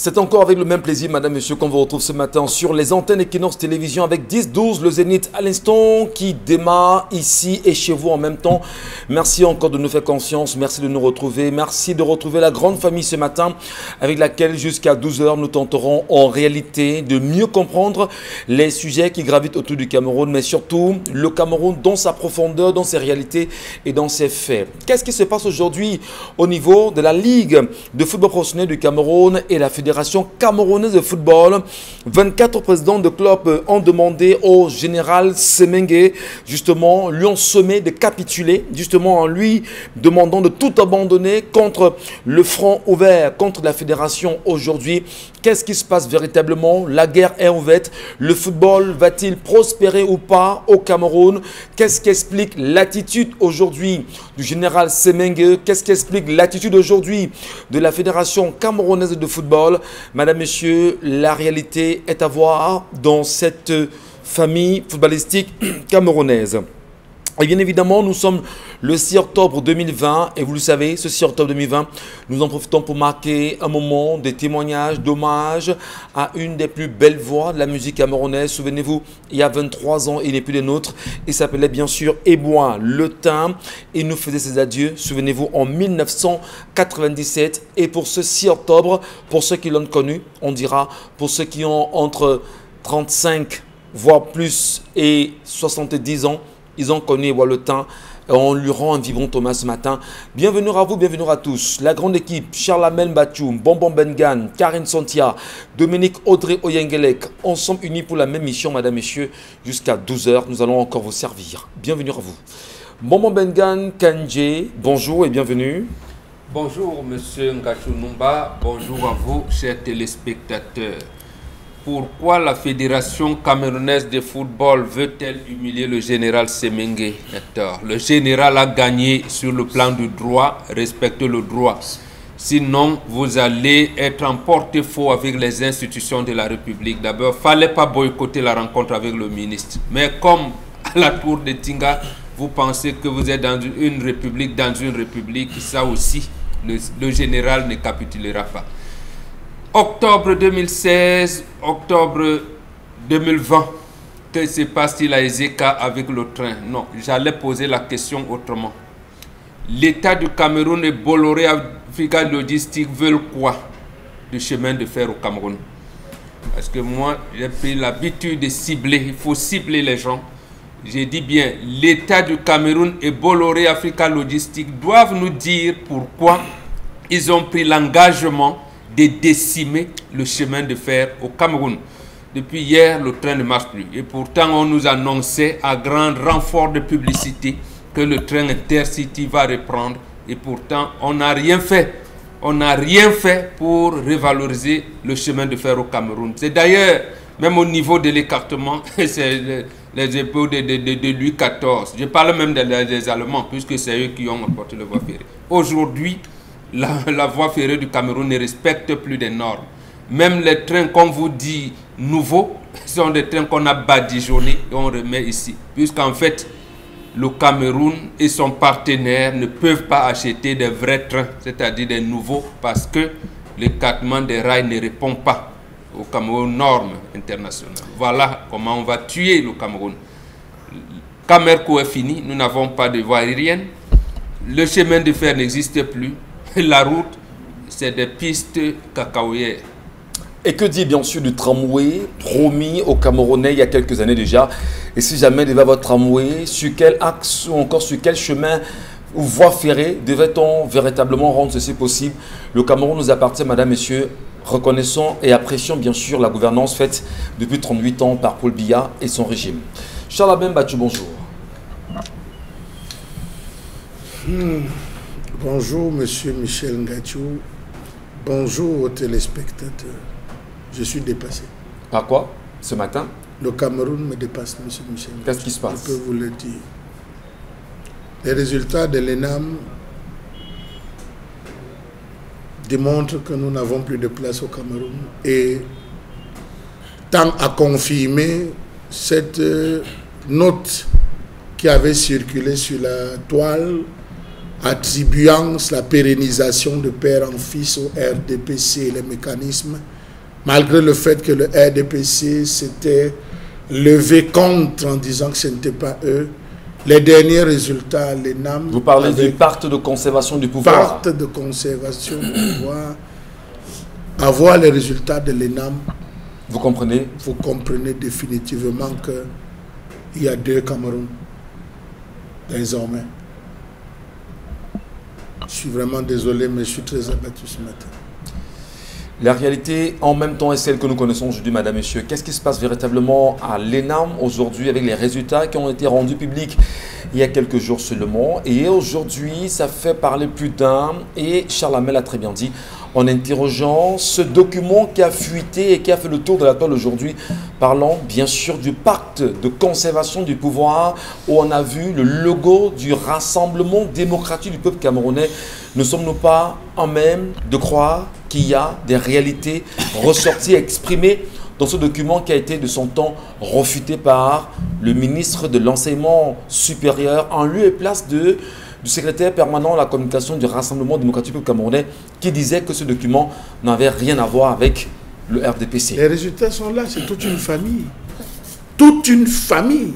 C'est encore avec le même plaisir, madame, monsieur, qu'on vous retrouve ce matin sur les antennes Equinox Télévision avec 10-12, le Zénith à l'instant qui démarre ici et chez vous en même temps. Merci encore de nous faire confiance, merci de nous retrouver, merci de retrouver la grande famille ce matin avec laquelle jusqu'à 12 h nous tenterons en réalité de mieux comprendre les sujets qui gravitent autour du Cameroun, mais surtout le Cameroun dans sa profondeur, dans ses réalités et dans ses faits. Qu'est-ce qui se passe aujourd'hui au niveau de la Ligue de football professionnel du Cameroun et la Fédération camerounaise de football? 24 présidents de clubs ont demandé au général Semengue, justement, lui ont sommé de capituler, justement en lui demandant de tout abandonner contre le front ouvert, contre la fédération aujourd'hui. Qu'est-ce qui se passe véritablement? La guerre est ouverte. Le football va-t-il prospérer ou pas au Cameroun? Qu'est-ce qui explique l'attitude aujourd'hui du général Semengue? Qu'est-ce qui explique l'attitude aujourd'hui de la Fédération camerounaise de football? Madame, Monsieur, la réalité est à voir dans cette famille footballistique camerounaise. Et bien évidemment, nous sommes le 6 octobre 2020 et vous le savez, ce 6 octobre 2020, nous en profitons pour marquer un moment de témoignage, d'hommage à une des plus belles voix de la musique camerounaise. Souvenez-vous, il y a 23 ans, il n'est plus des nôtres. Il s'appelait bien sûr Ebouin Le Tim. Il nous faisait ses adieux, souvenez-vous, en 1997. Et pour ce 6 octobre, pour ceux qui l'ont connu, on dira, pour ceux qui ont entre 35 voire plus et 70 ans, ils ont connu Le Tim. On lui rend un vibrant hommage ce matin. Bienvenue à vous, bienvenue à tous. La grande équipe, Charlamel Bachoum, Bonbon Bengan, Karine Santia, Dominique Audrey Oyengelek, ensemble unis pour la même mission, madame, messieurs, jusqu'à 12 h. Nous allons encore vous servir. Bienvenue à vous. Bonbon Bengan Kandje, bonjour et bienvenue. Bonjour, monsieur Ngachou Numba. Bonjour à vous, chers téléspectateurs. Pourquoi la Fédération camerounaise de football veut-elle humilier le général Semengue, Hector? Le général a gagné sur le plan du droit, respectez le droit. Sinon, vous allez être en porte-à-faux avec les institutions de la République. D'abord, il ne fallait pas boycotter la rencontre avec le ministre. Mais comme à la tour de Tinga, vous pensez que vous êtes dans une république, ça aussi, le général ne capitulera pas. Octobre 2016, octobre 2020, que se passe-t-il à Ezeka avec le train? Non, j'allais poser la question autrement. L'État du Cameroun et Bolloré Africa Logistique veulent quoi du chemin de fer au Cameroun? Parce que moi, j'ai pris l'habitude de cibler, il faut cibler les gens. J'ai dit bien, l'État du Cameroun et Bolloré Africa Logistique doivent nous dire pourquoi ils ont pris l'engagement de décimer le chemin de fer au Cameroun. Depuis hier, le train ne marche plus. Et pourtant, on nous annonçait à grand renfort de publicité que le train Intercity va reprendre. Et pourtant, on n'a rien fait. On n'a rien fait pour revaloriser le chemin de fer au Cameroun. C'est d'ailleurs, même au niveau de l'écartement, c'est les épaules de Louis XIV. Je parle même des Allemands, puisque c'est eux qui ont emporté le voie ferrée. Aujourd'hui, la voie ferrée du Cameroun ne respecte plus des normes. Même les trains, comme vous dit, nouveaux, sont des trains qu'on a badigeonnés et on remet ici. Puisqu'en fait, le Cameroun et son partenaire ne peuvent pas acheter des vrais trains, c'est-à-dire des nouveaux, parce que l'écartement des rails ne répond pas aux normes internationales. Voilà comment on va tuer le Cameroun. Camerco est fini, nous n'avons pas de voie aérienne. Le chemin de fer n'existe plus. La route, c'est des pistes cacaoyères. Et que dire bien sûr du tramway promis aux Camerounais il y a quelques années déjà? Et si jamais il devait avoir tramway, sur quel axe ou encore sur quel chemin ou voie ferrée devait-on véritablement rendre ceci possible? Le Cameroun nous appartient, madame, messieurs. Reconnaissons et apprécions bien sûr la gouvernance faite depuis 38 ans par Paul Biya et son régime. Charles Bachoum, bonjour. Bonjour, monsieur Michel Ngachou. Bonjour aux téléspectateurs. Je suis dépassé. Par quoi, ce matin? Le Cameroun me dépasse, monsieur Michel Ngachou. Qu'est-ce qui se passe? Je peux vous le dire. Les résultats de l'ENAM démontrent que nous n'avons plus de place au Cameroun et tend à confirmer cette note qui avait circulé sur la toile attribuant la pérennisation de père en fils au RDPC et les mécanismes malgré le fait que le RDPC s'était levé contre en disant que ce n'était pas eux. Les derniers résultats, l'ENAM... Vous parlez du pacte de conservation du pouvoir. Pacte de conservation du pouvoir. Avoir les résultats de l'ENAM. Vous comprenez? Vous comprenez définitivement qu'il y a 2 Cameroun désormais. Je suis vraiment désolé, mais je suis très abattu ce matin. La réalité, en même temps, est celle que nous connaissons aujourd'hui, madame, messieurs. Qu'est-ce qui se passe véritablement à l'ENAM aujourd'hui avec les résultats qui ont été rendus publics il y a quelques jours seulement? Et aujourd'hui, ça fait parler plus d'un. Et Charles Hamel a très bien dit, en interrogeant ce document qui a fuité et qui a fait le tour de la toile aujourd'hui, parlant bien sûr du pacte de conservation du pouvoir, où on a vu le logo du Rassemblement démocratique du peuple camerounais. Ne sommes-nous pas en même de croire qu'il y a des réalités ressorties, exprimées dans ce document qui a été de son temps refuté par le ministre de l'Enseignement supérieur en lieu et place du secrétaire permanent à la communication du Rassemblement démocratique du peuple camerounais, qui disait que ce document n'avait rien à voir avec le RDPC. Les résultats sont là, c'est toute une famille. Toute une famille.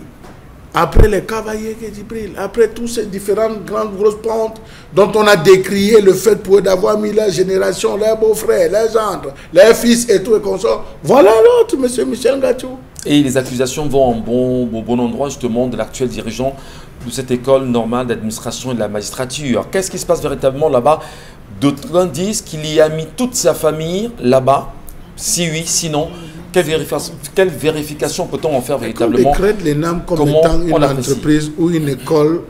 Après les cavaliers Djibril, après tous ces différentes grandes grosses pentes dont on a décrié le fait pour d'avoir mis la génération, les beaux-frères, les gendres, les fils et tout et consorts. Voilà l'autre, monsieur Michel Gatchou. Et les accusations vont au bon endroit justement de l'actuel dirigeant de cette école normale d'administration et de la magistrature. Qu'est-ce qui se passe véritablement là-bas? D'autres disent qu'il y a mis toute sa famille là-bas. Si oui, sinon... Quelle vérification peut-on en faire véritablement? On décrète l'ENAM comme étant une entreprise ou une école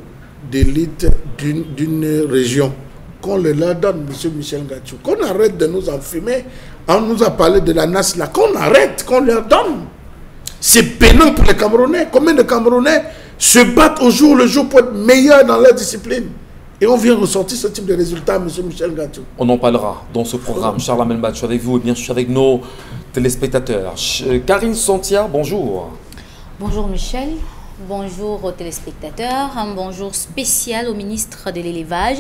d'élite d'une région. Qu'on le leur donne, M. Michel Gatchou. Qu'on arrête de nous enfumer. On nous a parlé de la NAS là. Qu'on arrête, qu'on leur donne. C'est pénible pour les Camerounais. Combien de Camerounais se battent au jour le jour pour être meilleurs dans leur discipline? Et on vient ressortir ce type de résultats, M. Michel Gatchou. On en parlera dans ce programme. Charles Hamel Batchou avec vous et bien sûr avec nos téléspectateurs. Karine Santia, bonjour. Bonjour Michel, bonjour aux téléspectateurs, un bonjour spécial au ministre de l'Élevage,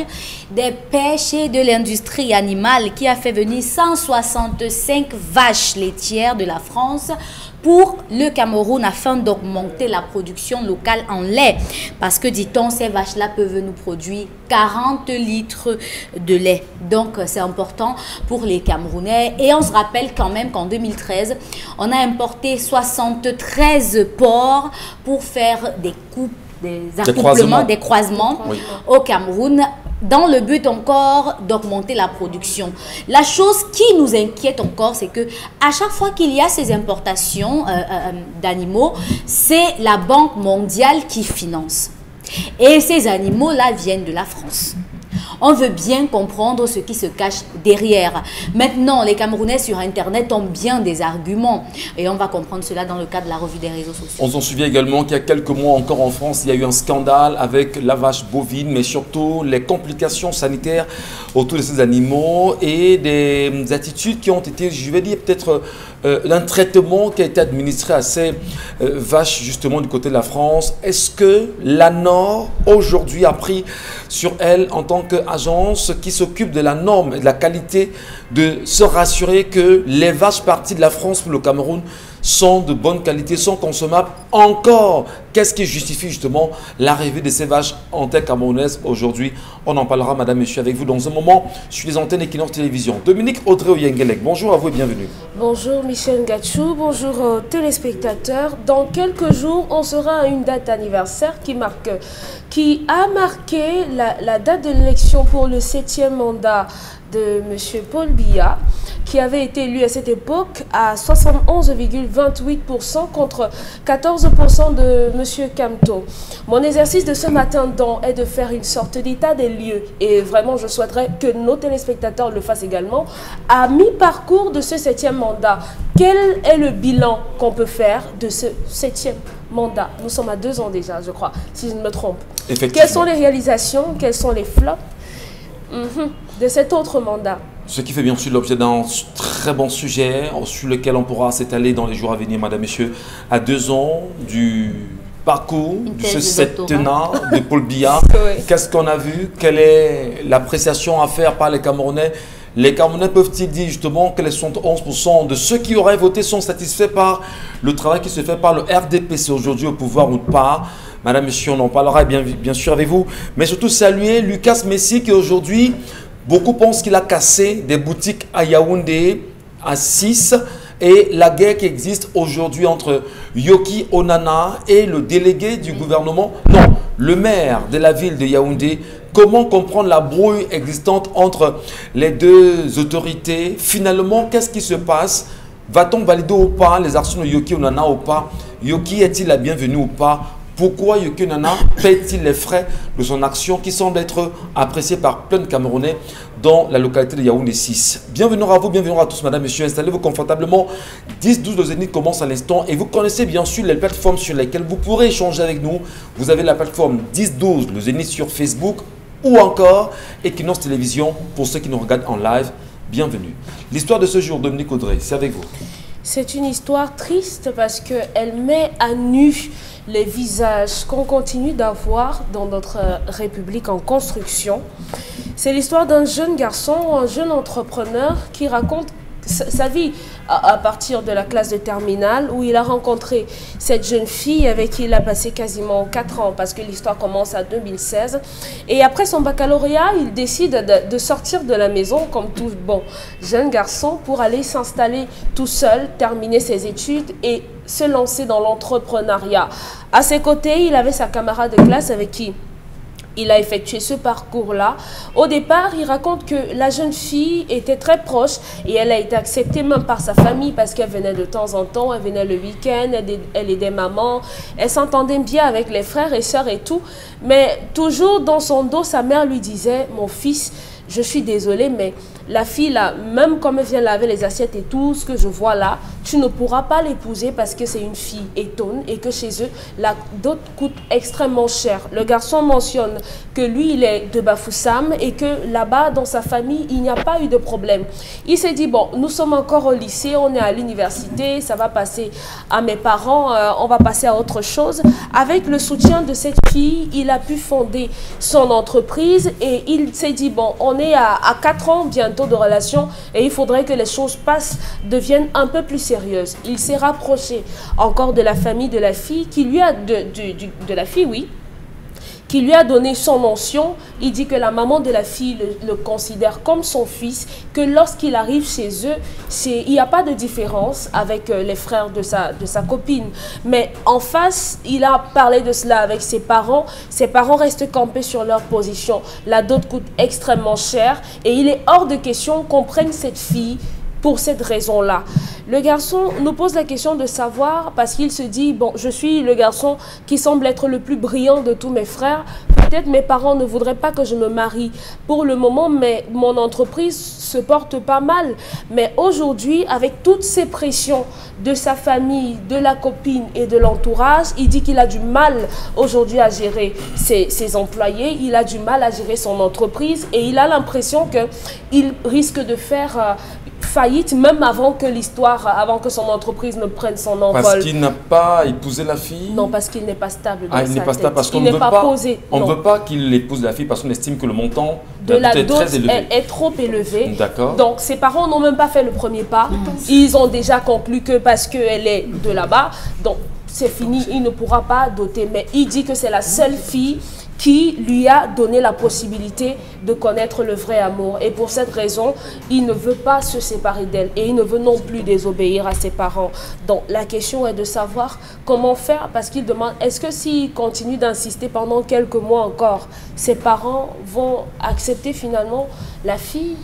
des Pêches et de l'Industrie animale qui a fait venir 165 vaches laitières de la France pour le Cameroun afin d'augmenter la production locale en lait. Parce que, dit-on, ces vaches-là peuvent nous produire 40 litres de lait. Donc, c'est important pour les Camerounais. Et on se rappelle quand même qu'en 2013, on a importé 73 porcs pour faire des coupes, des accouplements, des croisements oui. Au Cameroun, dans le but encore d'augmenter la production. La chose qui nous inquiète encore, c'est que à chaque fois qu'il y a ces importations d'animaux, c'est la Banque mondiale qui finance. Et ces animaux-là viennent de la France. On veut bien comprendre ce qui se cache derrière. Maintenant, les Camerounais sur Internet ont bien des arguments. Et on va comprendre cela dans le cadre de la revue des réseaux sociaux. On s'en souvient également qu'il y a quelques mois encore en France, il y a eu un scandale avec la vache bovine, mais surtout les complications sanitaires autour de ces animaux et des attitudes qui ont été, je vais dire peut-être, un traitement qui a été administré à ces vaches justement du côté de la France. Est-ce que l'ANOR aujourd'hui a pris sur elle en tant qu'agence qui s'occupe de la norme et de la qualité de se rassurer que les vaches parties de la France pour le Cameroun sont de bonne qualité, sont consommables encore? Qu'est-ce qui justifie justement l'arrivée de ces vaches en terre camerounaise aujourd'hui? On en parlera, madame, monsieur, avec vous dans un moment sur les antennes Equinox Télévision. Dominique Audrey Oyengelek, bonjour à vous et bienvenue. Bonjour Michel Gatchou, bonjour aux téléspectateurs. Dans quelques jours, on sera à une date anniversaire qui a marqué la date de l'élection pour le 7e mandat de M. Paul Biya, qui avait été élu à cette époque à 71,28% contre 14% de M. Kamto. Mon exercice de ce matin donc est de faire une sorte d'état des lieux et vraiment je souhaiterais que nos téléspectateurs le fassent également. À mi-parcours de ce 7e mandat, quel est le bilan qu'on peut faire de ce 7e mandat? Nous sommes à 2 ans déjà, je crois, si je ne me trompe. Quelles sont les réalisations, quels sont les flops de cet autre mandat? Ce qui fait bien sûr l'objet d'un très bon sujet sur lequel on pourra s'étaler dans les jours à venir, madame, messieurs. À 2 ans du parcours de ce septennat de Paul Biya, oui. Qu'est-ce qu'on a vu? Quelle est l'appréciation à faire par les Camerounais Les Camerounais peuvent-ils dire justement que les 71% de ceux qui auraient voté sont satisfaits par le travail qui se fait par le RDPC aujourd'hui au pouvoir ou pas? Madame, Monsieur, on en parlera bien sûr avec vous. Mais surtout saluer Lucas Messi qui aujourd'hui, beaucoup pensent qu'il a cassé des boutiques à Yaoundé, à 6. Et la guerre qui existe aujourd'hui entre Yoki Onana et le délégué du gouvernement, non, le maire de la ville de Yaoundé. Comment comprendre la brouille existante entre les deux autorités? Finalement, qu'est-ce qui se passe? Va-t-on valider ou pas les actions de Yoki Onana ou pas? Yoki est-il la bienvenue ou pas? Pourquoi Yoki Onana paie-t-il les frais de son action qui semble être appréciée par plein de Camerounais dans la localité de Yaoundé 6? Bienvenue à vous, bienvenue à tous, madame, messieurs. Installez-vous confortablement. 10-12 le Zénith commence à l'instant et vous connaissez bien sûr les plateformes sur lesquelles vous pourrez échanger avec nous. Vous avez la plateforme 10-12 le Zénith sur Facebook ou encore Equinox Télévision pour ceux qui nous regardent en live. Bienvenue. L'histoire de ce jour, Dominique Audrey, c'est avec vous. C'est une histoire triste parce qu'elle met à nu les visages qu'on continue d'avoir dans notre République en construction. C'est l'histoire d'un jeune garçon, un jeune entrepreneur qui raconte sa vie à partir de la classe de terminale où il a rencontré cette jeune fille avec qui il a passé quasiment 4 ans parce que l'histoire commence à 2016. Et après son baccalauréat, il décide de sortir de la maison comme tout bon jeune garçon pour aller s'installer tout seul, terminer ses études et se lancer dans l'entrepreneuriat. À ses côtés, il avait sa camarade de classe avec qui il a effectué ce parcours-là. Au départ, il raconte que la jeune fille était très proche et elle a été acceptée même par sa famille parce qu'elle venait de temps en temps, elle venait le week-end, elle aidait maman, elle s'entendait bien avec les frères et sœurs et tout. Mais toujours dans son dos, sa mère lui disait « Mon fils, je suis désolée, mais la fille là, même comme elle vient laver les assiettes et tout ce que je vois là, tu ne pourras pas l'épouser parce que c'est une fille étonne et que chez eux, la dot coûte extrêmement cher. » Le garçon mentionne que lui, il est de Bafoussam et que là-bas, dans sa famille, il n'y a pas eu de problème. Il s'est dit, bon, nous sommes encore au lycée, on est à l'université, ça va passer à mes parents, on va passer à autre chose. Avec le soutien de cette fille, il a pu fonder son entreprise et il s'est dit, bon, on est à 4 ans bientôt de relation et il faudrait que les choses deviennent un peu plus sérieuses. Il s'est rapproché encore de la famille de la fille qui lui a de la fille, oui, qui lui a donné son mention. Il dit que la maman de la fille le considère comme son fils, que lorsqu'il arrive chez eux, il n'y a pas de différence avec les frères de sa copine. Mais en face, il a parlé de cela avec ses parents. Ses parents restent campés sur leur position. La dot coûte extrêmement cher et il est hors de question qu'on prenne cette fille pour cette raison-là. Le garçon nous pose la question de savoir, parce qu'il se dit, bon, je suis le garçon qui semble être le plus brillant de tous mes frères. Peut-être mes parents ne voudraient pas que je me marie pour le moment, mais mon entreprise se porte pas mal. Mais aujourd'hui, avec toutes ces pressions de sa famille, de la copine et de l'entourage, il dit qu'il a du mal aujourd'hui à gérer ses employés, il a du mal à gérer son entreprise et il a l'impression qu'il risque de faire faillite même avant que son entreprise ne prenne son envol. Parce qu'il n'a pas épousé la fille? Non, parce qu'il n'est pas stable dans il n'est pas stable parce qu'on ne veut pas qu'il épouse la fille parce qu'on estime que le montant de la dot très élevé. est trop élevé. D'accord. Donc ses parents n'ont même pas fait le premier pas. Ils ont déjà conclu que parce qu'elle est de là-bas, donc c'est fini, il ne pourra pas doter. Mais il dit que c'est la seule fille qui lui a donné la possibilité de connaître le vrai amour. Et pour cette raison, il ne veut pas se séparer d'elle et il ne veut non plus désobéir à ses parents. Donc la question est de savoir comment faire parce qu'il demande, est-ce que s'il continue d'insister pendant quelques mois encore, ses parents vont accepter finalement la fille?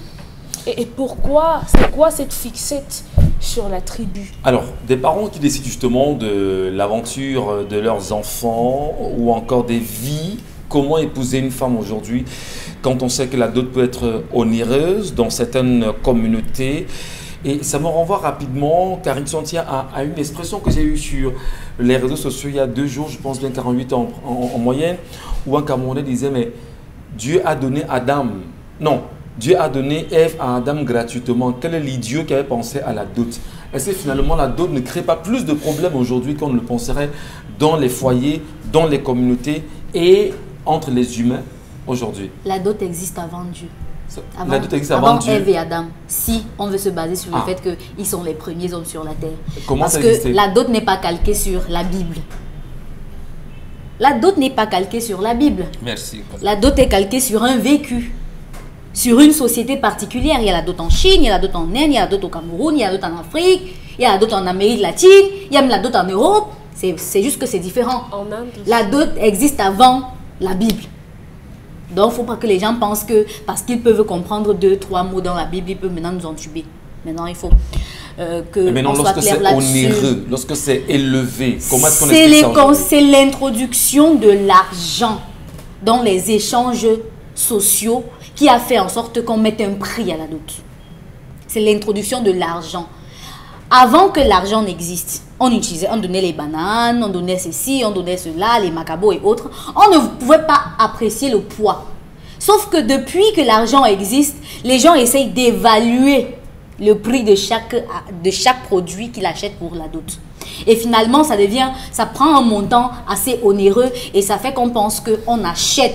Et pourquoi? C'est quoi cette fixette sur la tribu? Alors, des parents qui décident justement de l'aventure de leurs enfants ou encore des vies. Comment épouser une femme aujourd'hui quand on sait que la dot peut être onéreuse dans certaines communautés? Et ça me renvoie rapidement, Karine Santia, à une expression que j'ai eue sur les réseaux sociaux il y a 2 jours, je pense bien 48 ans en moyenne, où un Camerounais disait, mais Dieu a donné Dieu a donné Ève à Adam gratuitement. Quel est l'idiot qui avait pensé à la dot? Est-ce que finalement la dot ne crée pas plus de problèmes aujourd'hui qu'on ne le penserait dans les foyers, dans les communautés et entre les humains aujourd'hui? La dot existe avant Dieu. La dot existe avant Dieu. Ève et Adam. Si on veut se baser sur le fait qu'ils sont les premiers hommes sur la terre. Comment Parce ça que existait? la dot n'est pas calquée sur la Bible. La dot n'est pas calquée sur la Bible. Merci. La dot est calquée sur un vécu, sur une société particulière. Il y a la dot en Chine, il y a la dot en Inde, il y a la dot au Cameroun, il y a la dot en Afrique, il y a la dot en Amérique latine, il y a même la dot en Europe. C'est juste que c'est différent. En Inde aussi. La dot existe avant la Bible. Donc, il ne faut pas que les gens pensent que parce qu'ils peuvent comprendre 2-3 mots dans la Bible, ils peuvent maintenant nous entuber. Maintenant, il faut que Mais non, on soit lorsque clair c'est là-dessus. onéreux, lorsque c'est élevé, comment est-ce qu'on explique ça aujourd'hui? C'est l'introduction de l'argent dans les échanges sociaux qui a fait en sorte qu'on mette un prix à la dot. C'est l'introduction de l'argent. Avant que l'argent n'existe, on donnait les bananes, on donnait ceci, on donnait cela, les macabos et autres. On ne pouvait pas apprécier le poids. Sauf que depuis que l'argent existe, les gens essayent d'évaluer le prix de chaque produit qu'ils achètent pour la dot. Et finalement, ça prend un montant assez onéreux et ça fait qu'on pense qu'on achète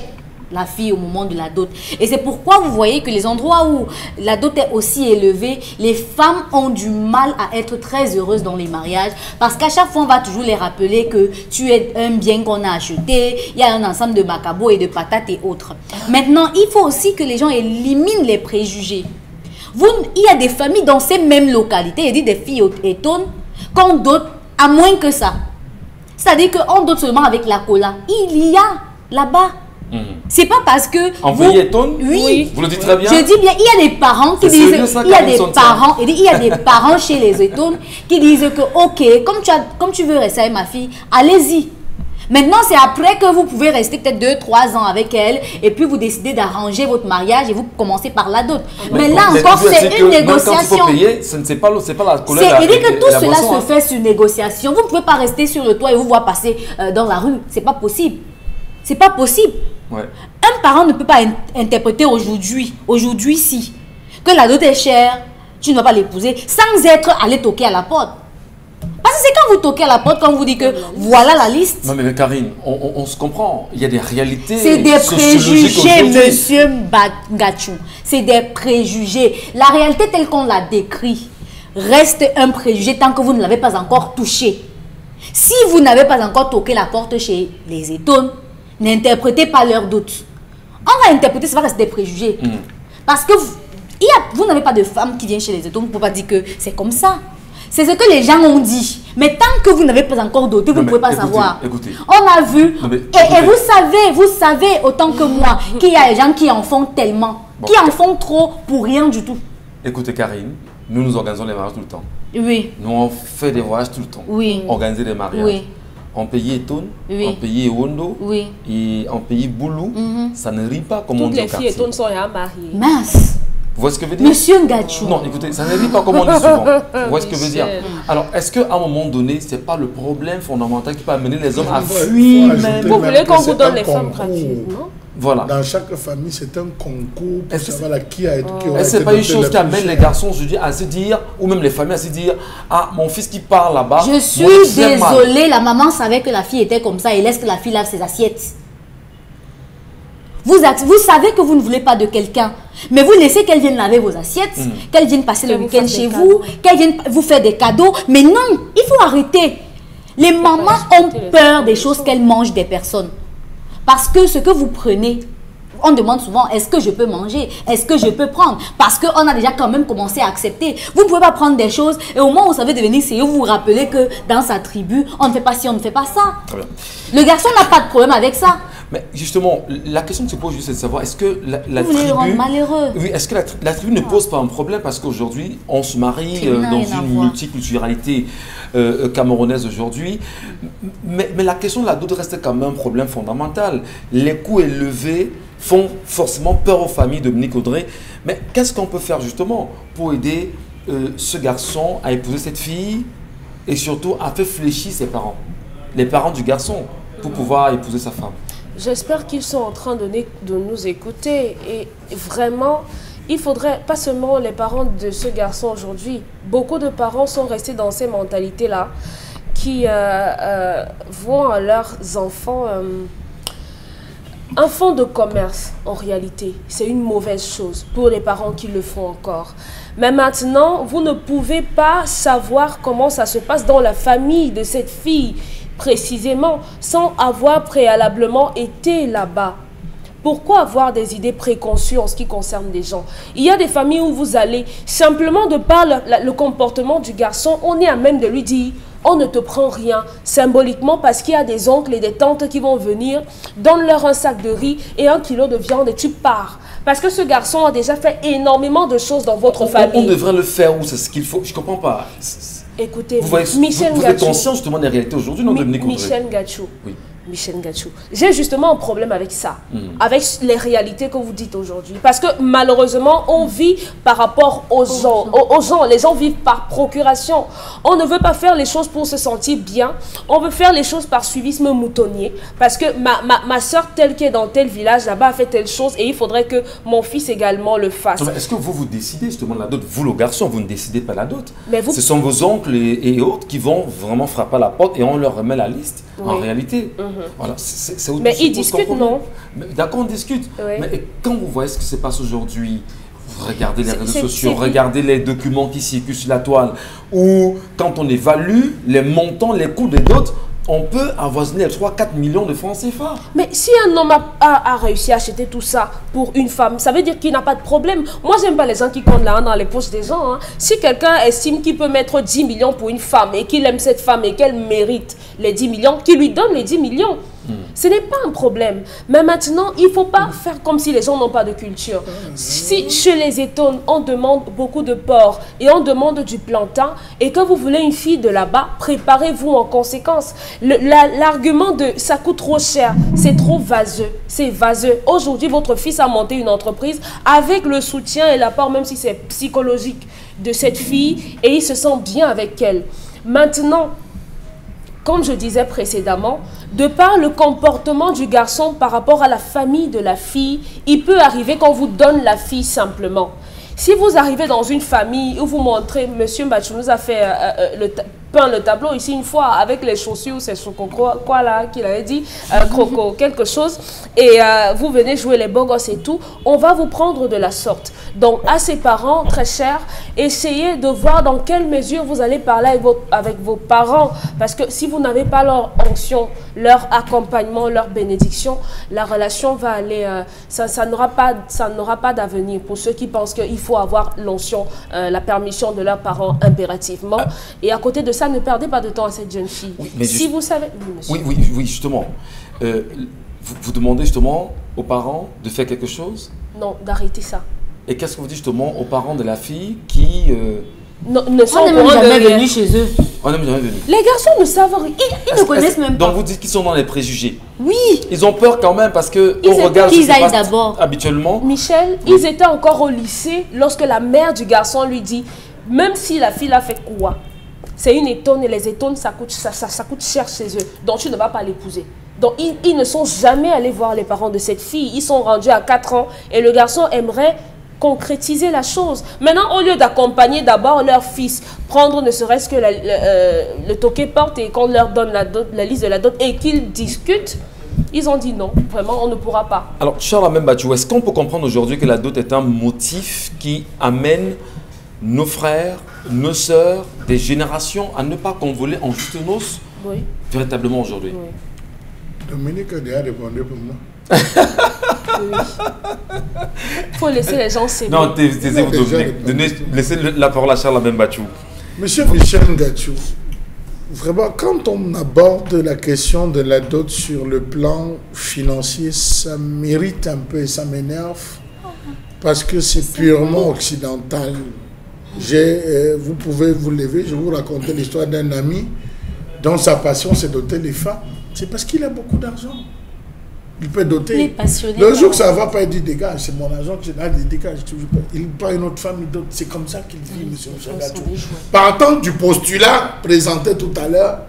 la fille au moment de la dot. Et c'est pourquoi vous voyez que les endroits où la dot est aussi élevée, les femmes ont du mal à être très heureuses dans les mariages parce qu'à chaque fois, on va toujours les rappeler que tu es un bien qu'on a acheté, il y a un ensemble de macabos et de patates et autres. Maintenant, il faut aussi que les gens éliminent les préjugés. Il y a des familles dans ces mêmes localités, il y a des filles étonnes qu'on dote à moins que ça. C'est-à-dire qu'on dote seulement avec la cola. Il y a là-bas. C'est pas parce que Envoyer étonne? Oui. Vous le dites très bien. Je dis bien, il y a des parents qui disent, il y a des parents chez les étonnes qui disent que ok, comme tu veux rester avec ma fille, allez-y. Maintenant, c'est après que vous pouvez rester peut-être 2-3 ans avec elle et puis vous décidez d'arranger votre mariage et vous commencez par la dot. Mais là encore, c'est une négociation. Quand il faut payer, c'est pas la couleur. C'est-à-dire que tout cela se fait sur négociation. Vous ne pouvez pas rester sur le toit et vous voir passer dans la rue. C'est pas possible. C'est pas possible. Ouais. Un parent ne peut pas interpréter aujourd'hui si, que la dot est chère, tu ne vas pas l'épouser, sans être allé toquer à la porte. Parce que c'est quand vous toquez à la porte, quand vous dites que voilà la liste. Non mais Karine, on se comprend. Il y a des réalités. C'est des préjugés, monsieur Ngachou. C'est des préjugés. La réalité telle qu'on la décrit reste un préjugé tant que vous ne l'avez pas encore touché. Si vous n'avez pas encore toqué la porte chez les étonnes, n'interprétez pas leurs doutes. On va interpréter, ça va rester des préjugés. Parce que vous n'avez pas de femme qui vient chez les étonnes, vous ne pouvez pas dire que c'est comme ça. C'est ce que les gens ont dit. Mais tant que vous n'avez pas encore doté, vous ne pouvez pas savoir. Écoutez. On a vu. Et vous savez autant que moi qu'il y a des gens qui en font tellement, qui en font trop pour rien du tout. Écoutez Karine, nous organisons les mariages tout le temps. Oui. Nous on fait des voyages tout le temps. Oui. Organiser des mariages. Oui. En pays Etone, en pays Ewondo, et en pays Boulou, ça ne rit pas comme on dit au quartier. Toutes les filles Etone sont mariées. Mince. Vous voyez ce que je veux dire? Monsieur Ngachou. Non, écoutez, ça ne rit pas comme on dit souvent. Vous voyez ce que je veux dire? Alors, est-ce qu'à un moment donné, ce n'est pas le problème fondamental qui peut amener les hommes à fuir même? Vous voulez qu'on vous donne les femmes gratuitement? Voilà. Dans chaque famille, c'est un concours pour savoir qui a été. Est-ce que ce n'est pas une chose qui amène les garçons à se dire, ou même les familles à se dire, ah, mon fils qui part là-bas. Je suis désolée, la maman savait que la fille était comme ça et laisse que la fille lave ses assiettes. Vous savez que vous ne voulez pas de quelqu'un, mais vous laissez qu'elle vienne laver vos assiettes, qu'elle vienne passer le week-end chez vous, qu'elle vienne vous faire des cadeaux. Mais non, il faut arrêter. Les mamans ont peur des choses qu'elles mangent des personnes. Parce que ce que vous prenez, on demande souvent, est-ce que je peux manger? Est-ce que je peux prendre? Parce qu'on a déjà quand même commencé à accepter. Vous ne pouvez pas prendre des choses et au moment où vous savez devenir sérieux, vous vous rappelez que dans sa tribu, on ne fait pas ci, on ne fait pas ça. Le garçon n'a pas de problème avec ça. Mais justement, la question que se pose juste, c'est de savoir, est-ce que la vous voulez le rendre malheureux? Oui, est-ce que la tribu ne pose pas un problème parce qu'aujourd'hui, on se marie dans une multiculturalité camerounaise aujourd'hui. Mais la question de la dot reste quand même un problème fondamental. Les coûts élevés font forcément peur aux familles de Dominique Audrey. Mais qu'est-ce qu'on peut faire justement pour aider ce garçon à épouser cette fille et surtout à faire fléchir ses parents, les parents du garçon, pour pouvoir épouser sa femme? J'espère qu'ils sont en train de nous écouter et vraiment, il faudrait, pas seulement les parents de ce garçon aujourd'hui, beaucoup de parents sont restés dans ces mentalités-là qui vont à leurs enfants Un fonds de commerce, en réalité, c'est une mauvaise chose pour les parents qui le font encore. Mais maintenant, vous ne pouvez pas savoir comment ça se passe dans la famille de cette fille, précisément, sans avoir préalablement été là-bas. Pourquoi avoir des idées préconçues en ce qui concerne les gens? Il y a des familles où vous allez, simplement de par le comportement du garçon, on est à même de lui dire, on ne te prend rien, symboliquement parce qu'il y a des oncles et des tantes qui vont venir, donne-leur un sac de riz et 1 kilo de viande et tu pars. Parce que ce garçon a déjà fait énormément de choses dans votre famille. On devrait le faire où? C'est ce qu'il faut. Je ne comprends pas. Écoutez, vous êtes conscient justement des réalités aujourd'hui, non, Dominique Ondré? Michel Gachou. Oui. Michel Gachou. J'ai justement un problème avec ça, avec les réalités que vous dites aujourd'hui. Parce que malheureusement, on vit par rapport aux gens. Les gens vivent par procuration. On ne veut pas faire les choses pour se sentir bien. On veut faire les choses par suivisme moutonnier. Parce que ma soeur, telle qui est dans tel village, là-bas, a fait telle chose et il faudrait que mon fils également le fasse. Est-ce que vous décidez justement la dot? Vous, le garçon, vous ne décidez pas la dot. Mais vous... Ce sont vos oncles et autres qui vont vraiment frapper à la porte et on leur remet la liste. Oui. En réalité. Voilà, mais ils discutent, non? D'accord, on discute. Oui. Mais quand vous voyez ce qui se passe aujourd'hui, vous regardez les réseaux sociaux, regardez les documents qui circulent sur la toile, ou quand on évalue les montants, les coûts des dots, on peut avoisiner 3-4 millions de francs CFA. Mais si un homme a réussi à acheter tout ça pour une femme, ça veut dire qu'il n'a pas de problème. Moi, j'aime pas les gens qui comptent la main dans les poches des gens. Hein. Si quelqu'un estime qu'il peut mettre 10 millions pour une femme et qu'il aime cette femme et qu'elle mérite les 10 millions, qu'il lui donne les 10 millions. Ce n'est pas un problème. Mais maintenant, il ne faut pas faire comme si les gens n'ont pas de culture. Si chez les Étones, on demande beaucoup de porc et on demande du plantain et que vous voulez une fille de là-bas, préparez-vous en conséquence. L'argument de « ça coûte trop cher », c'est trop vaseux. C'est vaseux. Aujourd'hui, votre fils a monté une entreprise avec le soutien et l'apport, même si c'est psychologique, de cette fille et il se sent bien avec elle. Maintenant, comme je disais précédemment, de par le comportement du garçon par rapport à la famille de la fille, il peut arriver qu'on vous donne la fille simplement. Si vous arrivez dans une famille où vous montrez, Monsieur Mbachou nous a fait peint le tableau ici une fois avec les chaussures, c'est quoi là qu'il avait dit, croco, quelque chose, et vous venez jouer les beaux gosses et tout, on va vous prendre de la sorte. Donc à ses parents, très chers, essayez de voir dans quelle mesure vous allez parler avec vos parents, parce que si vous n'avez pas leur onction, leur accompagnement, leur bénédiction, la relation va aller, ça n'aura pas d'avenir pour ceux qui pensent qu'il faut avoir l'onction, la permission de leurs parents impérativement. Et à côté de ça, ne perdez pas de temps à cette jeune fille. Oui, mais si vous savez... Oui, justement. Vous demandez justement aux parents de faire quelque chose? Non, d'arrêter ça. Et qu'est-ce que vous dites justement aux parents de la fille qui... ne sont jamais venus chez eux. On n'est jamais venus. Les garçons ne savent rien. Ils ne connaissent même pas. Donc vous dites qu'ils sont dans les préjugés. Oui. Ils ont peur quand même parce que on regarde ce qui se passe habituellement. Michel, ils étaient encore au lycée lorsque la mère du garçon lui dit, même si la fille a fait quoi, c'est une étonne et les étonnes, ça coûte cher chez eux. Donc tu ne vas pas l'épouser. Donc ils ne sont jamais allés voir les parents de cette fille. Ils sont rendus à 4 ans et le garçon aimerait concrétiser la chose. Maintenant, au lieu d'accompagner d'abord leur fils, prendre ne serait-ce que le toquet porte et qu'on leur donne la liste de la dot et qu'ils discutent, ils ont dit non, vraiment on ne pourra pas. Alors Charles Mbachou, est-ce qu'on peut comprendre aujourd'hui que la dot est un motif qui amène nos frères, nos sœurs, des générations à ne pas convoler en juste noces véritablement aujourd'hui? Oui. Dominique a déjà répondu pour moi. Il faut laisser les gens s'aimer. Non, taisez-vous Dominique. Laissez la parole à Charles Mbachou. Monsieur Michel Gachou, vraiment, quand on aborde la question de la dot sur le plan financier, ça mérite un peu et ça m'énerve parce que c'est purement occidental. Vous pouvez vous lever, je vais vous raconter l'histoire d'un ami dont sa passion c'est doter les femmes. C'est parce qu'il a beaucoup d'argent. Il peut doter. Le jour que ça ne va pas, il dit dégage, c'est mon argent que j'ai là, il dégage. Il prend une autre femme, il dote. C'est comme ça qu'il vit, monsieur Gachou. Partant du postulat présenté tout à l'heure,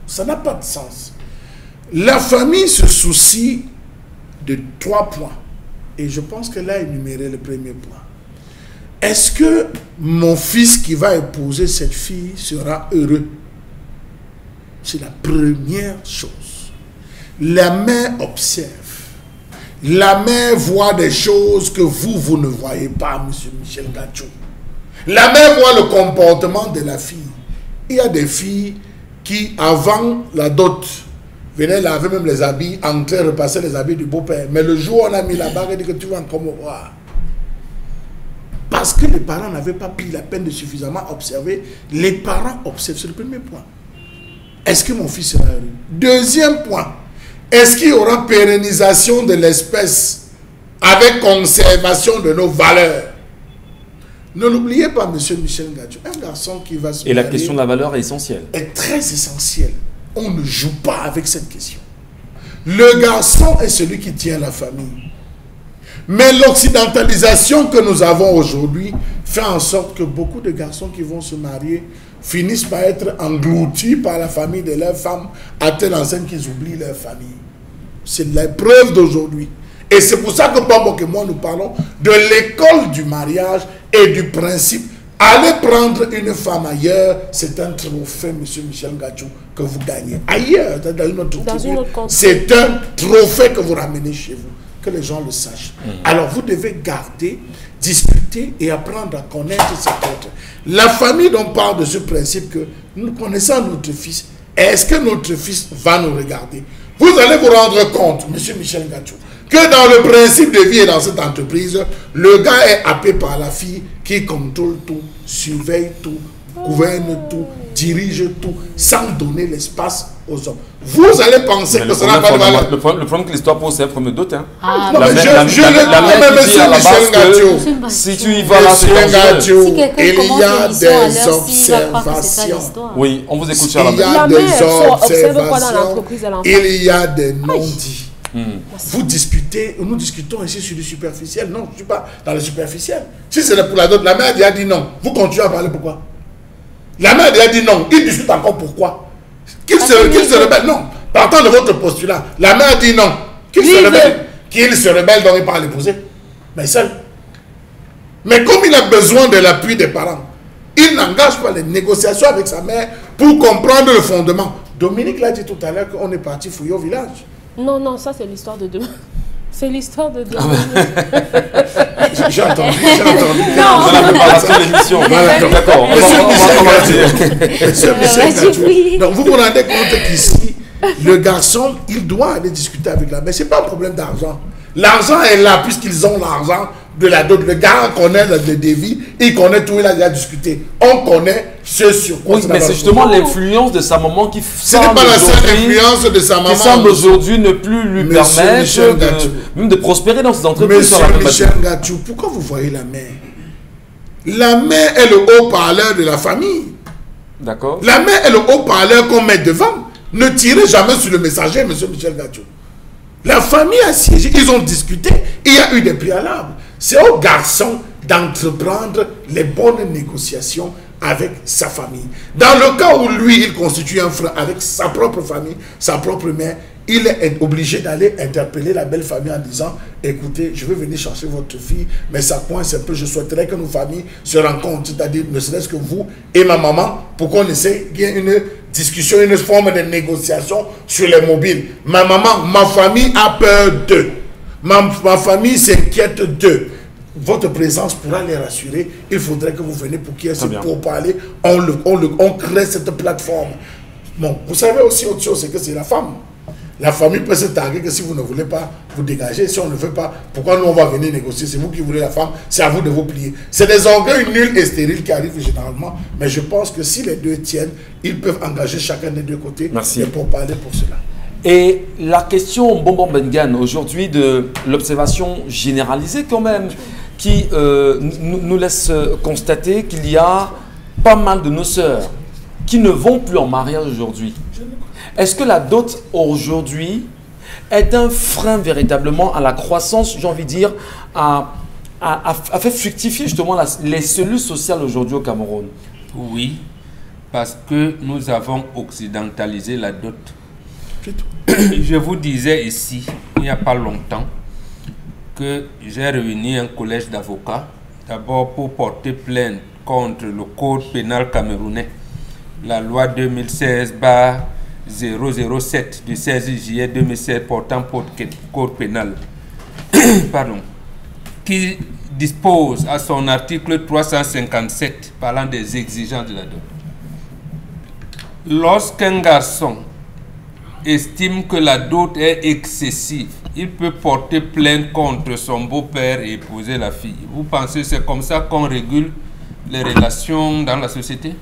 ça n'a pas de sens. La famille se soucie de 3 points. Et je pense que là, énuméré le premier point. Est-ce que mon fils qui va épouser cette fille sera heureux? C'est la première chose. La mère observe. La mère voit des choses que vous ne voyez pas, M. Michel Gachou. La mère voit le comportement de la fille. Il y a des filles qui, avant la dot, venaient laver même les habits, entraient, repasser les habits du beau-père. Mais le jour où on a mis la barre, il dit que tu vas encore me voir. Parce que les parents n'avaient pas pris la peine de suffisamment observer. Les parents observent, c'est le premier point. Est-ce que mon fils sera heureux? Deuxième point, est-ce qu'il y aura pérennisation de l'espèce avec conservation de nos valeurs? Ne l'oubliez pas, M. Michel Gachou, un garçon qui va se Et la question de la valeur est essentielle. Est très essentielle. On ne joue pas avec cette question. Le garçon est celui qui tient la famille. Mais l'occidentalisation que nous avons aujourd'hui fait en sorte que beaucoup de garçons qui vont se marier finissent par être engloutis par la famille de leur femme à telle enseigne qu'ils oublient leur famille. C'est la preuve d'aujourd'hui. Et c'est pour ça que Bambok et moi nous parlons de l'école du mariage et du principe. Aller prendre une femme ailleurs, c'est un trophée, M. Michel Gachou, que vous gagnez. Ailleurs, dans une autre c'est un trophée que vous ramenez chez vous. Que les gens le sachent. Alors vous devez garder, discuter et apprendre à connaître cet autre. La famille dont parle de ce principe que nous connaissons notre fils. Est-ce que notre fils va nous regarder? Vous allez vous rendre compte, M. Michel Gachou, que dans le principe de vie et dans cette entreprise, le gars est happé par la fille qui contrôle tout, surveille tout, gouverne tout, dirige tout, sans donner l'espace aux hommes. Vous allez penser que ça n'a pas de valeur. Le problème que l'histoire pose, c'est un premier doute. Hein. Ah, non, mais je le dis, monsieur Michel Gachou. Si tu y vas là, il y a des observations. Oui, on vous écoute sur la Il y a des observations. Il y a des non-dits. Vous discutez, nous discutons ici sur du superficiel. Non, je ne suis pas dans le superficiel. Si c'est pour la dot, la mère a dit non. Vous continuez à parler pourquoi? La mère a dit non. Il discute encore pourquoi? Qu'il se rebelle. Non. Partant de votre postulat, la mère dit non. Qu'il se rebelle. Qu'il se rebelle, donc il part l'épouser. Mais seul. Mais comme il a besoin de l'appui des parents, il n'engage pas les négociations avec sa mère pour comprendre le fondement. Dominique l'a dit tout à l'heure qu'on est parti fouiller au village. Non, non, ça c'est l'histoire de demain. C'est l'histoire de demain. J'ai entendu. Non, on a préparation de l'émission. D'accord. Monsieur Michel Gachou. Donc vous vous rendez compte qu'ici, le garçon, il doit aller discuter avec la mère. Ce n'est pas un problème d'argent. L'argent est là puisqu'ils ont l'argent de la dot. Le gars connaît le dévis, il connaît tout, il a déjà discuté. On connaît ce sur quoi. Oui, mais c'est justement l'influence de sa maman qui semble. Ce n'est pas la seule influence de sa maman. Qui semble aujourd'hui ne plus lui permettre même de prospérer dans ses entreprises. Monsieur Michel Gachou, pourquoi vous voyez la mère? La mère est le haut-parleur de la famille. D'accord. La mère est le haut-parleur qu'on met devant. Ne tirez jamais sur le messager, monsieur Michel Gachou. La famille a siégé, ils ont discuté, il y a eu des préalables. C'est au garçon d'entreprendre les bonnes négociations avec sa famille. Dans le cas où lui, il constitue un frein avec sa propre famille, sa propre mère, il est obligé d'aller interpeller la belle famille en disant « Écoutez, je vais venir chercher votre fille, mais ça coince un peu, je souhaiterais que nos familles se rencontrent, c'est-à-dire ne serait-ce que vous et ma maman, pour qu'on essaie qu'il y ait une discussion, une forme de négociation sur les mobiles. Ma maman, ma famille a peur d'eux. Ma famille s'inquiète d'eux. Votre présence pourra les rassurer. Il faudrait que vous veniez pour qu'il y ait ce pourparler. On crée cette plateforme. Bon, vous savez aussi autre chose, c'est que c'est la femme. La famille peut se targuer que si vous ne voulez pas vous dégager, si on ne veut pas, pourquoi nous on va venir négocier? C'est vous qui voulez la femme, c'est à vous de vous plier. C'est des orgueils nuls et stériles qui arrivent généralement, mais je pense que si les deux tiennent, ils peuvent engager chacun des deux côtés. Merci. Pour parler pour cela. Et la question, Bonbon Bengan, aujourd'hui de l'observation généralisée quand même, qui nous laisse constater qu'il y a pas mal de nos sœurs qui ne vont plus en mariage aujourd'hui. Est-ce que la dot aujourd'hui est un frein véritablement à la croissance, j'ai envie de dire, à faire fructifier justement les cellules sociales aujourd'hui au Cameroun? Oui, parce que nous avons occidentalisé la dot. Je vous disais ici, il n'y a pas longtemps, que j'ai réuni un collège d'avocats, d'abord pour porter plainte contre le code pénal camerounais, la loi 2016/007 du 16 juillet 2016 portant code pénal. pardon, qui dispose à son article 357 parlant des exigences de la dot. Lorsqu'un garçon estime que la dot est excessive, il peut porter plainte contre son beau-père et épouser la fille. Vous pensez que c'est comme ça qu'on régule les relations dans la société?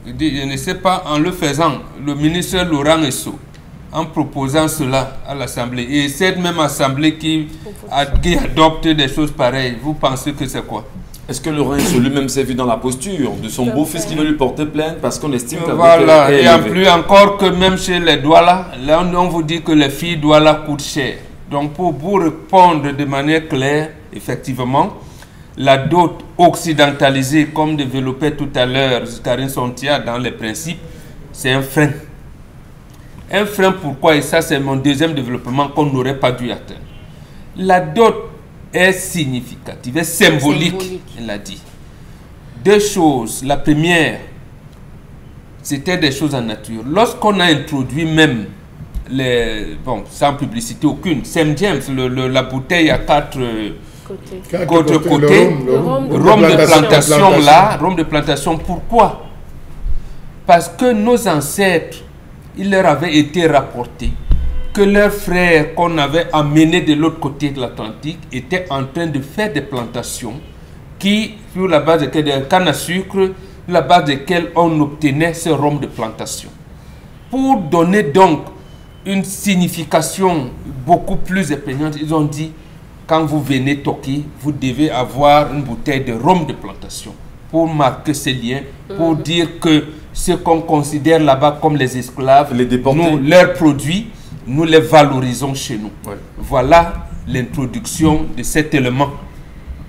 Je ne sais pas, en le faisant, le ministre Laurent Esso, en proposant cela à l'Assemblée, et cette même Assemblée qui adopte des choses pareilles, vous pensez que c'est quoi? Est-ce que Laurent Esso lui-même s'est vu dans la posture de son beau-fils qui veut lui porter plainte parce qu'on estime que voilà, et en plus encore que même chez les Douala, là on vous dit que les filles Douala coûtent cher. Donc pour vous répondre de manière claire, effectivement, la dot occidentalisée, comme développait tout à l'heure Karine Sontia dans les principes, c'est un frein. Un frein pourquoi? Et ça c'est mon deuxième développement qu'on n'aurait pas dû atteindre. La dot est significative, est symbolique, elle l'a dit. Deux choses. La première, c'était des choses en nature. Lorsqu'on a introduit même les... Bon, sans publicité aucune, Saint James, la bouteille à quatre côtés, rhum de plantation là, rhum de plantation, pourquoi? Parce que nos ancêtres, il leur avait été rapporté que leurs frères qu'on avait amenés de l'autre côté de l'Atlantique étaient en train de faire des plantations qui, sur la base de des cannes à sucre, sur la base desquelles on obtenait ce rhum de plantation. Pour donner donc une signification beaucoup plus épegnante, ils ont dit, quand vous venez toquer, vous devez avoir une bouteille de rhum de plantation pour marquer ces liens, pour dire que ce qu'on considère là-bas comme les esclaves, nous, leurs produits, nous les valorisons chez nous. Ouais. Voilà l'introduction de cet élément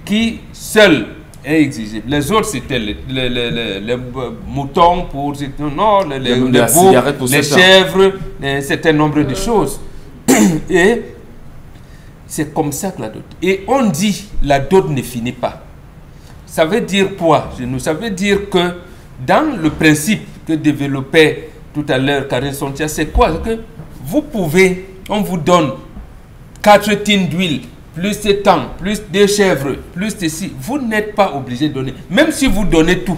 qui seul est exigé. Les autres, c'était les moutons, pour non, les boucs, les chèvres, un certain nombre de choses. Et c'est comme ça que la dot. Et on dit la dot ne finit pas. Ça veut dire quoi? Ça veut dire que dans le principe que développait tout à l'heure Karine Sontia, c'est quoi? Que vous pouvez, on vous donne 4 tines d'huile, plus de temps, plus de chèvres, plus de ci. Vous n'êtes pas obligé de donner. Même si vous donnez tout,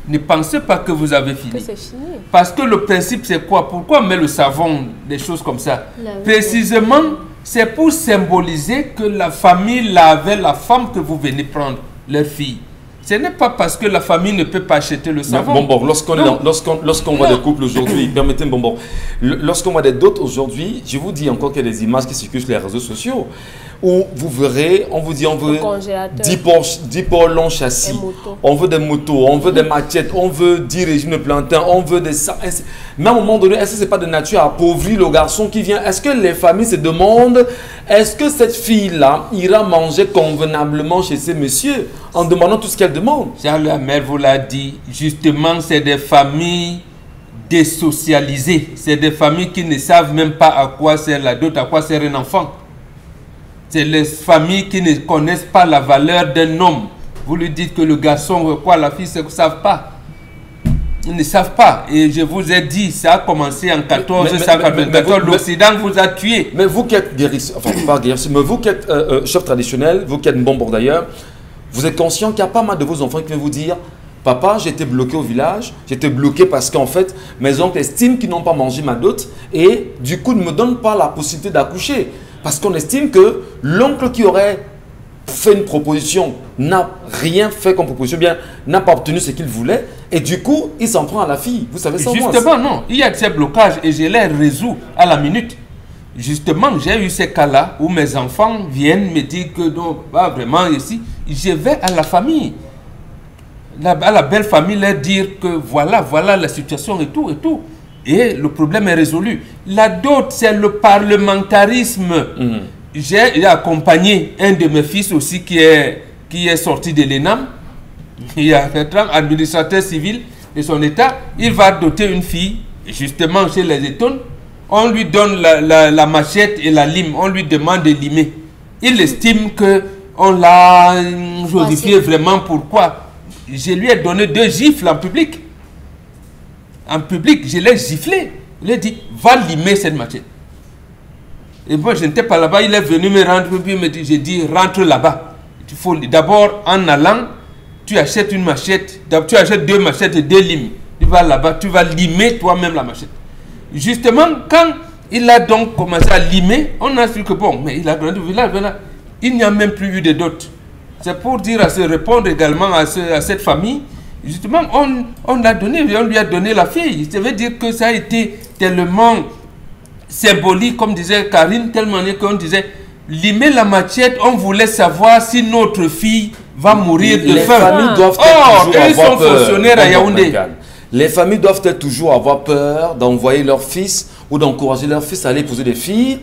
ne pensez pas que vous avez fini. Parce que le principe, c'est quoi? Pourquoi on met le savon, des choses comme ça? Précisément, c'est pour symboliser que la famille lavait la femme que vous venez prendre, leur fille. Ce n'est pas parce que la famille ne peut pas acheter le savon. Bon, lorsqu'on voit des couples aujourd'hui, permettez-moi, lorsqu'on voit des dots aujourd'hui, je vous dis encore qu'il y a des images qui circulent sur les réseaux sociaux où vous verrez, on vous dit on veut 10 porcs longs châssis, on veut des motos, on veut des machettes, on veut 10 régimes de plantain, on veut des... Mais à un moment donné, est-ce que ce n'est pas de nature à appauvrir le garçon qui vient? Est-ce que les familles se demandent, est-ce que cette fille-là ira manger convenablement chez ces messieurs en demandant tout ce qu'elle demande? Charles Hamel vous l'a dit, justement, c'est des familles désocialisées. C'est des familles qui ne savent même pas à quoi sert la dot, à quoi sert un enfant. C'est les familles qui ne connaissent pas la valeur d'un homme. Vous lui dites que le garçon veut quoi, la fille, c'est qu'ils ne savent pas. Ils ne savent pas. Et je vous ai dit, ça a commencé en 1494. L'Occident vous a tué. Mais vous qui êtes guérisseur, enfin pas guérisseur, mais vous qui êtes chef traditionnel, vous qui êtes Mbombo d'ailleurs, vous êtes conscient qu'il y a pas mal de vos enfants qui viennent vous dire, papa, j'étais bloqué au village, j'étais bloqué parce qu'en fait, mes oncles estiment qu'ils n'ont pas mangé ma dot et du coup ne me donnent pas la possibilité d'accoucher. Parce qu'on estime que l'oncle qui aurait fait une proposition n'a rien fait comme proposition, bien n'a pas obtenu ce qu'il voulait et du coup, il s'en prend à la fille. Vous savez ça? Justement, non. Il y a ces blocages et je les résous à la minute. Justement, j'ai eu ces cas-là où mes enfants viennent me dire que non, pas vraiment ici. Je vais à la famille, à la belle famille, leur dire que voilà la situation et tout et tout. Et le problème est résolu. La dot, c'est le parlementarisme. J'ai accompagné un de mes fils aussi qui est sorti de l'ENAM. Il a fait administrateur civil de son état. Il va doter une fille, justement chez les Étones. On lui donne la machette et la lime. On lui demande de limer. Il estime qu'on l'a josifié vraiment. Pourquoi? Je lui ai donné 2 gifles en public. En public, je l'ai giflé. Je lui ai dit, va limer cette machette. Et moi, je n'étais pas là-bas. Il est venu me rendre, puis il me dit, j'ai dit, rentre là-bas. Il faut d'abord, en allant, tu achètes une machette. Tu achètes 2 machettes et 2 limes. Tu vas là-bas, tu vas limer toi-même la machette. Justement, quand il a donc commencé à limer, on a su que bon, mais il a grandi au village, il n'y a même plus eu de dot. C'est pour dire, à se répondre également à cette famille. Justement, on lui a donné la fille. Ça veut dire que ça a été tellement symbolique, comme disait Karine, tellement qu'on disait, limer la machette, on voulait savoir si notre fille va mourir de faim. Les familles doivent ils sont fonctionnaires à Yaoundé. Les familles doivent toujours avoir peur d'envoyer leur fils ou d'encourager leur fils à aller épouser des filles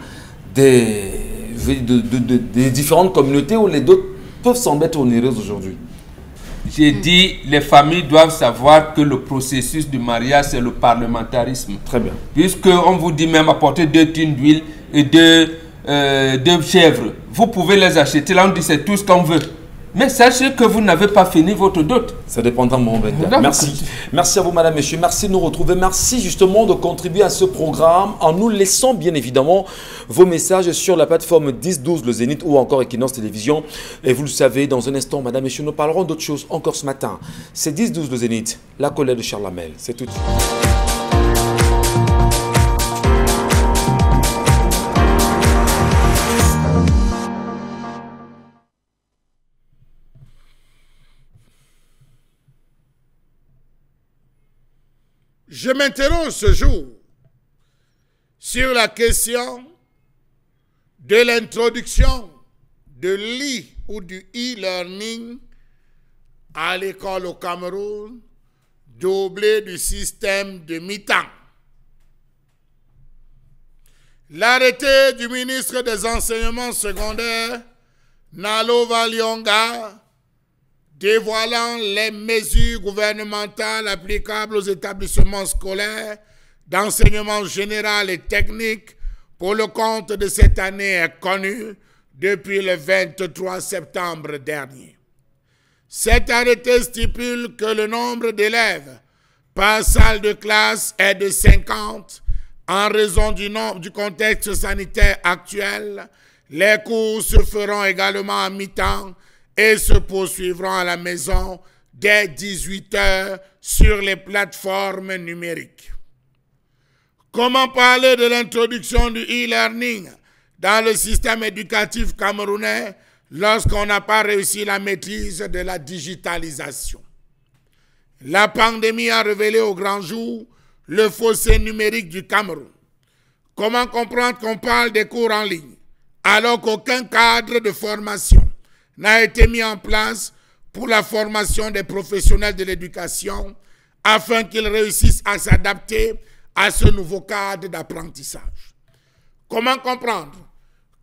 des différentes communautés où les d'autres peuvent sembler être onéreuses aujourd'hui. J'ai dit, les familles doivent savoir que le processus du mariage, c'est le parlementarisme. Très bien. Puisqu'on vous dit même apporter 2 tonnes d'huile et 2 chèvres. Vous pouvez les acheter. Là, on dit c'est tout ce qu'on veut. Mais sachez que vous n'avez pas fini votre dot. Ça dépendra de mon bénéfice. Merci. Merci à vous, madame, messieurs. Merci de nous retrouver. Merci justement de contribuer à ce programme en nous laissant bien évidemment vos messages sur la plateforme 10-12 Le Zénith ou encore Equinox Télévision. Et vous le savez, dans un instant, madame, messieurs, nous parlerons d'autres choses encore ce matin. C'est 10-12 Le Zénith, la colère de Charles Hamel. C'est tout de suite. Je m'interroge ce jour sur la question de l'introduction de l'E ou du e-learning à l'école au Cameroun, doublé du système de mi-temps. L'arrêté du ministre des Enseignements secondaires, Nalova Lyonga, dévoilant les mesures gouvernementales applicables aux établissements scolaires d'enseignement général et technique pour le compte de cette année est connu depuis le 23 septembre dernier. Cet arrêté stipule que le nombre d'élèves par salle de classe est de 50 en raison du contexte sanitaire actuel. Les cours se feront également à mi-temps et se poursuivront à la maison dès 18 h sur les plateformes numériques. Comment parler de l'introduction du e-learning dans le système éducatif camerounais lorsqu'on n'a pas réussi la maîtrise de la digitalisation? La pandémie a révélé au grand jour le fossé numérique du Cameroun. Comment comprendre qu'on parle des cours en ligne alors qu'aucun cadre de formation n'a été mis en place pour la formation des professionnels de l'éducation afin qu'ils réussissent à s'adapter à ce nouveau cadre d'apprentissage? Comment comprendre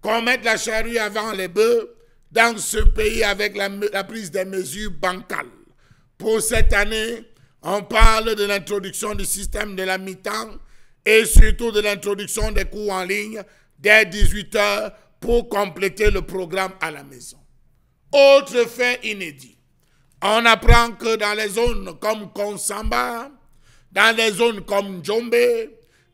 qu'on mette la charrue avant les bœufs dans ce pays avec la prise des mesures bancales? Pour cette année, on parle de l'introduction du système de la mi-temps et surtout de l'introduction des cours en ligne dès 18 h pour compléter le programme à la maison. Autre fait inédit, on apprend que dans les zones comme Konsamba, dans les zones comme Djombe,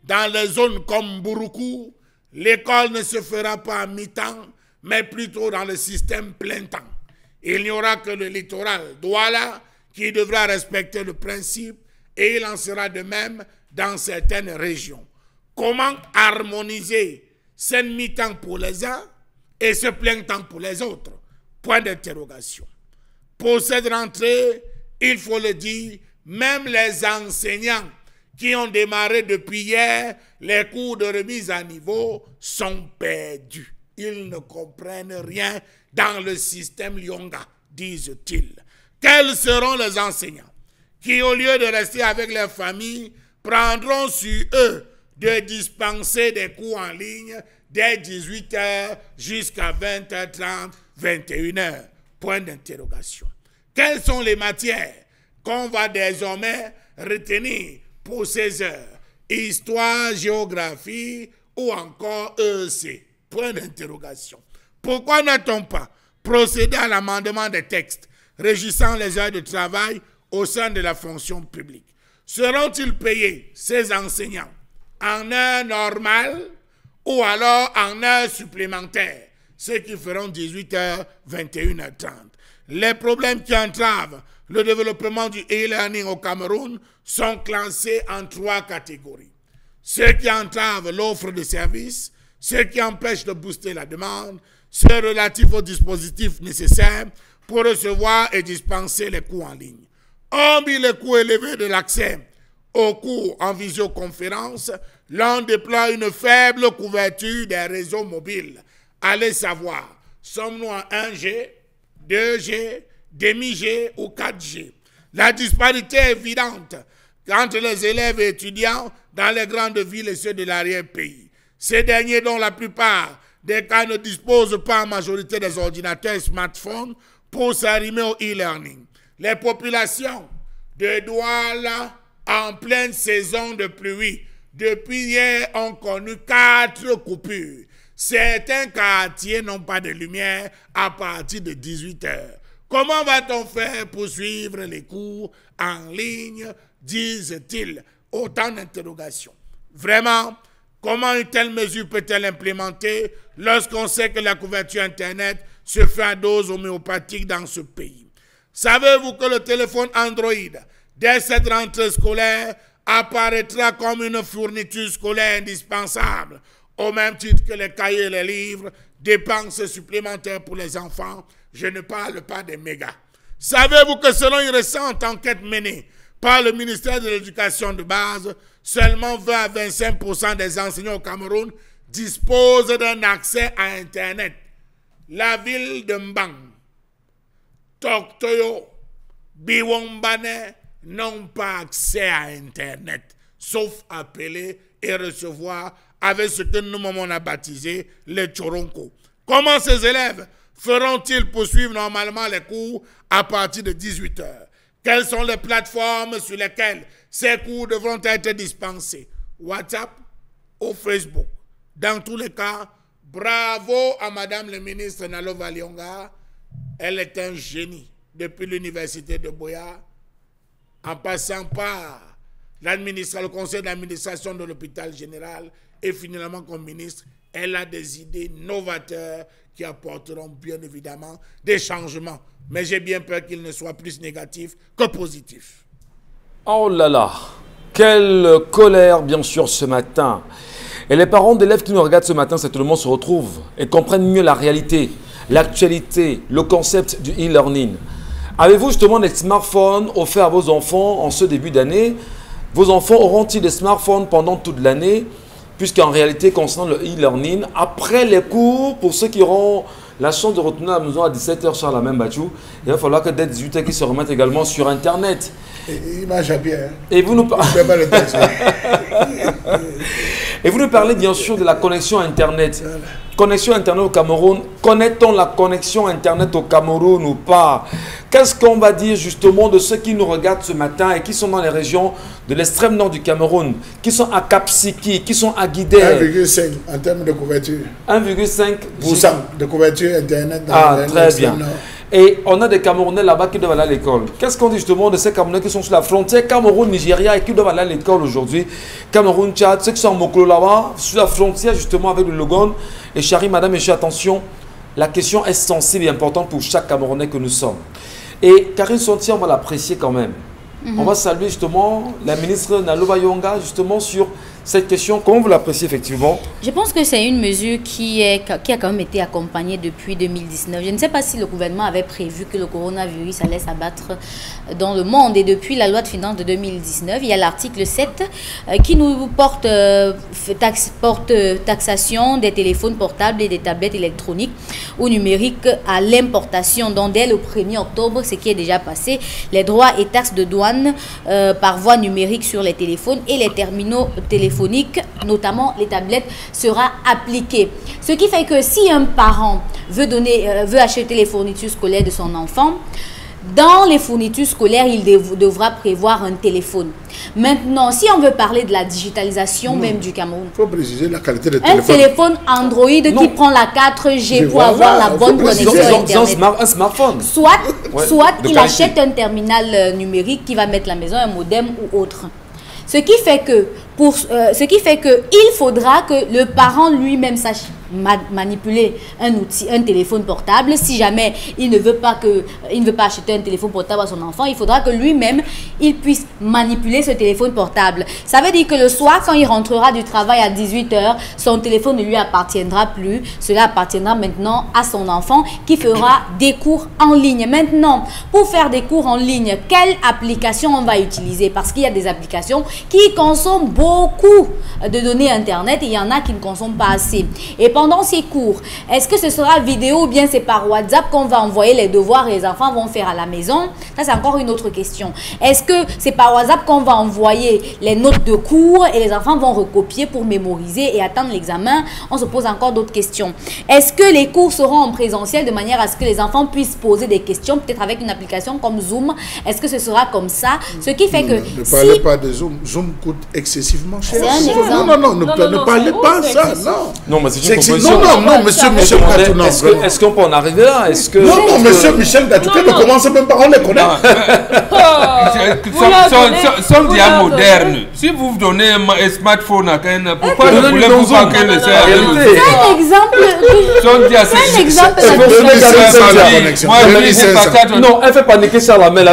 dans les zones comme Buruku, l'école ne se fera pas à mi-temps, mais plutôt dans le système plein temps. Il n'y aura que le littoral Douala qui devra respecter le principe et il en sera de même dans certaines régions. Comment harmoniser ce mi-temps pour les uns et ce plein temps pour les autres? Point d'interrogation. Pour cette rentrée, il faut le dire, même les enseignants qui ont démarré depuis hier les cours de remise à niveau sont perdus. Ils ne comprennent rien dans le système Lyonga, disent-ils. Quels seront les enseignants qui, au lieu de rester avec leurs familles, prendront sur eux de dispenser des cours en ligne dès 18 h jusqu'à 20 h 30, 21 h? Point d'interrogation. Quelles sont les matières qu'on va désormais retenir pour ces heures? Histoire, géographie ou encore EEC? Point d'interrogation. Pourquoi n'a-t-on pas procédé à l'amendement des textes régissant les heures de travail au sein de la fonction publique? Seront-ils payés, ces enseignants, en heures normales ou alors en heures supplémentaires, ceux qui feront 18h, 21h30. Les problèmes qui entravent le développement du e-learning au Cameroun sont classés en 3 catégories. Ceux qui entravent l'offre de services, ceux qui empêchent de booster la demande, ceux relatifs aux dispositifs nécessaires pour recevoir et dispenser les cours en ligne. Hormis les coûts élevés de l'accès aux cours en visioconférence, l'on déploie une faible couverture des réseaux mobiles. Allez savoir, sommes-nous en 1G, 2G, demi-G ou 4G? La disparité est évidente entre les élèves et étudiants dans les grandes villes et ceux de l'arrière-pays. Ces derniers, dont la plupart des cas ne disposent pas en majorité des ordinateurs et smartphones pour s'arrimer au e-learning. Les populations de Douala, en pleine saison de pluie, depuis hier, ont connu 4 coupures. Certains quartiers n'ont pas de lumière à partir de 18 h. Comment va-t-on faire pour suivre les cours en ligne, disent-ils? Autant d'interrogations. Vraiment, comment une telle mesure peut-elle implémenter lorsqu'on sait que la couverture Internet se fait à dose homéopathique dans ce pays? Savez-vous que le téléphone Android, dès cette rentrée scolaire, apparaîtra comme une fourniture scolaire indispensable, au même titre que les cahiers et les livres, dépenses supplémentaires pour les enfants? Je ne parle pas des mégas. Savez-vous que selon une récente enquête menée par le ministère de l'Éducation de base, seulement 20 à 25% des enseignants au Cameroun disposent d'un accès à Internet? La ville de Mbang, Toktoyo, Biwombane n'ont pas accès à Internet, sauf appeler et recevoir avec ce que nous on a baptisé les Choronko. Comment ces élèves feront-ils poursuivre normalement les cours à partir de 18 h? Quelles sont les plateformes sur lesquelles ces cours devront être dispensés? WhatsApp ou Facebook? Dans tous les cas, bravo à Madame le ministre Nalo Valionga. Elle est un génie depuis l'université de Boya, en passant par le conseil d'administration de l'hôpital général et finalement comme ministre. Elle a des idées novateurs qui apporteront bien évidemment des changements. Mais j'ai bien peur qu'ils ne soient plus négatifs que positifs. Oh là là, quelle colère bien sûr ce matin. Et les parents d'élèves qui nous regardent ce matin certainement se retrouvent et comprennent mieux la réalité, l'actualité, le concept du e-learning. Avez-vous justement des smartphones offerts à vos enfants en ce début d'année? Vos enfants auront-ils des smartphones pendant toute l'année? Puisqu'en réalité, concernant le e-learning, après les cours, pour ceux qui auront la chance de retourner à la maison à 17 h sur la même bachou, il va falloir que dès 18 h qu'ils se remettent également sur Internet. Il marche bien. Et vous nous Et vous nous parlez bien sûr de la connexion Internet. Connexion Internet au Cameroun. Connaît-on la connexion Internet au Cameroun ou pas? Qu'est-ce qu'on va dire justement de ceux qui nous regardent ce matin et qui sont dans les régions de l'extrême nord du Cameroun, qui sont à Kapsiki, qui sont à Guidé? 1,5 en termes de couverture. 1,5% de couverture Internet dans très bien. Nord. Et on a des Camerounais là-bas qui doivent aller à l'école. Qu'est-ce qu'on dit justement de ces Camerounais qui sont sur la frontière Cameroun-Nigeria et qui doivent aller à l'école aujourd'hui? Cameroun-Tchad, ceux qui sont en Mokolo là-bas, sur la frontière justement avec le Logon. Et chérie, madame, messieurs, attention, la question est sensible et importante pour chaque Camerounais que nous sommes. Et Karine Sonti, on va l'apprécier quand même. On va saluer justement la ministre Nalo Valionga justement sur cette question. Comment vous l'appréciez effectivement? Je pense que c'est une mesure qui a quand même été accompagnée depuis 2019. Je ne sais pas si le gouvernement avait prévu que le coronavirus allait s'abattre dans le monde. Et depuis la loi de finances de 2019, il y a l'article 7 qui nous porte taxation des téléphones portables et des tablettes électroniques ou numériques à l'importation. Donc dès le 1er octobre, ce qui est déjà passé, les droits et taxes de douane par voie numérique sur les téléphones et les terminaux téléphoniques, notamment les tablettes, sera appliqué. Ce qui fait que si un parent veut acheter les fournitures scolaires de son enfant, dans les fournitures scolaires, il devra prévoir un téléphone. Maintenant, si on veut parler de la digitalisation même du Cameroun, il faut préciser la qualité de téléphone. Un téléphone Android qui prend la 4G pour avoir la bonne connexion Internet. Un smartphone. Soit il achète un terminal numérique qui va mettre à la maison, un modem ou autre. Ce qui fait que il faudra que le parent lui-même sache manipuler un outil, un téléphone portable. Si jamais il ne veut pas acheter un téléphone portable à son enfant, il faudra que lui-même il puisse manipuler ce téléphone portable. Ça veut dire que le soir, quand il rentrera du travail à 18 h, son téléphone ne lui appartiendra plus. Cela appartiendra maintenant à son enfant qui fera des cours en ligne. Maintenant, pour faire des cours en ligne, quelle application on va utiliser? Parce qu'il y a des applications qui consomment beaucoup de données internet et il y en a qui ne consomment pas assez. Et pendant ces cours, est-ce que ce sera vidéo ou bien c'est par WhatsApp qu'on va envoyer les devoirs et les enfants vont faire à la maison? Ça, c'est encore une autre question. Est-ce que c'est par WhatsApp qu'on va envoyer les notes de cours et les enfants vont recopier pour mémoriser et attendre l'examen? On se pose encore d'autres questions. Est-ce que les cours seront en présentiel de manière à ce que les enfants puissent poser des questions, peut-être avec une application comme Zoom? Est-ce que ce sera comme ça? Ce qui fait que... Ne parlez pas de Zoom. Zoom coûte excessivement cher. C'est un exemple. Non, ne parlez pas de ça, non. Non, mais c'est une proposition. Non, monsieur Michel Gatounan. Est-ce qu'on peut en arriver là? Non, monsieur Michel Gatounan ne commence même pas, on les connaît. Sont dia modernes. Si vous donnez un smartphone à quelqu'un, pourquoi ne voulez-vous pas qu'elle le soit? C'est un exemple. Non, elle fait paniquer Charles Amel. Non,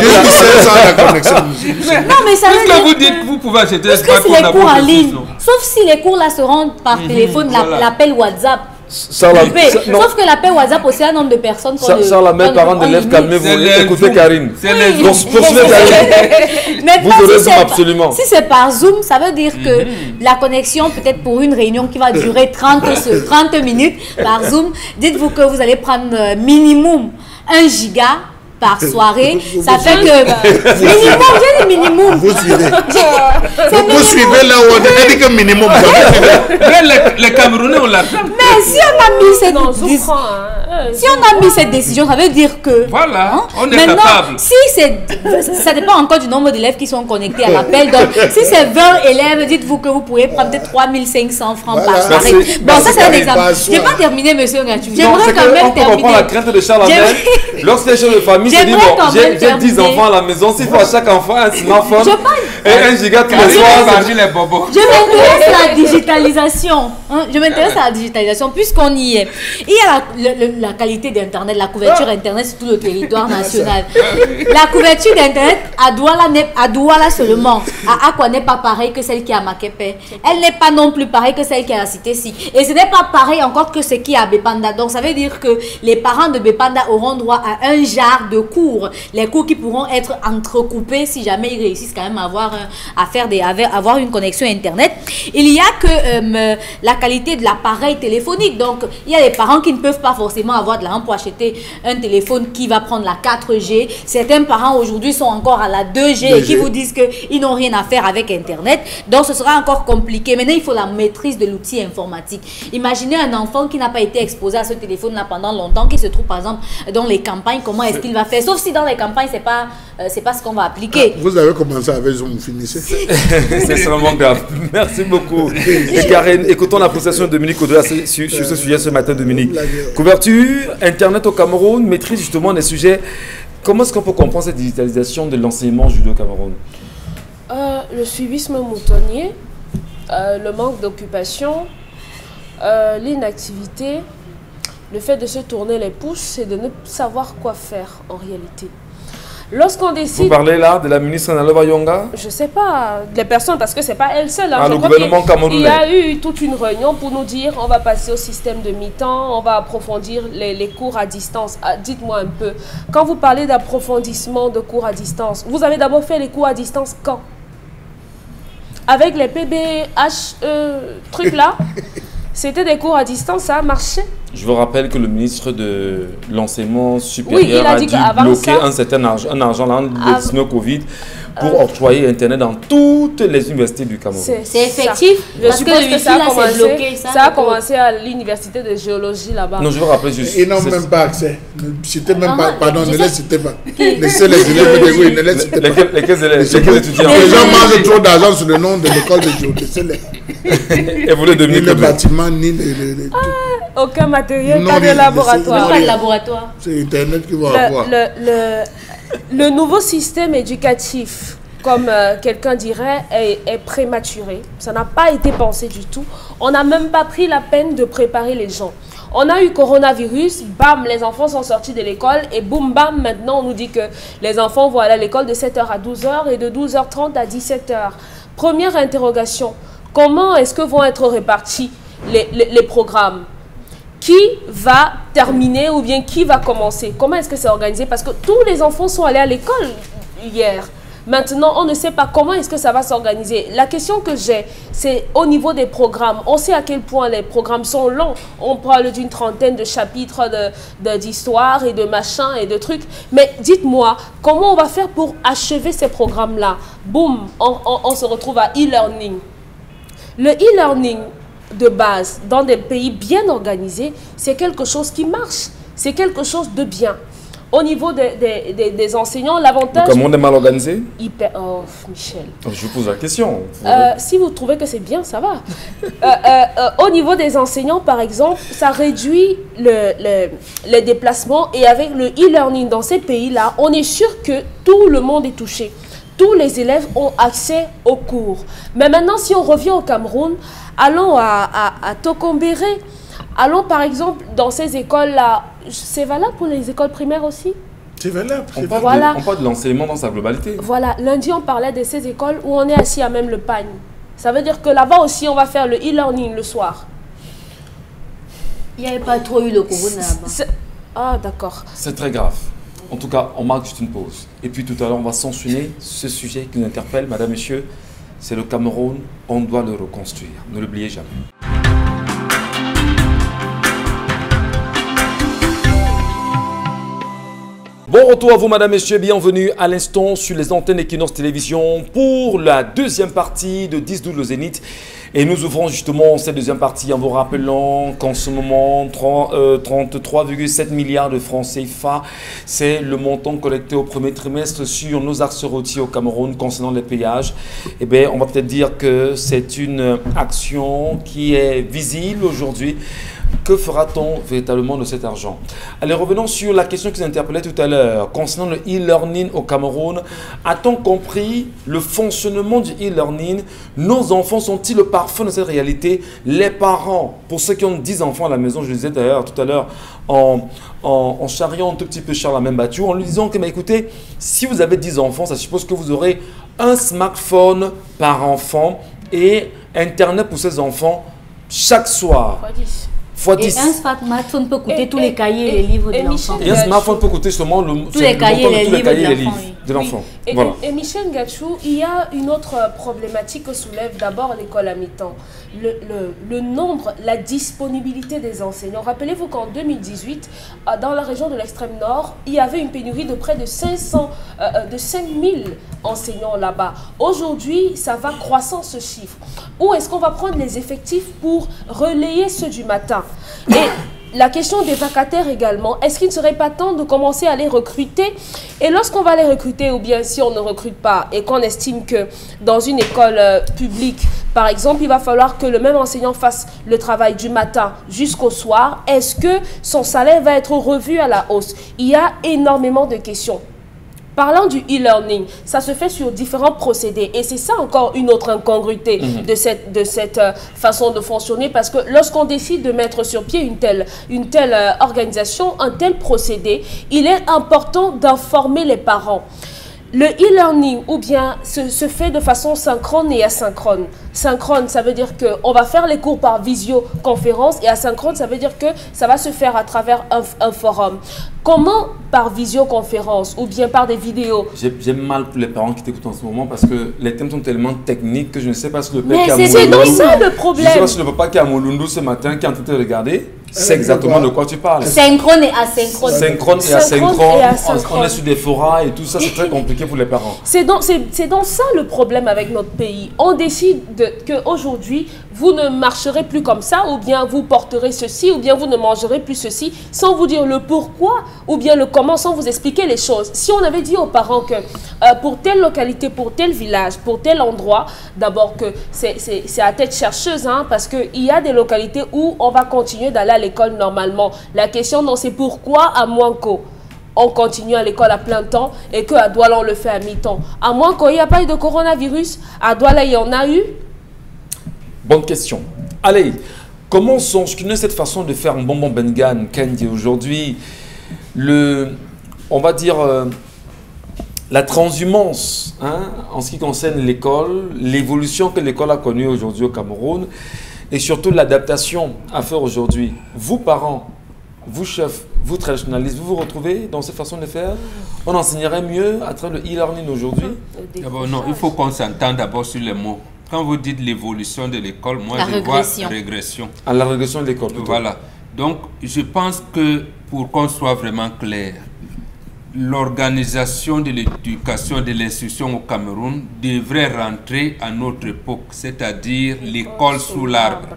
mais ça veut dire vous dites que vous pouvez acheter un parce que smartphone c'est les à cours en votre ligne. fils, non? Sauf si les cours là seront par téléphone, l'appel WhatsApp. Sauf que l'appel WhatsApp aussi un nombre de personnes. Charles Amel, parent d'élèves, calmez-vous. Écoutez Karine. Poursuivez Karine. Maintenant, si c'est par Zoom, ça veut dire que la connexion, peut-être pour une réunion qui va durer 30 minutes par Zoom, dites-vous que vous allez prendre minimum 1 giga par soirée, ça fait que minimum, vous suivez. Vous suivez là où on a dit que minimum. Les Camerounais ont l'argent. Mais si on a mis cette décision, ça veut dire que voilà, on est maintenant, capable. Si ça dépend encore du nombre d'élèves qui sont connectés à l'appel. Donc, si c'est 20 élèves, dites-vous que vous pouvez prendre peut-être 3500 francs par soirée. Bon, ça c'est un exemple. Je n'ai pas terminé, monsieur Ngachou. J'aimerais quand même terminer. On comprend la crainte de Charles Amel. Lorsque les chefs de famille se disent, bon, j'ai 10 enfants à la maison, s'il faut à chaque enfant un smartphone et 1 giga tous les soirs. Je m'intéresse à la digitalisation. Je m'intéresse à la digitalisation puisqu'on y est. Il y a la qualité d'Internet, la couverture Internet sur tout le territoire national. La couverture d'Internet à Douala seulement, à Akwa n'est pas pareille que celle qui est à Makepe. Elle n'est pas non plus pareille que celle qui est à la Cité-ci. Et ce n'est pas pareil encore que ce qui est à Bepanda. Donc ça veut dire que les parents de Bepanda auront droit à un genre de cours. Les cours qui pourront être entrecoupés si jamais ils réussissent quand même à avoir une connexion Internet. Il y a que la qualité de l'appareil téléphonique. Donc il y a les parents qui ne peuvent pas forcément avoir de l'argent pour acheter un téléphone qui va prendre la 4G. Certains parents aujourd'hui sont encore à la 2G et qui vous disent qu'ils n'ont rien à faire avec Internet. Donc ce sera encore compliqué. Maintenant, il faut la maîtrise de l'outil informatique. Imaginez un enfant qui n'a pas été exposé à ce téléphone-là pendant longtemps, qui se trouve par exemple dans les campagnes. Comment est-ce qu'il va faire? Sauf si dans les campagnes, c'est pas ce qu'on va appliquer. Vous avez commencé avec Zoom, finissez. C'est extrêmement grave. Merci beaucoup. Et Karen, écoutons la présentation de Dominique Odola sur ce sujet ce matin, Dominique. Couverture, Internet au Cameroun, maîtrise justement des sujets. Comment est-ce qu'on peut comprendre cette digitalisation de l'enseignement judo au Cameroun? Le suivisme moutonnier, le manque d'occupation, l'inactivité, le fait de se tourner les pouces et de ne savoir quoi faire en réalité. Lorsqu'on décide... Vous parlez là de la ministre Nalova Yonga? Je ne sais pas, des personnes, parce que ce n'est pas elle seule. Le gouvernement camerounais. Il y a eu toute une réunion pour nous dire on va passer au système de mi-temps, on va approfondir les cours à distance. Dites-moi un peu, quand vous parlez d'approfondissement de cours à distance, vous avez d'abord fait les cours à distance quand? Avec les PBH trucs là, c'était des cours à distance, ça a marché? Je vous rappelle que le ministre de l'enseignement supérieur a dû bloquer un certain argent là, le Covid, pour octroyer Internet dans toutes les universités du Cameroun. C'est effectif? Je suppose que ça a commencé à l'université de géologie là-bas. Non, je vous rappelle juste. Ils n'ont même pas accès. Citez même pas, pardon, ne les citez pas. Laissez les élèves de oui, ne les citez pas. Lesquels étudiants? Les gens mangent trop d'argent sur le nom de l'école de géo. Laissez-les. Et vous le ni le bâtiment, ni le aucun matériel, pas de laboratoire. Pas de laboratoire. C'est Internet qui va avoir. Le nouveau système éducatif comme quelqu'un dirait, est prématuré. Ça n'a pas été pensé du tout. On n'a même pas pris la peine de préparer les gens. On a eu coronavirus, bam, les enfants sont sortis de l'école et boum, bam, maintenant on nous dit que les enfants vont aller à l'école de 7h à 12h et de 12h30 à 17h. Première interrogation, comment est-ce que vont être répartis les programmes? Qui va terminer ou bien qui va commencer? Comment est-ce que c'est organisé? Parce que tous les enfants sont allés à l'école hier. Maintenant, on ne sait pas comment est-ce que ça va s'organiser. La question que j'ai, c'est au niveau des programmes. On sait à quel point les programmes sont longs. On parle d'une trentaine de chapitres d'histoire et de machins et de trucs. Mais dites-moi, comment on va faire pour achever ces programmes-là? Boum, on se retrouve à e-learning. Le e-learning de base, dans des pays bien organisés, c'est quelque chose qui marche. C'est quelque chose de bien. Au niveau des enseignants, l'avantage... Comme on est mal organisé? Oh, Michel. Je vous pose la question. Si vous trouvez que c'est bien, ça va. Au niveau des enseignants, par exemple, ça réduit les déplacements. Et avec le e-learning dans ces pays-là, on est sûr que tout le monde est touché. Tous les élèves ont accès aux cours. Mais maintenant, si on revient au Cameroun, allons à Tokombéré. Allons par exemple dans ces écoles-là. C'est valable pour les écoles primaires aussi? C'est valable. On parle de l'enseignement dans sa globalité. Voilà, lundi on parlait de ces écoles où on est assis à même le pagne. Ça veut dire que là-bas aussi on va faire le e-learning le soir. Il n'y avait pas trop eu le corona là-bas. Ah d'accord. C'est très grave. En tout cas, on marque juste une pause. Et puis tout à l'heure, on va sanctionner ce sujet qui nous interpelle. Madame, Monsieur, c'est le Cameroun, on doit le reconstruire. Ne l'oubliez jamais. Bon retour à vous, madame, messieurs, bienvenue à l'instant sur les antennes Equinox Télévision pour la deuxième partie de 10-12 le Zénith. Et nous ouvrons justement cette deuxième partie en vous rappelant qu'en ce moment, 33,7 milliards de francs CFA, c'est le montant collecté au premier trimestre sur nos axes routiers au Cameroun concernant les péages. Eh bien, on va peut-être dire que c'est une action qui est visible aujourd'hui. Que fera-t-on véritablement de cet argent? Allez, revenons sur la question qui nous interpellait tout à l'heure concernant le e-learning au Cameroun. A-t-on compris le fonctionnement du e-learning? Nos enfants sont-ils le parfum de cette réalité? Les parents, pour ceux qui ont 10 enfants à la maison, je le disais d'ailleurs tout à l'heure, en charriant un tout petit peu Charles la même battue, en lui disant que, bah, écoutez, si vous avez 10 enfants, ça suppose que vous aurez un smartphone par enfant et Internet pour ces enfants chaque soir. Et un smartphone peut coûter tous les cahiers et les livres de l'enfant. Et un smartphone peut coûter seulement tous les cahiers et les livres de l'enfant. Voilà. Et Michel Gachou, il y a une autre problématique que soulève d'abord l'école à mi-temps. Le nombre, la disponibilité des enseignants. Rappelez-vous qu'en 2018, dans la région de l'extrême nord, il y avait une pénurie de près de 5000 enseignants là-bas. Aujourd'hui, ça va croissant ce chiffre. Où est-ce qu'on va prendre les effectifs pour relayer ceux du matin? Et la question des vacataires également, est-ce qu'il ne serait pas temps de commencer à les recruter? Et lorsqu'on va les recruter, ou bien si on ne recrute pas et qu'on estime que dans une école publique, par exemple, il va falloir que le même enseignant fasse le travail du matin jusqu'au soir, est-ce que son salaire va être revu à la hausse? Il y a énormément de questions. Parlant du e-learning, ça se fait sur différents procédés et c'est ça encore une autre incongruité de cette façon de fonctionner, parce que lorsqu'on décide de mettre sur pied une telle organisation, un tel procédé, il est important d'informer les parents. Le e-learning ou bien se fait de façon synchrone et asynchrone. Synchrone, ça veut dire qu'on va faire les cours par visioconférence, et asynchrone, ça veut dire que ça va se faire à travers un forum. Comment par visioconférence ou bien par des vidéos? J'ai mal pour les parents qui t'écoutent en ce moment parce que les thèmes sont tellement techniques que je ne sais pas si le père qui a Mais c'est donc ça le problème. Je ne sais pas si le papa qui a Moulundu ce matin qui est en train de regarder, c'est exactement de quoi tu parles. Synchrone et asynchrone. Synchrone et asynchrone. On est sur des forats et tout ça, c'est très compliqué pour les parents. C'est donc ça le problème avec notre pays. On décide qu'aujourd'hui, vous ne marcherez plus comme ça, ou bien vous porterez ceci, ou bien vous ne mangerez plus ceci, sans vous dire le pourquoi, ou bien le comment, sans vous expliquer les choses. Si on avait dit aux parents que pour telle localité, pour tel village, pour tel endroit, d'abord que c'est à tête chercheuse, hein, parce qu'il y a des localités où on va continuer d'aller à l'école normalement. La question, non, c'est pourquoi à Mouanko? on continue à l'école à plein temps et qu'à Douala, on le fait à mi-temps. À moins qu'il n'y ait pas eu de coronavirus, à Douala, il y en a eu. Bonne question. Allez, comment songe-t-il cette façon de faire un bonbon bengan, Kendi, aujourd'hui? On va dire, la transhumance en ce qui concerne l'école, l'évolution que l'école a connue aujourd'hui au Cameroun et surtout l'adaptation à faire aujourd'hui. Vous, parents, vous, chefs, vous, traditionnalistes, vous vous retrouvez dans cette façon de faire? On enseignerait mieux à travers le e-learning aujourd'hui? Non, il faut qu'on s'entende d'abord sur les mots. Quand vous dites l'évolution de l'école, moi je vois régression. À la régression de l'école. Voilà. Donc, je pense que pour qu'on soit vraiment clair, l'organisation de l'éducation, de l'instruction au Cameroun devrait rentrer à notre époque, c'est-à-dire l'école sous l'arbre.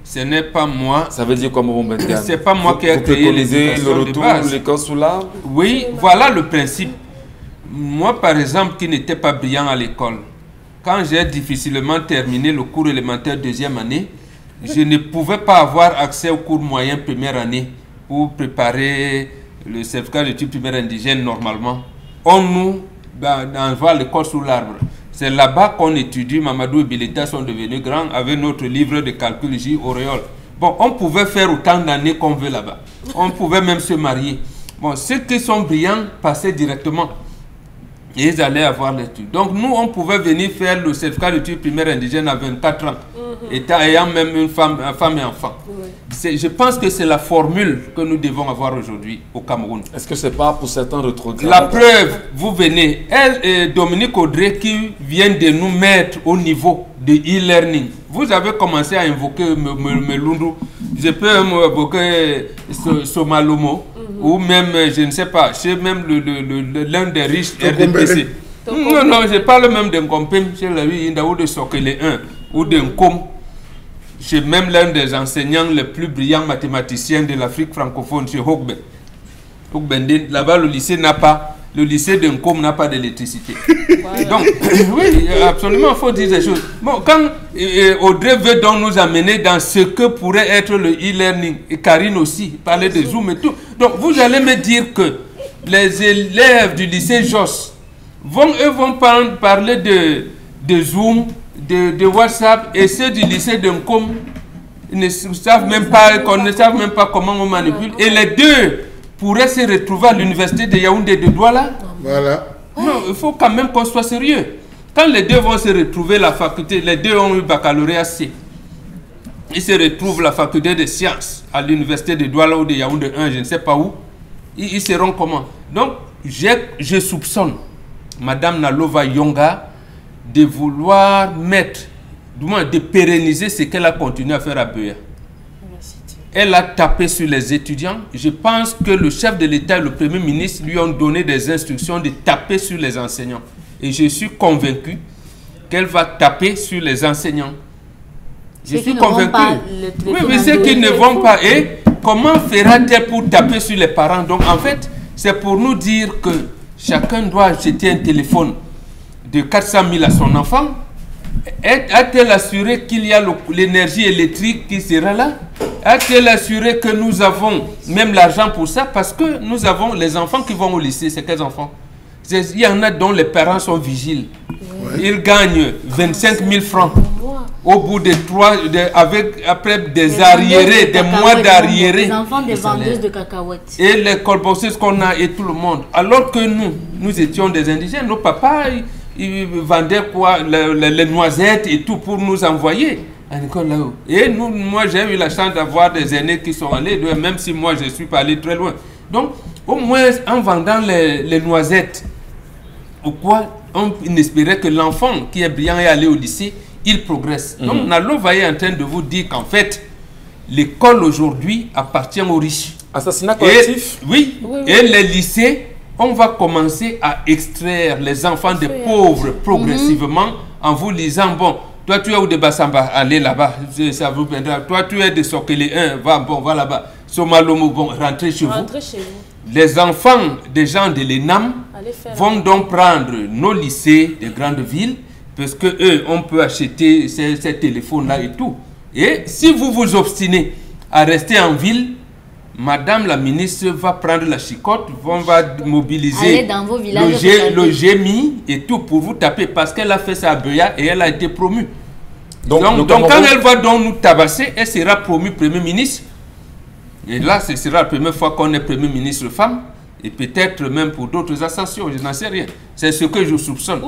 Ce n'est pas moi. Ça veut dire quoi, mon bon? C'est pas moi qui ai créé l'éducation de base. L'école sous l'arbre? Oui, voilà le principe. Moi, par exemple, qui n'étais pas brillant à l'école, quand j'ai difficilement terminé le cours élémentaire deuxième année, je ne pouvais pas avoir accès au cours moyen première année pour préparer le certificat d'études primaires indigènes normalement. On nous envoie à l'école sous l'arbre. C'est là-bas qu'on étudie. Mamadou et Bileta sont devenus grands avec notre livre de calcul J. Auréole. Bon, on pouvait faire autant d'années qu'on veut là-bas. On pouvait même se marier. Bon, ceux qui sont brillants passaient directement. Et ils allaient avoir l'étude. Donc nous, on pouvait venir faire le certificat d'études primaires indigènes à 24 ans, ayant même une femme et enfant. Je pense que c'est la formule que nous devons avoir aujourd'hui au Cameroun. Est-ce que c'est pas pour certains rétrogrades? La preuve, vous venez, Dominique Audrey qui vient de nous mettre au niveau de e-learning. Vous avez commencé à invoquer Melundu, je peux invoquer Somalomo, ou même, je ne sais pas, c'est même l'un des riches RDPC. Non, je parle même d'un Compem, chez lui, ou de Sokele 1, ou d'un Com. Chez même l'un des enseignants les plus brillants mathématiciens de l'Afrique francophone, chez Hogben. Là-bas, le lycée n'a pas, le lycée d'un Com n'a pas d'électricité. Voilà. Donc, oui, absolument, il faut dire des choses. Bon, quand Audrey veut donc nous amener dans ce que pourrait être le e-learning, et Karine aussi, parler de Zoom et tout. Donc, vous allez me dire que les élèves du lycée Jos vont parler de Zoom, de WhatsApp, et ceux du lycée d'Uncom ne savent même pas comment on manipule. Et les deux pourraient se retrouver à l'université de Yaoundé de Douala. Voilà. Non, il faut quand même qu'on soit sérieux. Quand les deux vont se retrouver la faculté, les deux ont eu baccalauréat C. Ils se retrouvent la faculté de sciences à l'université de Douala ou de Yaoundé 1, je ne sais pas où. Ils seront comment? Donc, je soupçonne Madame Nalova Yonga de vouloir mettre, du moins de pérenniser ce qu'elle a continué à faire à Buea. Elle a tapé sur les étudiants. Je pense que le chef de l'État et le Premier ministre lui ont donné des instructions de taper sur les enseignants. Et je suis convaincu qu'elle va taper sur les enseignants. Je suis convaincu. Oui, mais ceux qui ne vont pas. Et comment fera-t-elle pour taper sur les parents? Donc en fait, c'est pour nous dire que chacun doit acheter un téléphone de 400 000 à son enfant. A-t-elle assuré qu'il y a l'énergie électrique qui sera là? A-t-elle assuré que nous avons même l'argent pour ça? Parce que nous avons les enfants qui vont au lycée, c'est quels enfants? Il y en a dont les parents sont vigiles. Ils gagnent 25 000 francs. Au bout de après des arriérés, des mois d'arriérés. Les enfants des vendeuses de cacahuètes. Et les colbosses qu'on a et tout le monde. Alors que nous étions des indigènes, nos papas, ils vendaient quoi, les noisettes et tout pour nous envoyer à l'école là-haut. Et moi j'ai eu la chance d'avoir des aînés qui sont allés, même si moi je ne suis pas allé très loin. Donc au moins en vendant les noisettes, ou quoi, on espérait que l'enfant qui est brillant est allé au lycée, il progresse. Donc Nalova est en train de vous dire qu'en fait, l'école aujourd'hui appartient aux riches. Assassinat collectif? Oui. Et les lycées, on va commencer à extraire les enfants des pauvres progressivement en vous lisant, bon, toi tu es où de Bassamba, allez là-bas, ça vous viendra. Toi tu es de Sokele 1, va là-bas. Somalomo, bon, rentrez chez vous. Les enfants des gens de l'ENAM vont donc prendre nos lycées des grandes villes, parce que eux, on peut acheter ces téléphones-là et tout. Et si vous vous obstinez à rester en ville, Madame la ministre va prendre la chicotte, on va mobiliser Allez dans vos villages le GMI et tout pour vous taper parce qu'elle a fait ça à Beya et elle a été promue. Donc quand elle va donc nous tabasser, elle sera promue Premier ministre. Et là, ce sera la première fois qu'on est Premier ministre femme. Et peut-être même pour d'autres ascensions, je n'en sais rien. C'est ce que je soupçonne.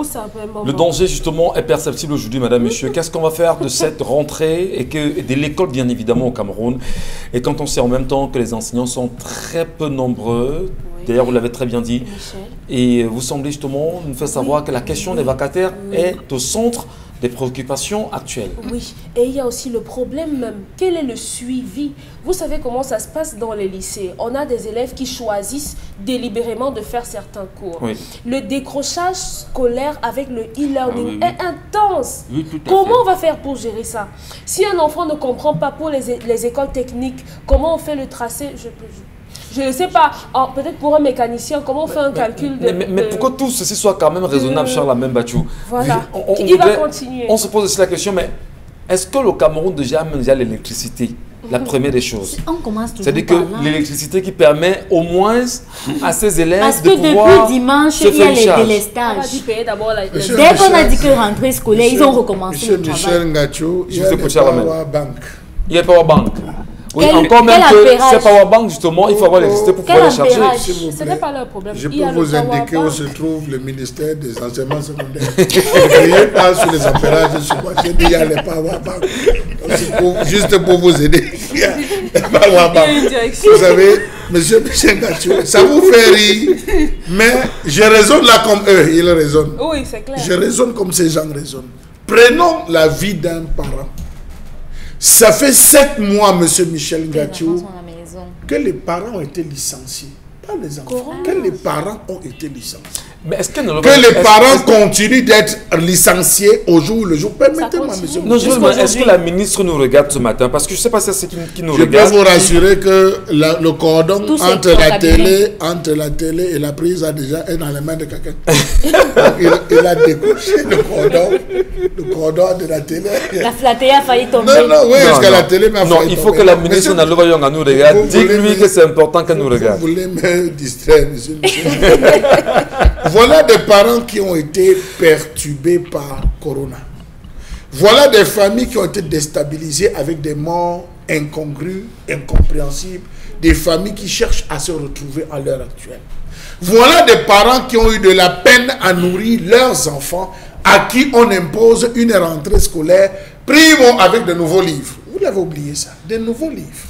Le danger, justement, est perceptible aujourd'hui, madame, monsieur. Qu'est-ce qu'on va faire de cette rentrée et de l'école, bien évidemment, au Cameroun? Et quand on sait en même temps que les enseignants sont très peu nombreux, d'ailleurs, vous l'avez très bien dit, et vous semblez justement nous faire savoir que la question des vacataires est au centre des préoccupations actuelles. Oui, et il y a aussi le problème même. Quel est le suivi? Vous savez comment ça se passe dans les lycées. On a des élèves qui choisissent délibérément de faire certains cours. Oui. Le décrochage scolaire avec le e-learning est intense. Oui, comment on va faire pour gérer ça? Si un enfant ne comprend pas pour les écoles techniques, comment on fait le tracé? Je ne sais pas, peut-être pour un mécanicien, comment on fait un calcul de... Mais pourquoi tout ceci soit quand même raisonnable, Charles Lamène Bachou? Voilà, il va continuer. On se pose aussi la question, mais est-ce que le Cameroun déjà a l'électricité? La première des choses. C'est-à-dire que l'électricité qui permet au moins à ces élèves de pouvoir... Parce que depuis dimanche, il y a les délestages. Dès qu'on a dit que rentrée scolaire, ils ont recommencé le travail. Michel Ngachou, il y a des Powerbank. Il y a Powerbank. Oui, encore même que ces powerbanks, justement, il faut avoir l'électricité pour pouvoir les charger. Ce n'est pas leur problème. Je peux vous indiquer où se trouve le ministère des enseignements secondaires. Ne riez pas sur les ampérages sur moi. J'ai dit il y a les powerbanks. Juste pour vous aider. Il y a les powerbanks. Vous savez, monsieur Michel Ngachou, ça vous fait rire, mais je raisonne là comme eux, ils raisonnent. Oui, c'est clair. Je raisonne comme ces gens raisonnent. Prenons la vie d'un parent. Ça fait 7 mois, monsieur Michel Ngachou, que les parents ont été licenciés. Pas les enfants, que les parents ont été licenciés. Mais est-ce que les parents continuent d'être licenciés au jour le jour? Permettez-moi, monsieur. Non, est-ce que la ministre nous regarde ce matin? Parce que je ne sais pas si c'est qui nous regarde. Je peux vous rassurer que le cordon entre la télé et la prise est dans les mains de quelqu'un. il a décroché le cordon de la télé. La télé a failli tomber. Non, oui, est-ce que la télé m'a failli tomber? Il faut que la ministre Nalova Yonga nous regarde. Dites-lui que c'est important qu'elle nous regarde. Vous voulez me distraire, monsieur Michel. Voilà des parents qui ont été perturbés par Corona. Voilà des familles qui ont été déstabilisées avec des morts incongrues, incompréhensibles, des familles qui cherchent à se retrouver à l'heure actuelle. Voilà des parents qui ont eu de la peine à nourrir leurs enfants, à qui on impose une rentrée scolaire, primo avec de nouveaux livres. Vous l'avez oublié ça, des nouveaux livres.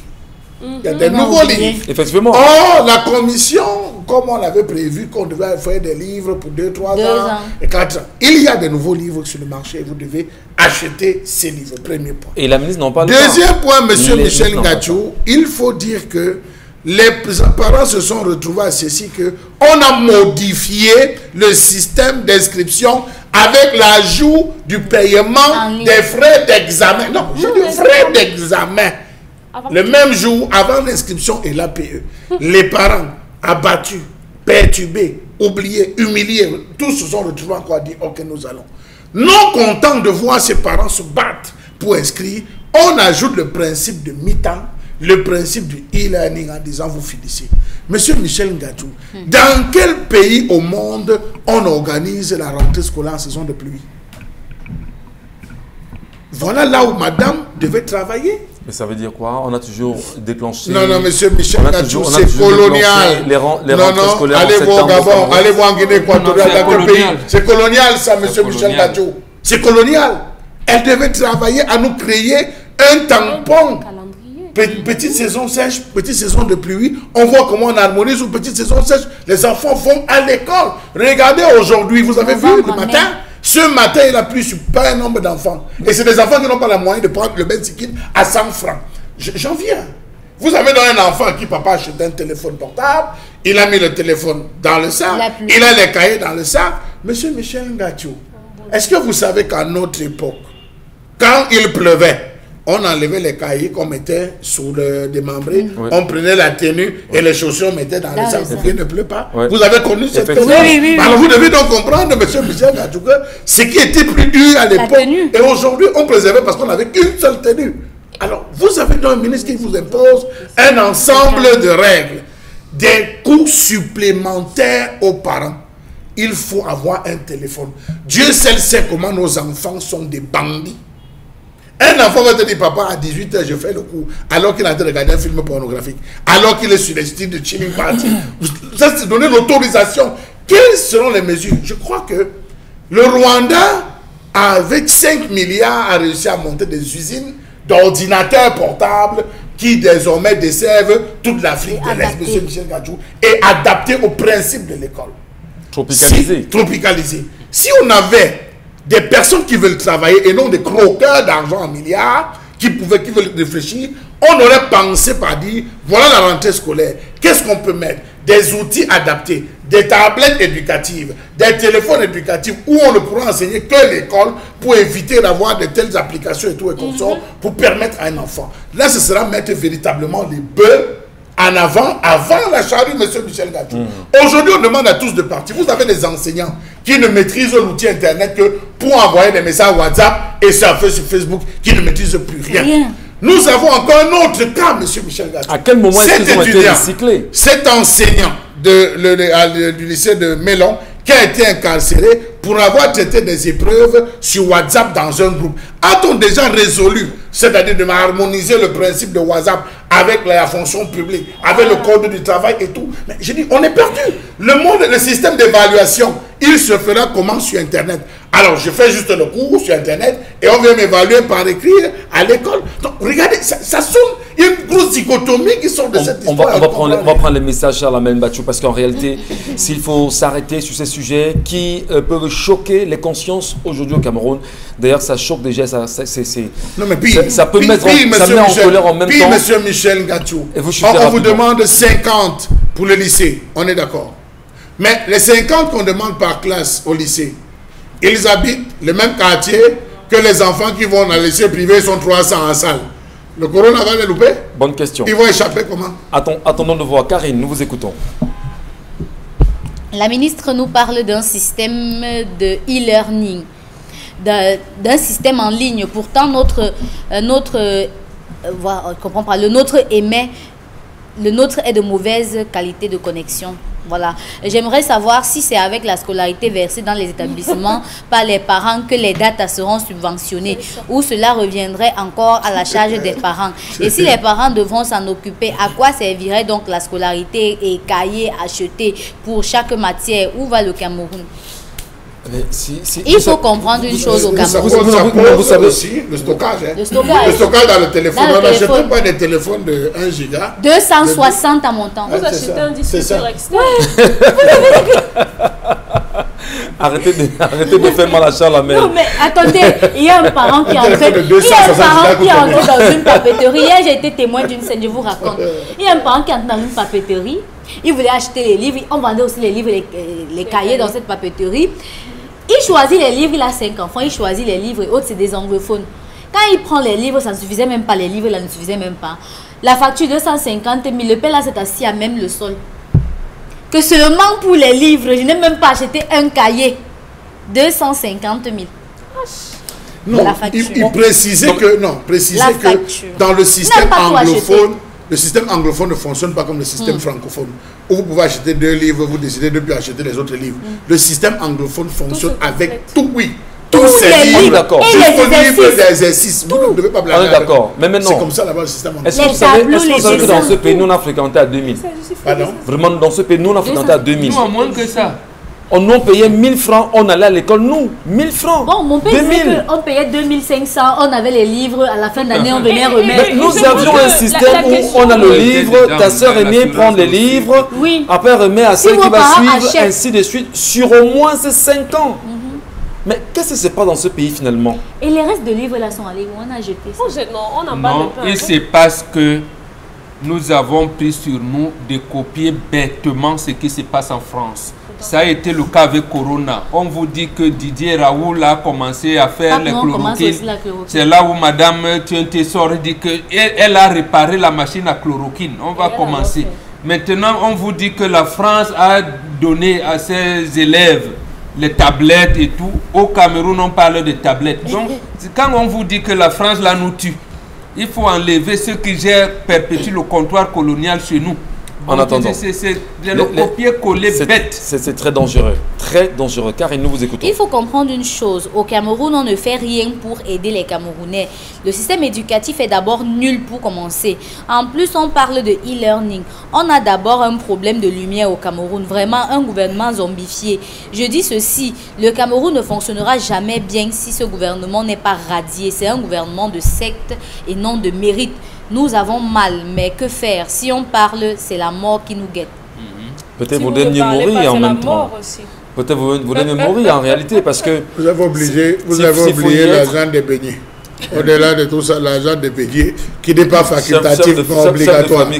Il y a des nouveaux livres. Effectivement. Or, la commission, comme on l'avait prévu, qu'on devait faire des livres pour 2, 3 ans et 4 ans. Il y a des nouveaux livres sur le marché et vous devez acheter ces livres. Premier point. Et la ministre n'en parle pas. Deuxième point, monsieur Michel Ngachou, il faut dire que les parents se sont retrouvés à ceci que on a modifié le système d'inscription avec l'ajout du paiement des frais d'examen. Non, j'ai dit frais d'examen. Le même jour, avant l'inscription et l'APE, les parents abattus, perturbés, oubliés, humiliés, tous se sont retrouvés encore à dire « Ok, nous allons ». Non contents de voir ces parents se battre pour inscrire, on ajoute le principe de mi-temps, le principe du e-learning en disant « Vous finissez ». Monsieur Michel Ngachou, dans quel pays au monde on organise la rentrée scolaire en saison de pluie? Voilà là où madame devait travailler. Mais ça veut dire quoi? On a toujours déclenché... Non, monsieur Michel Ngachou, c'est colonial. Non, allez voir au Gabon, allez voir en Guinée équatoriale, dans quel pays? C'est colonial ça, monsieur Michel Ngachou. C'est colonial. Elle devait travailler à nous créer un tampon. Petite saison sèche, petite saison de pluie, on voit comment on harmonise une petite saison sèche. Les enfants vont à l'école. Regardez aujourd'hui, vous avez vu le matin? Ce matin, il a plu sur pas un nombre d'enfants. Et c'est des enfants qui n'ont pas la moyen de prendre le benzikin à 100 francs. J'en viens. Vous avez dans un enfant qui, papa, achète un téléphone portable, il a mis le téléphone dans le sac, il a les cahiers dans le sac. Monsieur Michel Ngachou, est-ce que vous savez qu'à notre époque, quand il pleuvait, on enlevait les cahiers qu'on mettait sous le démembré, on prenait la tenue et les chaussures, on mettait dans le sac pour qu'il ne pleut pas. Vous avez connu cette chose. Alors vous devez donc comprendre, monsieur Michel Ngachou, ce qui était plus dur à l'époque. Et aujourd'hui, on préservait parce qu'on n'avait qu'une seule tenue. Alors, vous avez donc un ministre qui vous impose un ensemble de règles, des coûts supplémentaires aux parents. Il faut avoir un téléphone. Dieu seul sait comment nos enfants sont des bandits. Un enfant va te dire, papa, à 18 h, je fais le coup, alors qu'il est en train de regarder un film pornographique, alors qu'il est sur les styles de chilling party. Ça, c'est donner l'autorisation. Quelles seront les mesures? Je crois que le Rwanda, avec 5 milliards, a réussi à monter des usines d'ordinateurs portables qui désormais desservent toute l'Afrique de l'Est, M. Michel Gadjou, et adaptés au principe de l'école. Tropicalisé. Tropicalisé. Si on avait des personnes qui veulent travailler et non des croqueurs d'argent en milliards, qui veulent réfléchir, on aurait pensé par dire, voilà la rentrée scolaire, qu'est-ce qu'on peut mettre? Des outils adaptés, des tablettes éducatives, des téléphones éducatifs où on ne pourra enseigner que l'école pour éviter d'avoir de telles applications et tout et consorts pour permettre à un enfant. Là, ce sera mettre véritablement les bœufs en avant la charrue, M. Michel Gadjou. Aujourd'hui, on demande à tous de partir. Vous avez des enseignants qui ne maîtrisent l'outil Internet que pour envoyer des messages WhatsApp et surfer sur Facebook, qui ne maîtrisent plus rien. Nous avons encore un autre cas, M. Michel Gadjou. À quel moment est-ce qu'ils ont été recyclés? Cet enseignant du lycée de Mélon qui a été incarcéré pour avoir traité des épreuves sur WhatsApp dans un groupe. A-t-on déjà résolu, c'est-à-dire de harmoniser le principe de WhatsApp avec la fonction publique, avec le code du travail et tout? Mais je dis, on est perdu. Le monde, le système d'évaluation, il se fera comment sur Internet? Alors, je fais juste le cours sur Internet et on vient m'évaluer par écrire à l'école. Donc, regardez, ça sonne. Il y a une grosse dichotomie qui sort de cette histoire. On va prendre le message à la main, Bachou, parce qu'en réalité, s'il faut s'arrêter sur ces sujets qui peuvent choquer les consciences aujourd'hui au Cameroun, d'ailleurs, ça choque déjà, ça peut mettre en colère en même temps. Monsieur Michel Gadjou, on vous demande 50 pour le lycée, on est d'accord. Mais les 50 qu'on demande par classe au lycée, ils habitent le même quartier que les enfants qui vont dans le lycée privé, sont 300 en salle. Le corona va les louper? Bonne question. Ils vont échapper comment? Attendons de voir. Karine, nous vous écoutons. La ministre nous parle d'un système de e-learning, d'un système en ligne. Pourtant, le nôtre est de mauvaise qualité de connexion. Voilà. J'aimerais savoir si c'est avec la scolarité versée dans les établissements par les parents que les datas seront subventionnées, ou cela reviendrait encore à la charge des parents. Et si les parents devront s'en occuper, à quoi servirait donc la scolarité et cahiers achetés pour chaque matière? Où va le Cameroun? Il faut comprendre une chose au Cameroun. Vous savez aussi le stockage. Le stockage dans le téléphone. On n'achète pas des téléphones de 1 giga. 260 à mon temps. Vous achetez un disque externe. Arrêtez de faire mal à Charles Amel. Non, mais attendez, il y a un parent qui est entré dans une papeterie. Hier, j'ai été témoin d'une scène, je vous raconte. Il y a un parent qui est entré dans une papeterie. Il voulait acheter les livres. On vendait aussi les livres, les cahiers dans cette papeterie. Il choisit les livres, il a 5 enfants, il choisit les livres et autres, c'est des anglophones. Quand il prend les livres, ça ne suffisait même pas, les livres là ne suffisaient même pas. La facture 250 000, le père là s'est assis à même le sol. Que seulement pour les livres, je n'ai même pas acheté un cahier. 250 000. Non, il précisait que, dans le système anglophone, le système anglophone ne fonctionne pas comme le système francophone, où vous pouvez acheter 2 livres, vous décidez de ne plus acheter les autres livres. Le système anglophone fonctionne avec tout, tous ces livres, jusqu'au livre d'exercice. Vous ne devez pas blaguer. D'accord, mais maintenant, c'est comme ça là-bas le système anglophone. Est-ce que vous savez que dans ce pays, nous on a fréquenté à 2000? Pardon? Vraiment, dans ce pays, nous on a fréquenté à 2000. Nous, à moins que ça. On nous payait 1000 francs, on allait à l'école, nous, 1000 francs. Bon, mon père disait qu'on payait 2500, on avait les livres, à la fin d'année, on venait remettre. Mais nous avions un système où on a le livre, ta soeur aînée prend les livres, après remet à celle qui va suivre, ainsi de suite, sur au moins ces 5 ans. Mais qu'est-ce qui se passe dans ce pays finalement? Et les restes de livres là sont allés où? On a jeté ça. Non, on n'a pas de pain. Il se passe que nous avons pris sur nous de copier bêtement ce qui se passe en France. Ça a été le cas avec Corona. On vous dit que Didier Raoult a commencé à faire les chloroquines. C'est là où Madame Tientessor dit qu'elle a réparé la machine à chloroquine. On va commencer. Maintenant, on vous dit que la France a donné à ses élèves les tablettes et tout. Au Cameroun, on parle de tablettes. Donc, quand on vous dit que la France là nous tue, Il faut enlever ceux qui gèrent, perpétuent le comptoir colonial chez nous. En attendant, c'est le copier-coller bête. C'est très dangereux, car nous vous écoutons. Il faut comprendre une chose, au Cameroun, on ne fait rien pour aider les Camerounais. Le système éducatif est d'abord nul pour commencer. En plus, on parle de e-learning. On a d'abord un problème de lumière au Cameroun, vraiment un gouvernement zombifié. Je dis ceci, le Cameroun ne fonctionnera jamais bien si ce gouvernement n'est pas radié. C'est un gouvernement de secte et non de mérite. Nous avons mal, mais que faire? Si on parle, c'est la mort qui nous guette. Peut-être vous devez mieux mourir en même temps. Peut-être vous devez mieux mourir en réalité parce que... Vous avez oublié l'argent des beignets. Au-delà de tout ça, l'argent des beignets qui n'est pas facultatif, non obligatoire. Non,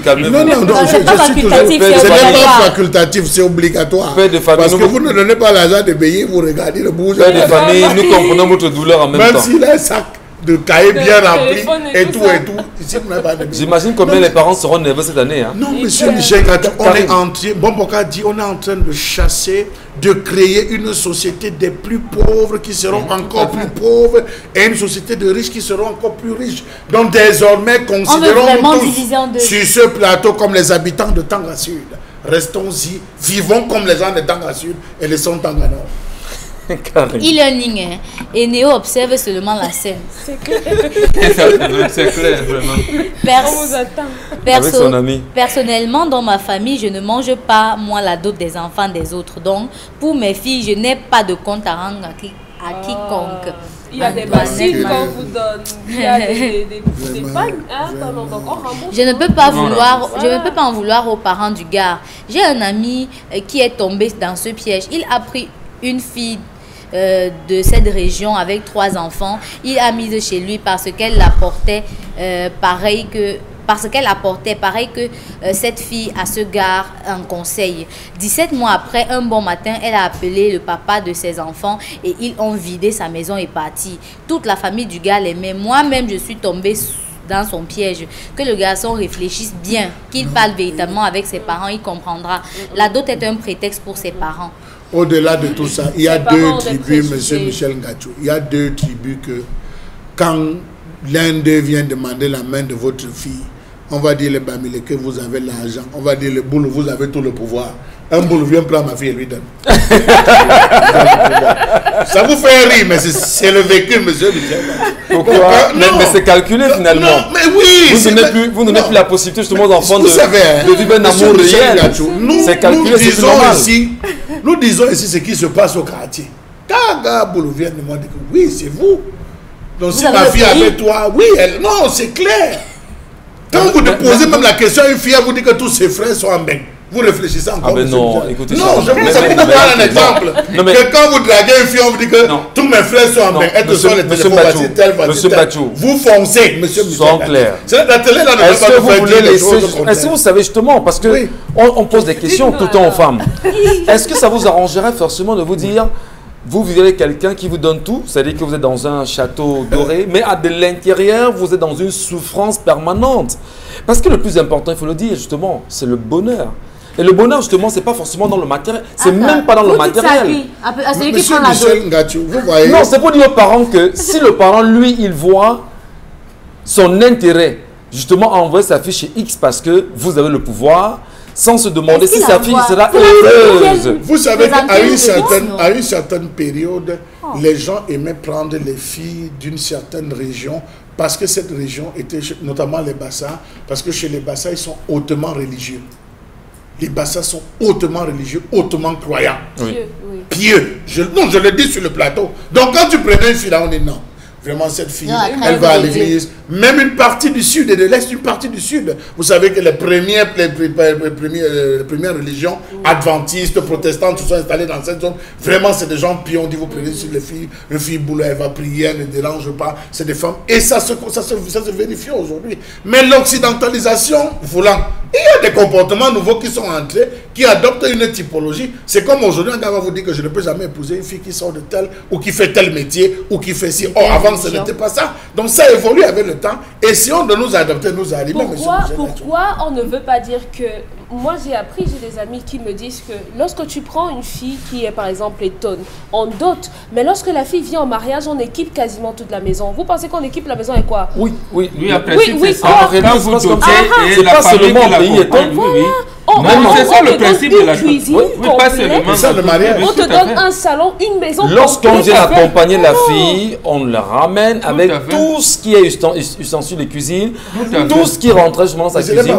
je suis toujours... Ce n'est pas facultatif, c'est obligatoire. Parce que vous ne donnez pas l'argent des beignets, vous regardez le bout. Père de famille, nous comprenons votre douleur en même temps. Même s'il a un sac de cahiers bien rempli et tout. J'imagine combien les parents seront nerveux cette année. Hein. Non, monsieur Michel, on est en train de chasser, de créer une société des plus pauvres qui seront encore plus pauvres et une société de riches qui seront encore plus riches. Donc désormais, considérons-nous tous sur ce plateau comme les habitants de Tanga Sud. Restons-y, vivons comme les gens de Tanga Sud et laissons Tanga Nord. E-learning, hein, et Néo observe seulement la scène. C'est clair. C'est clair, vraiment. On vous attend. Avec son ami. Personnellement, dans ma famille, je ne mange pas, moi, la dot des enfants des autres. Donc, pour mes filles, je n'ai pas de compte à rendre à quiconque. Il y a des bassines qu'on vous donne. Il y a des pagnes. Je ne peux pas en vouloir aux parents du gars. J'ai un ami qui est tombé dans ce piège. Il a pris une fille de cette région avec 3 enfants. Il a mis chez lui parce qu'elle apportait pareil que cette fille à ce gars un conseil. 17 mois après, un bon matin, elle a appelé le papa de ses enfants et ils ont vidé sa maison et parti. Toute la famille du gars l'aimait. Moi-même, je suis tombée dans son piège. Que le garçon réfléchisse bien, qu'il parle véritablement avec ses parents, il comprendra. La dot est un prétexte pour ses parents. Au-delà de tout ça, il y a 2 tribus, monsieur Michel Ngachou. Il y a 2 tribus que quand l'un d'eux vient demander la main de votre fille, on va dire le Bamilé que vous avez l'argent, on va dire le boule, vous avez tout le pouvoir. Un boule vient prendre ma fille et lui donne. Ça vous fait rire, mais c'est le vécu, monsieur Michel. Pourquoi? Mais c'est calculé finalement. Non, mais oui. Vous n'avez plus la possibilité justement d'enfants de vivre un amour réel. C'est calculé, c'est normal. Nous disons ici ce qui se passe au quartier. Quand Gaboulou vient de me dire que oui, c'est vous. Donc si ma fille est avec toi, oui, non, c'est clair. Quand vous posez même la question à une fille, elle vous dit que tous ses frères sont en bain. Vous réfléchissez encore. Ah ben non, écoutez. Non, je vous ai donné un exemple. Que quand vous draguez une fille, on vous dit que tous mes frères sont en bain. Elles te sont les téléphones, Monsieur Bachou, vous foncez, monsieur Michel. Sans clair. C'est la télé là. Est-ce que vous voulez laisser... Est-ce que vous savez justement, parce que on pose des questions tout le temps aux femmes. Est-ce que ça vous arrangerait forcément de vous dire, vous vivez avec quelqu'un qui vous donne tout, c'est-à-dire que vous êtes dans un château doré, mais à de l'intérieur, vous êtes dans une souffrance permanente. Parce que le plus important, il faut le dire justement, c'est le bonheur. Et le bonheur, justement, c'est pas forcément dans le matériel. C'est même pas dans le matériel. Monsieur Michel Ngachou, vous voyez... Non, c'est pour dire aux parents que si le parent, lui, il voit son intérêt, justement, à envoyer sa fille chez X parce que vous avez le pouvoir, sans se demander si sa fille sera heureuse. Vous savez qu'à une certaine période, les gens aimaient prendre les filles d'une certaine région parce que cette région était, notamment les Bassa, parce que chez les Bassa, ils sont hautement religieux. Les Bassa sont hautement religieux, hautement croyants. Oui. Pieux. Je le dis sur le plateau. Donc quand tu prenais une fille là, on dit non. Vraiment, cette fille, elle va à l'église. Même une partie du sud et de l'est, une partie du sud. Vous savez que les premières religions adventistes, protestantes, se sont installées dans cette zone. Vraiment, c'est des gens pieux. On dit, vous prenez sur les filles. Une fille boule, elle va prier, elle ne dérange pas. C'est des femmes. Et ça se vérifie aujourd'hui. Mais l'occidentalisation voulant, il y a des comportements nouveaux qui sont entrés, qui adoptent une typologie. C'est comme aujourd'hui, un gars va vous dire que je ne peux jamais épouser une fille qui sort de tel, ou qui fait tel métier, ou qui fait ci. Or, avant, ce n'était pas ça. Donc, ça évolue avec le le temps. Essayons de nous adapter, nous aliments. Pourquoi on ne veut pas dire que... Moi, j'ai des amis qui me disent que lorsque tu prends une fille qui est par exemple étonne, on dote, mais lorsque la fille vient en mariage, on équipe quasiment toute la maison. Vous pensez qu'on équipe la maison avec quoi? Oui. Lui, après, c'est ça. Quand vous dotez, et la famille qui l'accompagne, c'est ça le principe de la cuisine. Pas seulement ça, le mariage. On te donne un salon, une maison. Lorsqu'on vient accompagner la fille, on la ramène avec tout ce qui est ustensile de cuisine, tout ce qui rentre justement dans sa cuisine.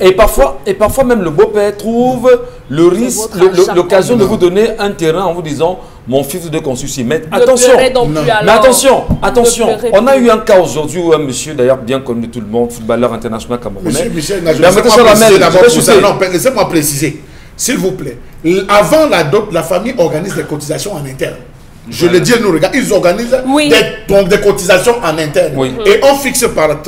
Et parfois même le beau-père trouve le risque, l'occasion de vous donner un terrain en vous disant mon fils de construire. Mais attention, on a eu un cas aujourd'hui où un monsieur, d'ailleurs bien connu de tout le monde, footballeur international camerounais. Monsieur Michel, laissez-moi préciser, s'il vous plaît. Avant la dot, la famille organise des cotisations en interne. Je le dis, nous regarde, ils organisent des cotisations en interne. Et on fixe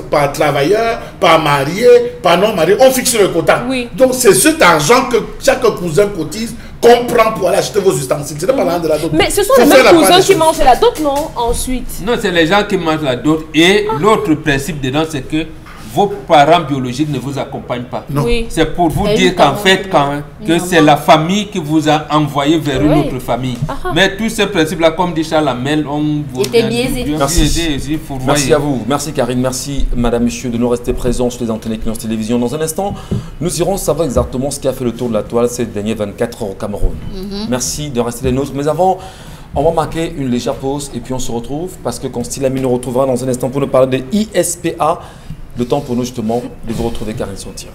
par travailleur, par marié, par non marié, on fixe le quota. Donc c'est cet argent que chaque cousin cotise qu'on prend pour aller acheter vos ustensiles. C'est pas l'argent de la dot. Mais ce sont les mêmes cousins qui mangent la dot, non? Ensuite. Non, c'est les gens qui mangent la dot. Et l'autre principe dedans, c'est que vos parents biologiques ne vous accompagnent pas. C'est pour vous dire qu'en fait, que c'est la famille qui vous a envoyé vers une autre famille. Mais tous ces principes-là, comme dit Charles Amel, on vous Merci à vous. Merci Karine. Merci Madame, Monsieur de nous rester présents sur les antennes Equinox Télévision. Dans un instant, nous irons savoir exactement ce qui a fait le tour de la toile ces derniers 24 heures au Cameroun. Merci de rester les nôtres. Mais avant, on va marquer une légère pause et puis on se retrouve parce que Consti Lamine nous retrouvera dans un instant pour nous parler de ISPA. Le temps pour nous justement de vous retrouver Karine Sontia.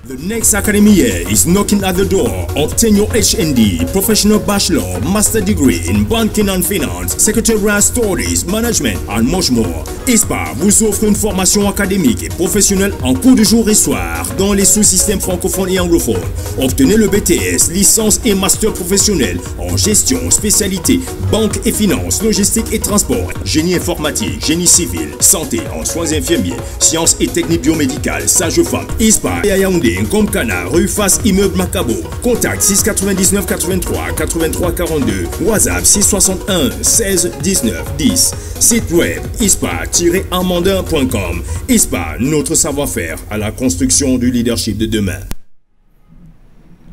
The next academy year is knocking at the door. Obtain your HND, Professional Bachelor, Master Degree in Banking and Finance, Secretarial Studies, Management and much more. ISPA vous offre une formation académique et professionnelle en cours de jour et soir dans les sous-systèmes francophones et anglophones. Obtenez le BTS, licence et master professionnel en gestion, spécialité, banque et finance, logistique et transport, génie informatique, génie civil, santé en soins infirmiers, sciences et techniques biomédicales, sage-femme. ISPA et à Yaoundé, Ngomkana, rue Face Immeuble Macabo. Contact 699 83 83 42. WhatsApp 661 16 19 10. Site web ispa-amandin.com. ISPA, notre savoir-faire à la construction du leadership de demain.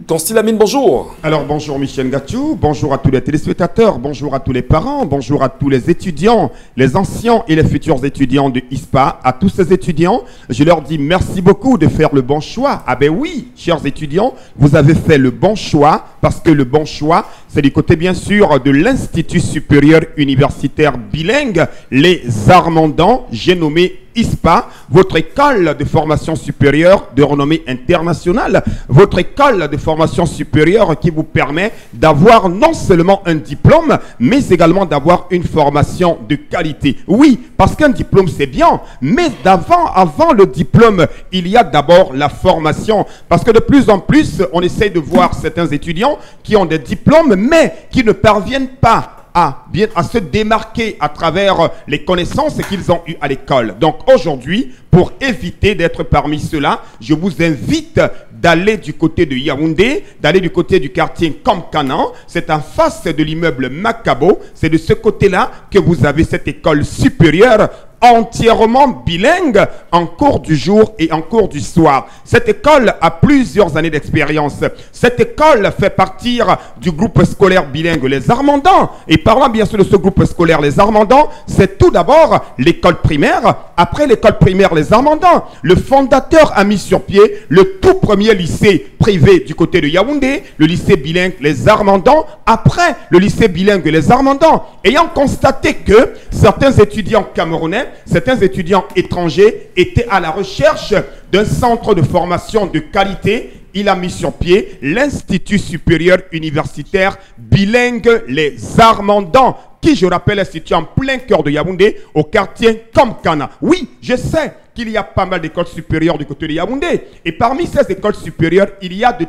Consti Lamine, bonjour. Alors bonjour Michel Gatou, bonjour à tous les téléspectateurs, bonjour à tous les parents, bonjour à tous les étudiants, les anciens et les futurs étudiants de ISPA. À tous ces étudiants, je leur dis merci beaucoup de faire le bon choix. Ah ben oui, chers étudiants, vous avez fait le bon choix parce que le bon choix, c'est du côté bien sûr de l'Institut supérieur universitaire bilingue, les Armandans, j'ai nommé ISPA, votre école de formation supérieure de renommée internationale, votre école de formation supérieure qui vous permet d'avoir non seulement un diplôme, mais également d'avoir une formation de qualité. Oui, parce qu'un diplôme c'est bien, mais avant le diplôme, il y a d'abord la formation. Parce que de plus en plus, on essaie de voir certains étudiants qui ont des diplômes, mais qui ne parviennent pas à se démarquer à travers les connaissances qu'ils ont eues à l'école. Donc aujourd'hui, pour éviter d'être parmi ceux-là, je vous invite d'aller du côté de Yaoundé, d'aller du côté du quartier Kamkana. C'est en face de l'immeuble Macabo. C'est de ce côté-là que vous avez cette école supérieure entièrement bilingue en cours du jour et en cours du soir. Cette école a plusieurs années d'expérience. Cette école fait partir du groupe scolaire bilingue Les Armandans. Et parlant bien sûr de ce groupe scolaire Les Armandans, c'est tout d'abord l'école primaire. Après l'école primaire Les Armandans, le fondateur a mis sur pied le tout premier lycée privé du côté de Yaoundé, le lycée bilingue Les Armandans. Après le lycée bilingue Les Armandans, ayant constaté que certains étudiants camerounais, certains étudiants étrangers étaient à la recherche d'un centre de formation de qualité, il a mis sur pied l'Institut supérieur universitaire bilingue Les Armandans, qui, je rappelle, est situé en plein cœur de Yaoundé, au quartier Kamkana. Oui, je sais qu'il y a pas mal d'écoles supérieures du côté de Yaoundé. Et parmi ces écoles supérieures, il y a de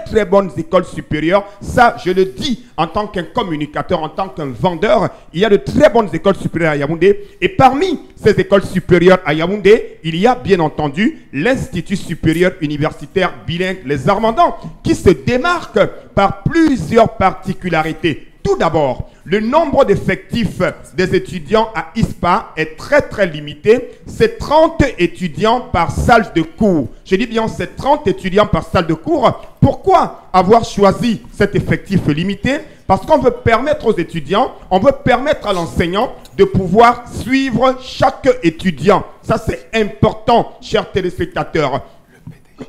très bonnes écoles supérieures. Ça, je le dis en tant qu'un communicateur, en tant qu'un vendeur. Il y a de très bonnes écoles supérieures à Yaoundé. Et parmi ces écoles supérieures à Yaoundé, il y a bien entendu l'Institut supérieur universitaire bilingue Les Armandans, qui se démarque par plusieurs particularités. Tout d'abord, Le nombre d'effectifs des étudiants à ISPA est très limité. C'est 30 étudiants par salle de cours. Je dis bien, c'est 30 étudiants par salle de cours. Pourquoi avoir choisi cet effectif limité? Parce qu'on veut permettre aux étudiants, on veut permettre à l'enseignant de pouvoir suivre chaque étudiant. Ça, c'est important, chers téléspectateurs.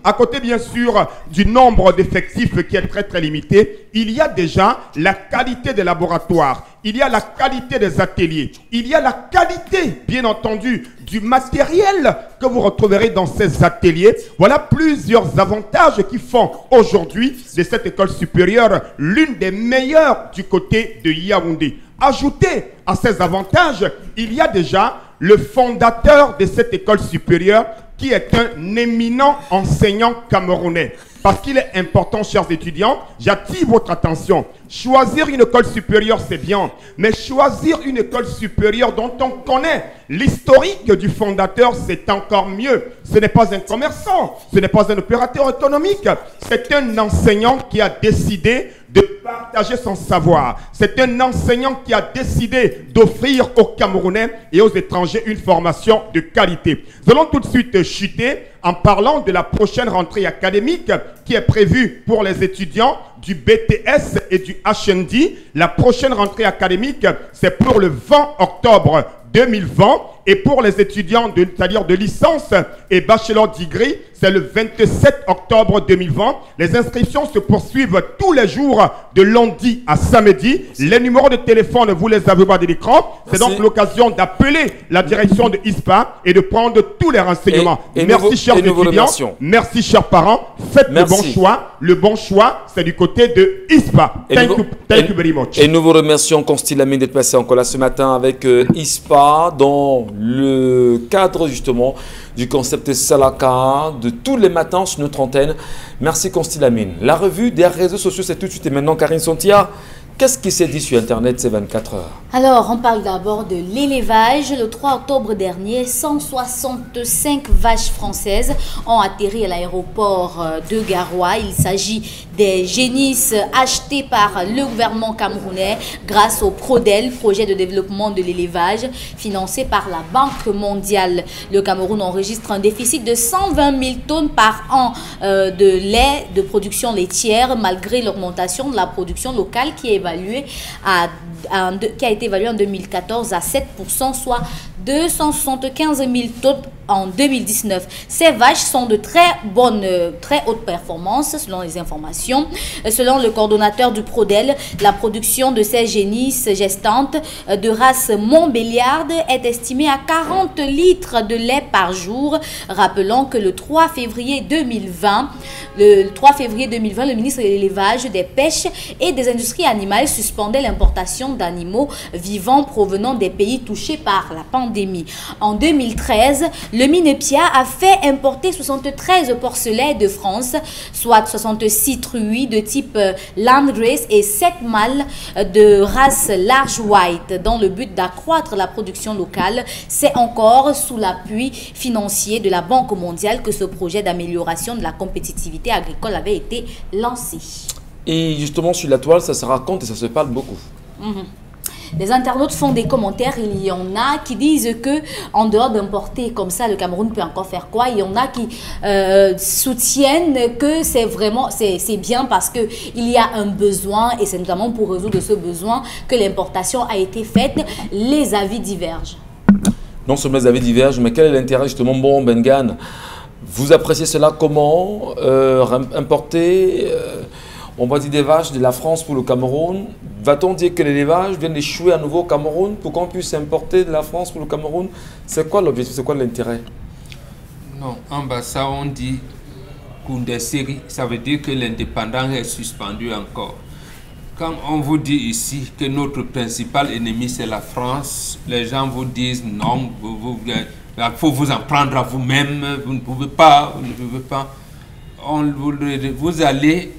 À côté, bien sûr, du nombre d'effectifs qui est très limité, il y a déjà la qualité des laboratoires, il y a la qualité des ateliers, il y a la qualité, bien entendu, du matériel que vous retrouverez dans ces ateliers. Voilà plusieurs avantages qui font aujourd'hui de cette école supérieure l'une des meilleures du côté de Yaoundé. Ajouté à ces avantages, il y a déjà le fondateur de cette école supérieure qui est un éminent enseignant camerounais. Parce qu'il est important, chers étudiants, j'attire votre attention. Choisir une école supérieure, c'est bien. Mais choisir une école supérieure dont on connaît l'historique du fondateur, c'est encore mieux. Ce n'est pas un commerçant, ce n'est pas un opérateur économique. C'est un enseignant qui a décidé de partager son savoir. C'est un enseignant qui a décidé d'offrir aux Camerounais et aux étrangers une formation de qualité. Nous allons tout de suite chuter en parlant de la prochaine rentrée académique qui est prévue pour les étudiants du BTS et du HND. La prochaine rentrée académique, c'est pour le 20 octobre 2020. Et pour les étudiants, c'est-à-dire de licence et bachelor degree, c'est le 27 octobre 2020. Les inscriptions se poursuivent tous les jours de lundi à samedi. Les numéros de téléphone, vous les avez bas de l'écran. C'est donc l'occasion d'appeler la direction de ISPA et de prendre tous les renseignements. Merci, chers étudiants. Merci, chers parents. Faites le bon choix. Le bon choix, c'est du côté de ISPA. Thank you very much. Et nous vous remercions, Constilamine, d'être passé encore là ce matin avec ISPA dans le cadre justement du concept Salaka de tous les matins sur notre antenne. Merci Constilamine. La revue des réseaux sociaux, c'est tout de suite et maintenant Karine Sontia. Qu'est-ce qui s'est dit sur Internet ces 24 heures? Alors, on parle d'abord de l'élevage. Le 3 octobre dernier, 165 vaches françaises ont atterri à l'aéroport de Garoua. Il s'agit des génisses achetées par le gouvernement camerounais grâce au PRODEL, projet de développement de l'élevage, financé par la Banque mondiale. Le Cameroun enregistre un déficit de 120 000 tonnes par an de lait de production laitière, malgré l'augmentation de la production locale qui est qui a été évalué en 2014 à 7%, soit 275 000 tonnes en 2019. Ces vaches sont de très haute performance selon les informations. Selon le coordonnateur du PRODEL, la production de ces génisses gestantes de race Montbéliarde est estimée à 40 litres de lait par jour. Rappelons que le 3 février 2020, le ministre de l'Élevage, des Pêches et des Industries animales suspendait l'importation d'animaux vivants provenant des pays touchés par la pandémie. En 2013, le Minepia a fait importer 73 porcelets de France, soit 66 truies de type Landrace et 7 mâles de race Large White, dans le but d'accroître la production locale. C'est encore sous l'appui financier de la Banque mondiale que ce projet d'amélioration de la compétitivité agricole avait été lancé. Et justement, sur la toile, ça se raconte et ça se parle beaucoup. Les internautes font des commentaires. Il y en a qui disent que en dehors d'importer comme ça, le Cameroun peut encore faire quoi? Il y en a qui soutiennent que c'est vraiment c'est bien parce que il y a un besoin et c'est notamment pour résoudre ce besoin que l'importation a été faite. Les avis divergent. Non seulement les avis divergent, mais quel est l'intérêt justement? Bon, Bengan, vous appréciez cela comment? Importer on va dire des vaches de la France pour le Cameroun. Va-t-on dire que l'élevage vient d'échouer à nouveau au Cameroun pour qu'on puisse importer de la France pour le Cameroun? C'est quoi l'objectif? C'est quoi l'intérêt? Non, en bas ça on dit Koundé-Série, ça veut dire que l'indépendance est suspendue encore. Quand on vous dit ici que notre principal ennemi c'est la France, les gens vous disent non, il faut vous en prendre à vous-même, vous ne pouvez pas, vous ne pouvez pas. Vous allez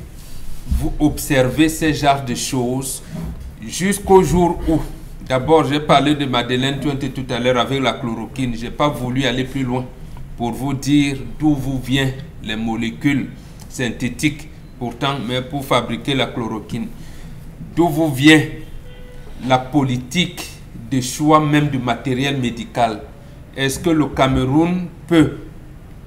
vous observez ce genre de choses jusqu'au jour où, d'abord j'ai parlé de Madeleine Tuente tout à l'heure avec la chloroquine, je n'ai pas voulu aller plus loin pour vous dire d'où vous viennent les molécules synthétiques pourtant, mais pour fabriquer la chloroquine, d'où vous vient la politique de choix même du matériel médical. Est-ce que le Cameroun peut,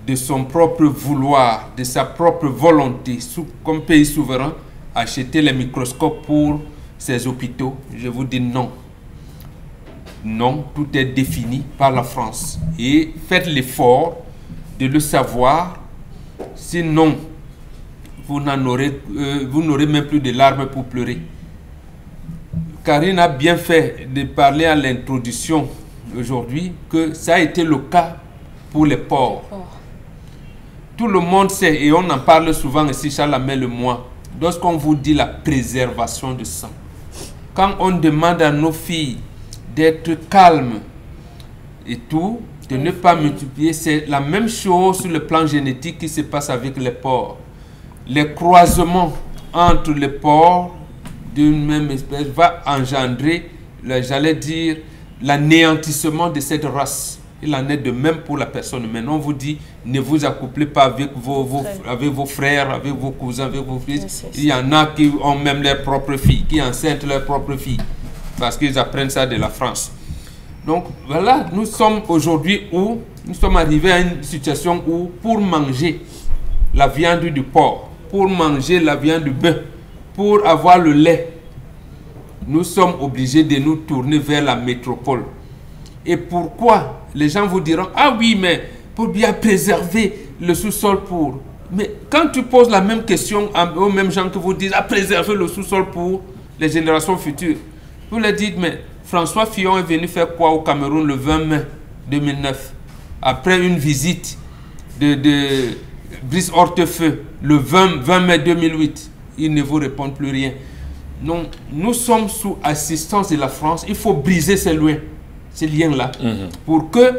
de son propre vouloir, de sa propre volonté, comme pays souverain, acheter les microscopes pour ses hôpitaux? Je vous dis non. Non, tout est défini par la France. Et faites l'effort de le savoir, sinon vous n'aurez même plus de larmes pour pleurer. Karine a bien fait de parler à l'introduction aujourd'hui que ça a été le cas pour les porcs. Tout le monde sait, et on en parle souvent ici, Charles Amel et moi, lorsqu'on vous dit la préservation de sang. Quand on demande à nos filles d'être calmes et tout, de ne pas multiplier, c'est la même chose sur le plan génétique qui se passe avec les porcs. Les croisements entre les porcs d'une même espèce va engendrer, j'allais dire, l'anéantissement de cette race. Il en est de même pour la personne humaine. On vous dit, ne vous accouplez pas avec vos frères, avec vos cousins, avec vos fils. Il y en a qui ont même leurs propres filles, qui enceintent leurs propres filles, parce qu'ils apprennent ça de la France. Donc voilà, nous sommes aujourd'hui où nous sommes arrivés à une situation où pour manger la viande du porc, pour manger la viande du bœuf, pour avoir le lait, nous sommes obligés de nous tourner vers la métropole. Et pourquoi? Les gens vous diront, ah oui, mais pour bien préserver le sous-sol pour... Mais quand tu poses la même question aux mêmes gens que vous disent, à préserver le sous-sol pour les générations futures, vous leur dites, mais François Fillon est venu faire quoi au Cameroun le 20 mai 2009, après une visite de Brice Hortefeux le 20 mai 2008. Ils ne vous répondent plus rien. Non, nous sommes sous assistance de la France. Il faut briser ces liens-là, pour que...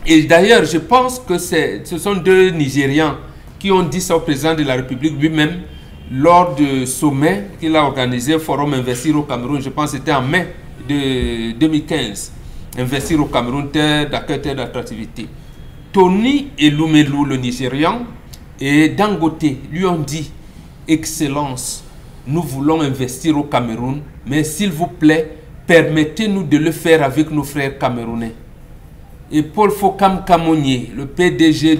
Et d'ailleurs, je pense que ce sont deux Nigérians qui ont dit ça au président de la République lui-même lors du sommet qu'il a organisé, Forum Investir au Cameroun. Je pense que c'était en mai de 2015. Investir au Cameroun, terre d'accueil, terre d'attractivité. Tony Elumelou, le Nigérian, et Dangote lui ont dit, Excellence, nous voulons investir au Cameroun, mais s'il vous plaît, permettez-nous de le faire avec nos frères camerounais. Et Paul Fokam Kamonier, le PDG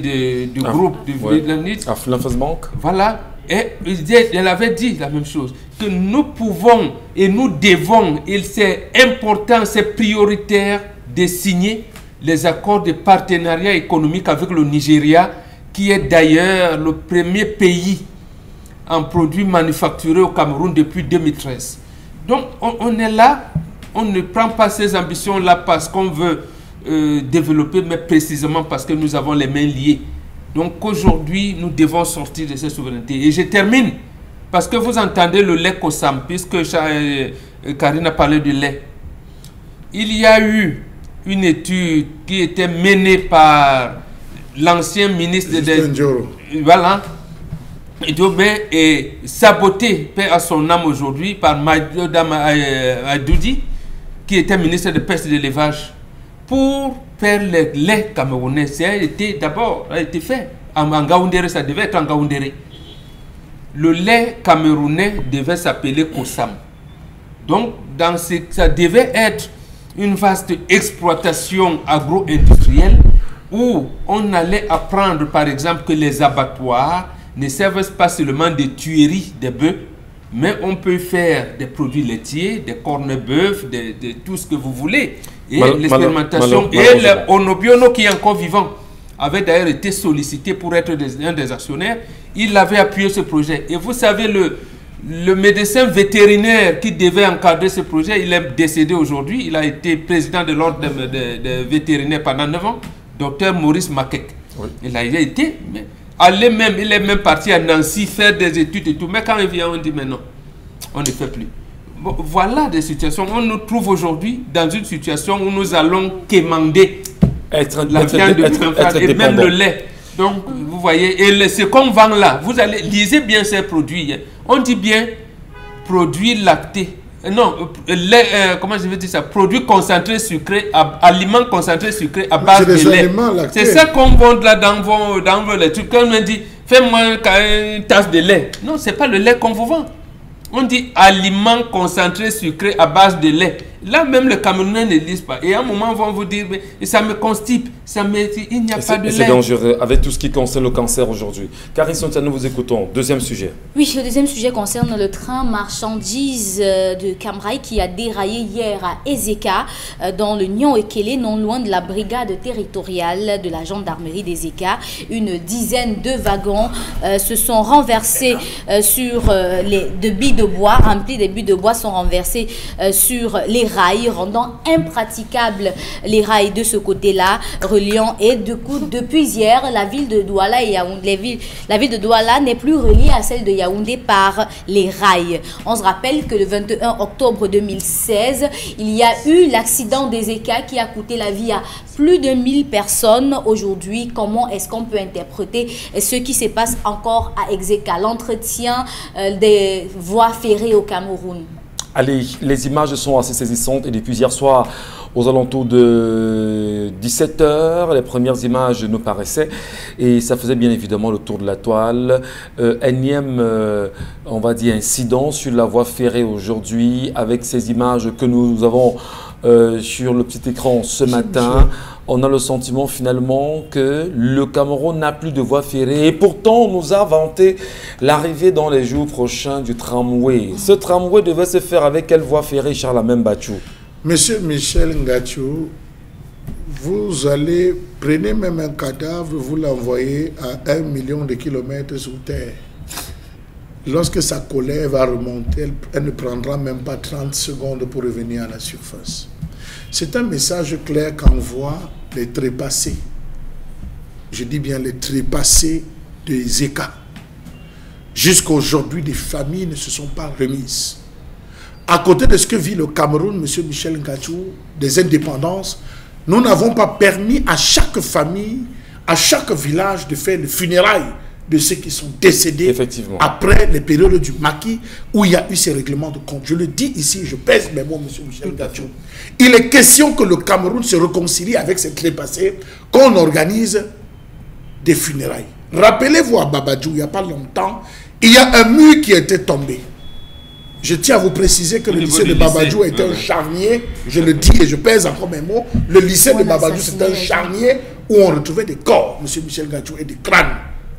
du groupe du Flamphas Bank. Voilà, et elle avait dit la même chose, que nous pouvons et nous devons, et c'est important, c'est prioritaire de signer les accords de partenariat économique avec le Nigeria, qui est d'ailleurs le premier pays en produits manufacturés au Cameroun depuis 2013. Donc on est là, on ne prend pas ces ambitions-là parce qu'on veut développer, mais précisément parce que nous avons les mains liées. Donc aujourd'hui, nous devons sortir de cette souveraineté. Et je termine, parce que vous entendez le lait Kosam, puisque Karine a parlé du lait. Il y a eu une étude qui était menée par l'ancien ministre voilà, et saboté, paix à son âme aujourd'hui, par Madame Adoudi, qui était ministre de Pêche et de l'Élevage, pour faire le lait camerounais. Ça a été fait en Ngaoundéré, ça devait être en Ngaoundéré. Le lait camerounais devait s'appeler Kosam. Donc, ça devait être une vaste exploitation agro-industrielle où on allait apprendre, par exemple, que les abattoirs ne servent pas seulement des tueries des bœufs, mais on peut faire des produits laitiers, des cornes-bœufs, de tout ce que vous voulez. Et l'expérimentation, et le Onobiono qui est encore vivant, avait d'ailleurs été sollicité pour être un des actionnaires. Il avait appuyé ce projet. Et vous savez, le médecin vétérinaire qui devait encadrer ce projet, il est décédé aujourd'hui. Il a été président de l'ordre des vétérinaires pendant 9 ans, docteur Maurice Makek. Oui. Il a été, mais il est même parti à Nancy faire des études et tout. Mais quand il vient, on dit, mais non, on ne fait plus. Bon, voilà des situations. On nous trouve aujourd'hui dans une situation où nous allons quémander la viande et même le lait. Donc, vous voyez, et ce qu'on vend là, vous allez, lisez bien ces produits. On dit bien produits lactés. Non, lait, comment je vais dire ça? Produits concentrés sucrés, aliments concentrés sucrés à base de lait. C'est ça qu'on vend là dans les trucs. Quand on me dit, fais-moi une tasse de lait. Non, ce n'est pas le lait qu'on vous vend. On dit aliments concentrés sucrés à base de lait. Là même les Camerounais ne lisent pas. Et à un moment, ils vont vous dire, mais ça me constipe, il n'y a pas de lait. C'est dangereux avec tout ce qui concerne le cancer aujourd'hui. Karine Sontia, nous vous écoutons. Deuxième sujet. Oui, le deuxième sujet concerne le train marchandises de Camraï qui a déraillé hier à Ezeka, dans le Nyon-Ekele, non loin de la brigade territoriale de la gendarmerie d'Ezeka. Une dizaine de wagons se sont renversés sur de billes de bois, remplis des billes de bois sont renversés sur les rails, rendant impraticables les rails de ce côté-là, reliant et du coup, depuis hier, la ville de Douala et Yaoundé, la ville de Douala n'est plus reliée à celle de Yaoundé par les rails. On se rappelle que le 21 octobre 2016, il y a eu l'accident d'Ezeka qui a coûté la vie à plus de 1000 personnes. Aujourd'hui, comment est-ce qu'on peut interpréter ce qui se passe encore à Ezeka, l'entretien des voies ferrées au Cameroun? Allez, les images sont assez saisissantes et depuis hier soir, aux alentours de 17 h, les premières images nous paraissaient et ça faisait bien évidemment le tour de la toile. Énième, on va dire, incident sur la voie ferrée aujourd'hui avec ces images que nous avons sur le petit écran ce matin. On a le sentiment finalement que le Cameroun n'a plus de voie ferrée et pourtant on nous a vanté l'arrivée dans les jours prochains du tramway. Ce tramway devait se faire avec quelle voie ferrée, Charles-Amène Bachou? Monsieur Michel Ngachou, vous allez, prenez même un cadavre, vous l'envoyez à 1 million de kilomètres sous terre. Lorsque sa colère va remonter, elle ne prendra même pas 30 secondes pour revenir à la surface. C'est un message clair qu'envoient les trépassés. Je dis bien les trépassés de Ezeka. Jusqu'à aujourd'hui, des familles ne se sont pas remises. À côté de ce que vit le Cameroun, M. Michel Ngachou, des indépendances, nous n'avons pas permis à chaque famille, à chaque village de faire le funérailles de ceux qui sont décédés après les périodes du maquis où il y a eu ces règlements de compte. Je le dis ici, je pèse mes mots, M. Michel Ngachou. Il est question que le Cameroun se réconcilie avec ces trépassés, qu'on organise des funérailles. Rappelez-vous à Babadjou, il n'y a pas longtemps, il y a un mur qui était tombé. Je tiens à vous préciser que le lycée de Babadjou était un charnier, je le dis et je pèse encore mes mots, le lycée de Babadjou c'était un charnier où on retrouvait des corps, M. Michel Ngachou, et des crânes.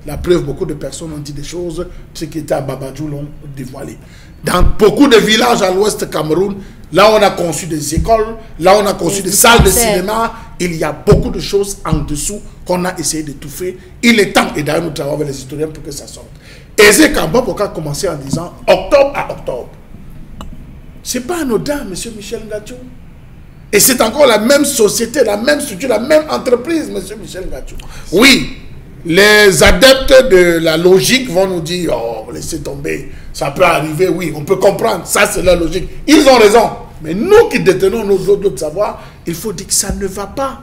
La preuve, beaucoup de personnes ont dit des choses, ceux qui étaient à Babadjou l'ont dévoilé. Dans beaucoup de villages à l'ouest Cameroun, là on a conçu des écoles, là on a conçu des salles de cinéma, il y a beaucoup de choses en dessous qu'on a essayé d'étouffer. Il est temps, et d'ailleurs nous travaillons avec les historiens pour que ça sorte. Ezeka Mbaboka a commencé en disant octobre à octobre. Ce n'est pas anodin, M. Michel Ngachou. Et c'est encore la même société, la même structure, la même entreprise, M. Michel Ngachou. Oui, les adeptes de la logique vont nous dire, oh, laissez tomber, ça peut arriver, oui, on peut comprendre, ça c'est la logique. Ils ont raison. Mais nous qui détenons nos autres savoirs, il faut dire que ça ne va pas.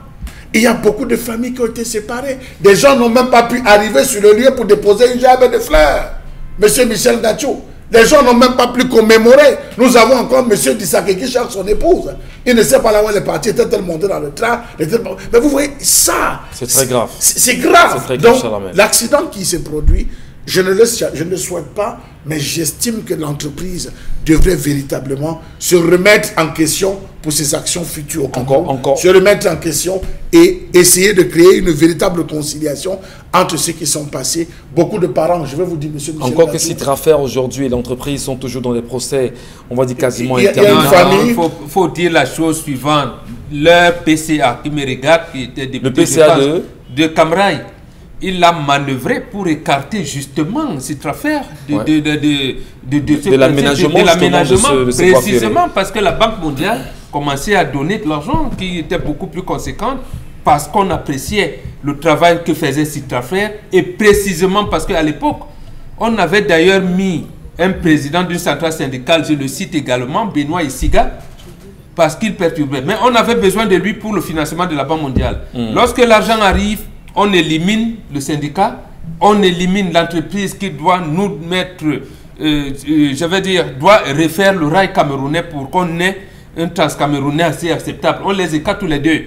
Il y a beaucoup de familles qui ont été séparées. Des gens n'ont même pas pu arriver sur le lieu pour déposer une gerbe de fleurs. Monsieur Michel Ngachou, les gens n'ont même pas pu commémorer. Nous avons encore Monsieur Dissake qui cherche son épouse. Il ne sait pas là où elle est partie. Était-elle montée dans le train? Mais vous voyez, ça... C'est très grave. C'est grave. C'est très grave. Donc, l'accident qui s'est produit, je ne le souhaite pas, mais j'estime que l'entreprise devrait véritablement se remettre en question pour ses actions futures. Encore. Se remettre en question et essayer de créer une véritable conciliation entre ceux qui sont passés. Beaucoup de parents, je vais vous dire, monsieur Michel. Encore que si Trafer aujourd'hui et l'entreprise sont toujours dans les procès, on va dire quasiment Il faut dire la chose suivante. Leur PCA qui me regarde, qui était député le PCA de Camraï, il l'a manœuvré pour écarter justement cette affaire de l'aménagement, précisément parce que la Banque mondiale commençait à donner de l'argent qui était beaucoup plus conséquent parce qu'on appréciait le travail que faisait cette affaire et précisément parce qu'à l'époque, on avait d'ailleurs mis un président d'une centrale syndicale, je le cite également, Benoît Isiga, parce qu'il perturbait. Mais on avait besoin de lui pour le financement de la Banque mondiale. Lorsque l'argent arrive, on élimine le syndicat, on élimine l'entreprise qui doit nous mettre, doit refaire le rail camerounais pour qu'on ait un transcamerounais assez acceptable. On les écarte tous les deux.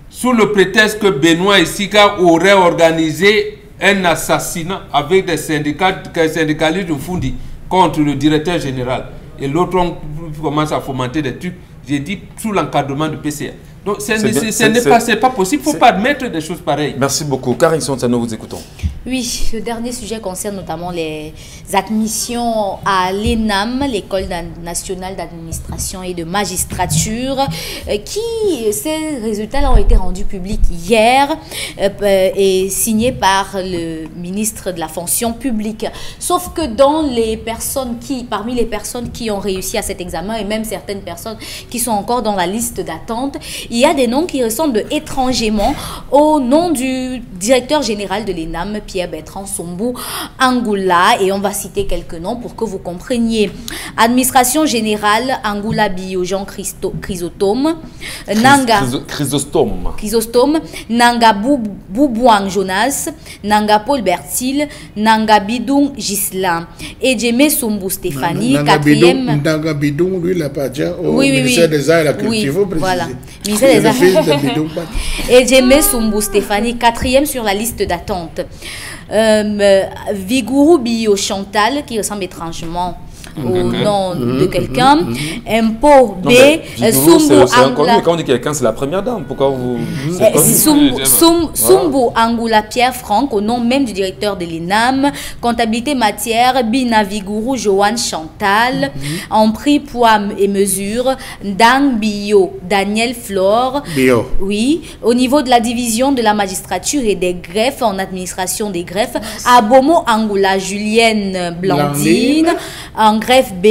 Sous le prétexte que Benoît Isiga aurait organisé un assassinat avec des syndicalistes de Fundi contre le directeur général. et l'autre on commence à fomenter des trucs. J'ai dit sous l'encadrement du PCA. Donc ce n'est pas possible, il ne faut pas admettre des choses pareilles. Merci beaucoup. Karine Sontano, vous écoutons. Oui, le dernier sujet concerne notamment les admissions à l'ENAM, l'École nationale d'administration et de magistrature, ces résultats ont été rendus publics hier et signés par le ministre de la fonction publique. Sauf que parmi les personnes qui ont réussi à cet examen et même certaines personnes qui sont encore dans la liste d'attente, il y a des noms qui ressemblent étrangement au nom du directeur général de l'ENAM, Pierre-Bertrand Sombou Angoula, et on va citer quelques noms pour que vous compreniez. Administration générale Angoula Bio Jean Chrysostome, Nanga Boubouang Jonas, Nanga Paul Bertil, Nanga Bidung Gislain, et Djemé Sombou Stéphanie, quatrième. Nanga Bidung, lui, il appartient au ministère des Arts et de la Culture. Oui, voilà. Ministère des Arts. Et Djemé Sombou Stéphanie, quatrième sur la liste d'attente. Vigourou Bio Chantal, qui ressemble étrangement au nom de quelqu'un. Impo B. Sumbu Angula. Quand on dit quelqu'un, c'est la première dame. Pourquoi vous. Sumbu Angula Pierre Franck, au nom même du directeur de l'ENAM. Comptabilité matière, Bina Vigourou Joanne Chantal. En prix, poids et mesure, Dang Bio Daniel Flore. Bio. Oui. Au niveau de la division de la magistrature et des greffes, en administration des greffes, Abomo Angula Julienne Blandine. En greffe B,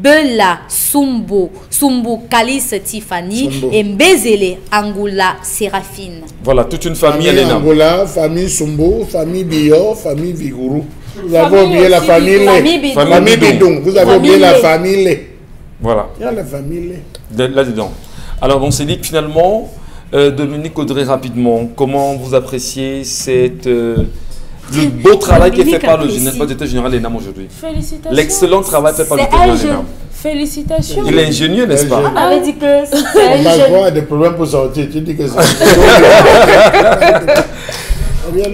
Bela Sumbu Kalis Tiffany et Mbezele Angoula Séraphine. Voilà, toute une famille à l'ENAM. Angoula, famille Sumbu, famille Bio, famille Vigourou. Vous avez oublié la famille Lé. Famille Bidong. Vous avez oublié la famille Lé. Voilà. Il y a la famille Lé. Là-dedans. Alors, on s'est dit que finalement, Dominique Audrey, rapidement, comment vous appréciez le beau travail qui est fait par le directeur général de l'ENAM aujourd'hui? Félicitations. L'excellent travail fait par le directeur général de l'ENAM. Félicitations. Il est ingénieux, n'est-ce pas? On avait dit que on va avoir des problèmes pour sortir. Tu dis que c'est...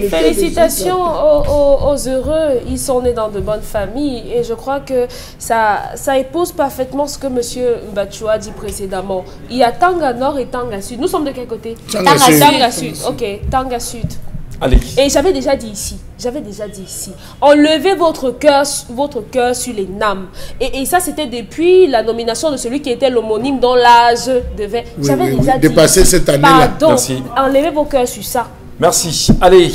Félicitations aux heureux, ils sont nés dans de bonnes familles et je crois que ça épouse parfaitement ce que M. Mbachou a dit précédemment. Il y a Tanga Nord et Tanga Sud. Nous sommes de quel côté? Tanga Sud. Ok, Tanga Sud. Allez. Et j'avais déjà dit ici, enlevez votre cœur sur les NAM. Et ça, c'était depuis la nomination de celui qui était l'homonyme dont l'âge devait... J'avais déjà dit dépasser cette année-là. Pardon, merci. Enlevez vos cœurs sur ça. Merci. Allez,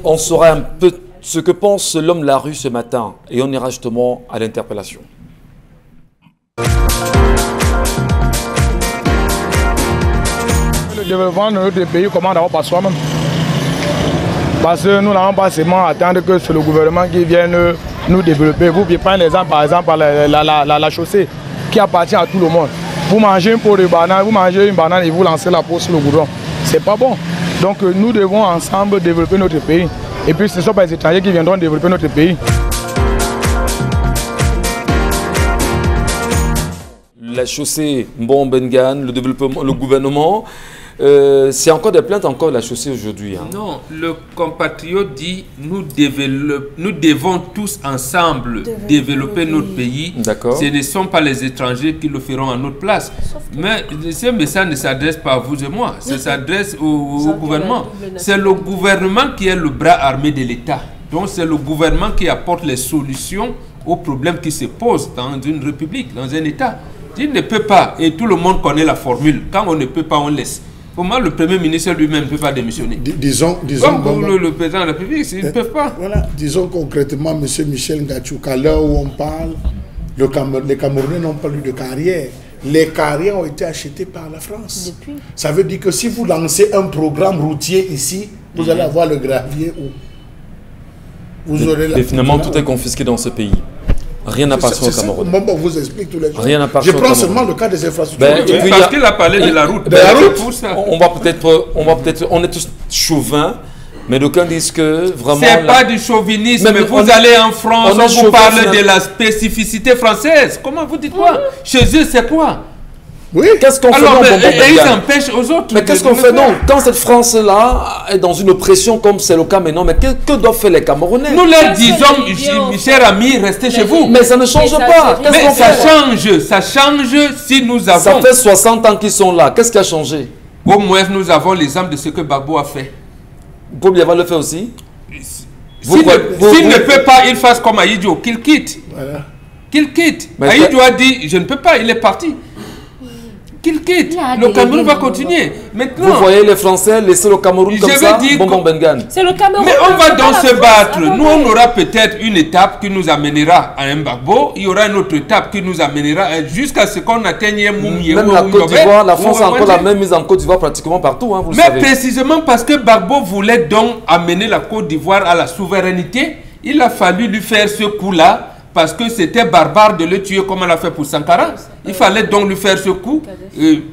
on saura un peu ce que pense l'homme de la rue ce matin. Et on ira justement à l'interpellation. Le développement de notre pays commence d'abord par soi-même. Parce que nous n'avons pas seulement attendre que c'est le gouvernement qui vienne nous développer. Vous prenez l'exemple par exemple la chaussée qui appartient à tout le monde. Vous mangez une peau de banane, vous mangez une banane et vous lancez la peau sur le goudron. C'est pas bon. Donc nous devons ensemble développer notre pays. Et puis ce ne sont pas les étrangers qui viendront développer notre pays. La chaussée Mbombengan, le développement, le gouvernement, c'est encore des plaintes encore de la chaussée aujourd'hui. Hein. Non, le compatriote dit nous devons tous ensemble développer notre pays. Ce ne sont pas les étrangers qui le feront à notre place. Mais ce message ne s'adresse pas à vous et moi, ça s'adresse au gouvernement. C'est le gouvernement qui est le bras armé de l'État. Donc c'est le gouvernement qui apporte les solutions aux problèmes qui se posent dans une république, dans un État. Il ne peut pas, et tout le monde connaît la formule, quand on ne peut pas, on laisse. Pour moi, le Premier ministre lui-même ne peut pas démissionner. Disons comme le président de la République, ils ne peuvent pas. Voilà, disons concrètement, M. Michel Ngachou, qu'à l'heure où on parle, les Camerounais n'ont pas eu de carrière. Les carrières ont été achetées par la France. Ça veut dire que si vous lancez un programme routier ici, vous allez avoir le gravier où vous aurez la... Et finalement, tout est confisqué dans ce pays. Rien n'appartient au Cameroun. On vous explique tous les jours. Rien n'appartient au Cameroun. Je prends seulement le cas des infrastructures. Parce qu'il a parlé de la route. On est tous chauvins, mais d'aucuns disent que vraiment... C'est pas du chauvinisme, mais vous allez en France, on vous parle de la spécificité française. Comment vous dites quoi? Chez eux, c'est quoi? Oui. Qu'est-ce qu'on fait Alors, donc, ils empêchent aux autres. Mais qu'est-ce qu'on fait donc quand cette France-là est dans une oppression comme c'est le cas maintenant? Mais que doivent faire les Camerounais? Nous leur disons, mes chers amis, restez chez vous. Mais ça ne change pas. Mais ça change si nous avons... Ça fait 60 ans qu'ils sont là. Qu'est-ce qui a changé? Au moins, nous avons l'exemple de ce que Gbagbo a fait. Gobia va le faire aussi. S'il ne peut pas, il fasse comme Aïdjo, qu'il quitte. Voilà. Qu'il quitte. Aïdjo a dit, je ne peux pas, il est parti. Qu'il quitte. Le Cameroun va continuer. Maintenant, vous voyez les Français laisser le Cameroun comme ça, Bonbon Bengan. C'est le Cameroun. Mais on va donc se battre. Nous, on aura peut-être une étape qui nous amènera à un Gbagbo. Il y aura une autre étape qui nous amènera jusqu'à ce qu'on atteigne Moumie. Même la Côte d'Ivoire, la France a encore la même mise en Côte d'Ivoire pratiquement partout, hein, vous le savez. Mais précisément parce que Gbagbo voulait donc amener la Côte d'Ivoire à la souveraineté, il a fallu lui faire ce coup-là. Parce que c'était barbare de le tuer comme on l'a fait pour Sankara. Il fallait donc lui faire ce coup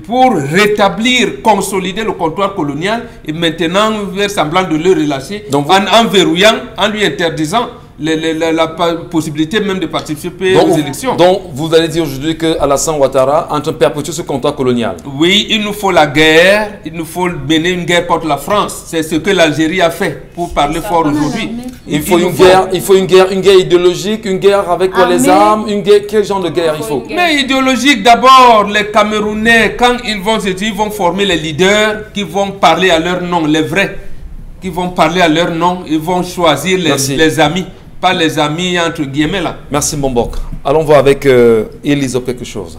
pour rétablir, consolider le comptoir colonial et maintenant faire semblant de le relâcher en verrouillant, en lui interdisant la possibilité même de participer aux élections. Donc vous allez dire aujourd'hui qu'Alassane Ouattara est en train de perpétuer ce comptoir colonial. Oui, il nous faut la guerre, il nous faut mener une guerre contre la France. C'est ce que l'Algérie a fait pour parler fort aujourd'hui. Il faut une guerre idéologique, une guerre avec les armes, une guerre, quel genre de guerre il faut? Mais idéologique d'abord, les Camerounais, quand ils vont former les leaders qui vont parler à leur nom, les vrais, qui vont parler à leur nom, ils vont choisir les amis, pas les amis entre guillemets là. Merci Bombok. Allons voir avec Elisa quelque chose.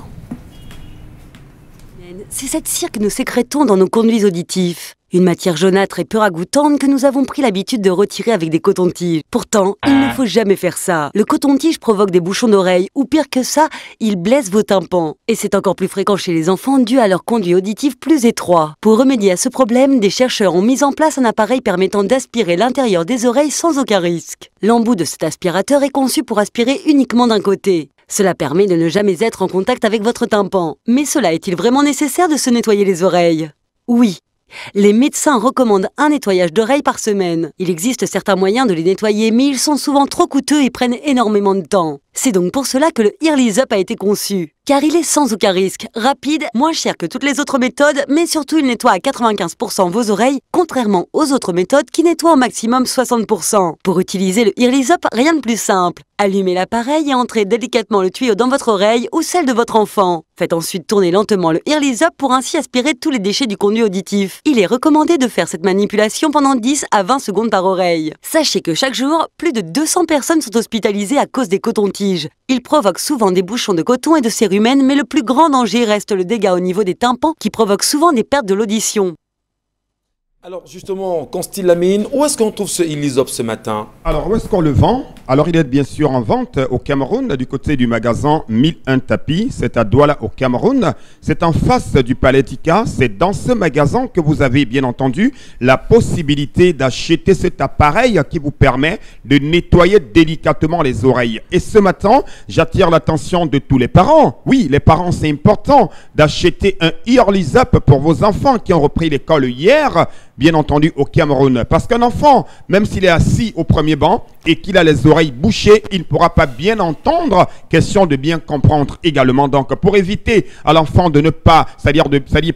C'est cette cire que nous sécrétons dans nos conduits auditifs. Une matière jaunâtre et peu ragoûtante que nous avons pris l'habitude de retirer avec des cotons-tiges. Pourtant, il ne faut jamais faire ça. Le coton-tige provoque des bouchons d'oreilles ou pire que ça, il blesse vos tympans. Et c'est encore plus fréquent chez les enfants dû à leur conduit auditif plus étroit. Pour remédier à ce problème, des chercheurs ont mis en place un appareil permettant d'aspirer l'intérieur des oreilles sans aucun risque. L'embout de cet aspirateur est conçu pour aspirer uniquement d'un côté. Cela permet de ne jamais être en contact avec votre tympan. Mais cela est-il vraiment nécessaire de se nettoyer les oreilles? Oui. Les médecins recommandent un nettoyage d'oreilles par semaine. Il existe certains moyens de les nettoyer, mais ils sont souvent trop coûteux et prennent énormément de temps. C'est donc pour cela que le Earlys Up a été conçu. Car il est sans aucun risque, rapide, moins cher que toutes les autres méthodes, mais surtout il nettoie à 95% vos oreilles, contrairement aux autres méthodes qui nettoient au maximum 60%. Pour utiliser le Earlys Up, rien de plus simple. Allumez l'appareil et entrez délicatement le tuyau dans votre oreille ou celle de votre enfant. Faites ensuite tourner lentement le Earlys Up pour ainsi aspirer tous les déchets du conduit auditif. Il est recommandé de faire cette manipulation pendant 10 à 20 secondes par oreille. Sachez que chaque jour, plus de 200 personnes sont hospitalisées à cause des cotons-tiges. Ils provoquent souvent des bouchons de coton et de cérumen, mais le plus grand danger reste le dégât au niveau des tympans qui provoque souvent des pertes de l'audition. Alors justement, Constil Lamine, où est-ce qu'on trouve ce Earlys Up ce matin? Alors où est-ce qu'on le vend? Alors il est bien sûr en vente au Cameroun, du côté du magasin 1001 tapis, c'est à Douala au Cameroun. C'est en face du Palais Tika, c'est dans ce magasin que vous avez bien entendu la possibilité d'acheter cet appareil qui vous permet de nettoyer délicatement les oreilles. Et ce matin, j'attire l'attention de tous les parents. Oui, les parents, c'est important d'acheter un Earlys Up pour vos enfants qui ont repris l'école hier, bien entendu au Cameroun. Parce qu'un enfant, même s'il est assis au premier banc et qu'il a les oreilles bouchées, il ne pourra pas bien entendre. Question de bien comprendre également. Donc, pour éviter à l'enfant de ne pas, c'est-à-dire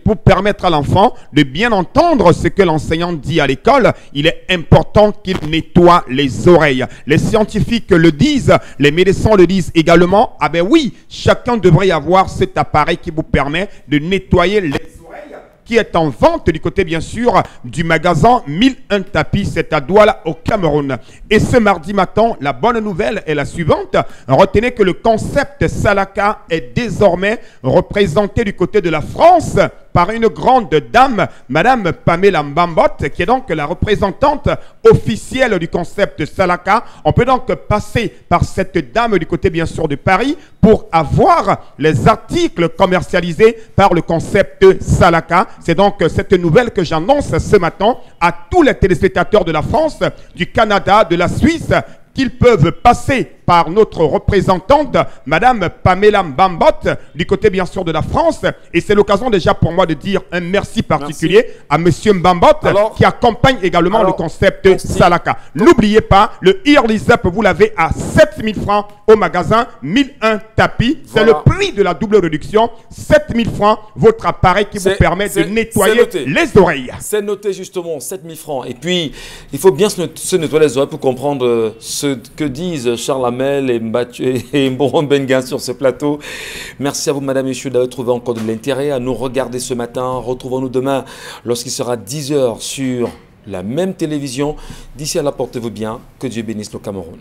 pour permettre à l'enfant de bien entendre ce que l'enseignant dit à l'école, il est important qu'il nettoie les oreilles. Les scientifiques le disent, les médecins le disent également. Ah ben oui, chacun devrait avoir cet appareil qui vous permet de nettoyer les oreilles, qui est en vente du côté bien sûr du magasin 1001 tapis, c'est à Douala au Cameroun. Et ce mardi matin, la bonne nouvelle est la suivante. Retenez que le concept Salaka est désormais représenté du côté de la France par une grande dame, Madame Pamela Mbambot, qui est donc la représentante officielle du concept Salaka. On peut donc passer par cette dame du côté bien sûr de Paris pour avoir les articles commercialisés par le concept Salaka. C'est donc cette nouvelle que j'annonce ce matin à tous les téléspectateurs de la France, du Canada, de la Suisse, qu'ils peuvent passer par notre représentante, Madame Pamela Mbambot, du côté bien sûr de la France. Et c'est l'occasion déjà pour moi de dire un merci particulier à Monsieur Mbambot qui accompagne également le concept Salaka. N'oubliez pas, le Early's Up, vous l'avez à 7000 francs au magasin, 1001 tapis. C'est le prix de la double réduction, 7000 francs, votre appareil qui vous permet de nettoyer les oreilles. C'est noté justement, 7000 francs. Et puis, il faut bien se nettoyer les oreilles pour comprendre ce que disent Charles Hamel et Mboron Benga sur ce plateau. Merci à vous, madame et messieurs, d'avoir trouvé encore de l'intérêt à nous regarder ce matin. Retrouvons-nous demain lorsqu'il sera 10 h sur la même télévision. D'ici là, portez-vous bien. Que Dieu bénisse le Cameroun.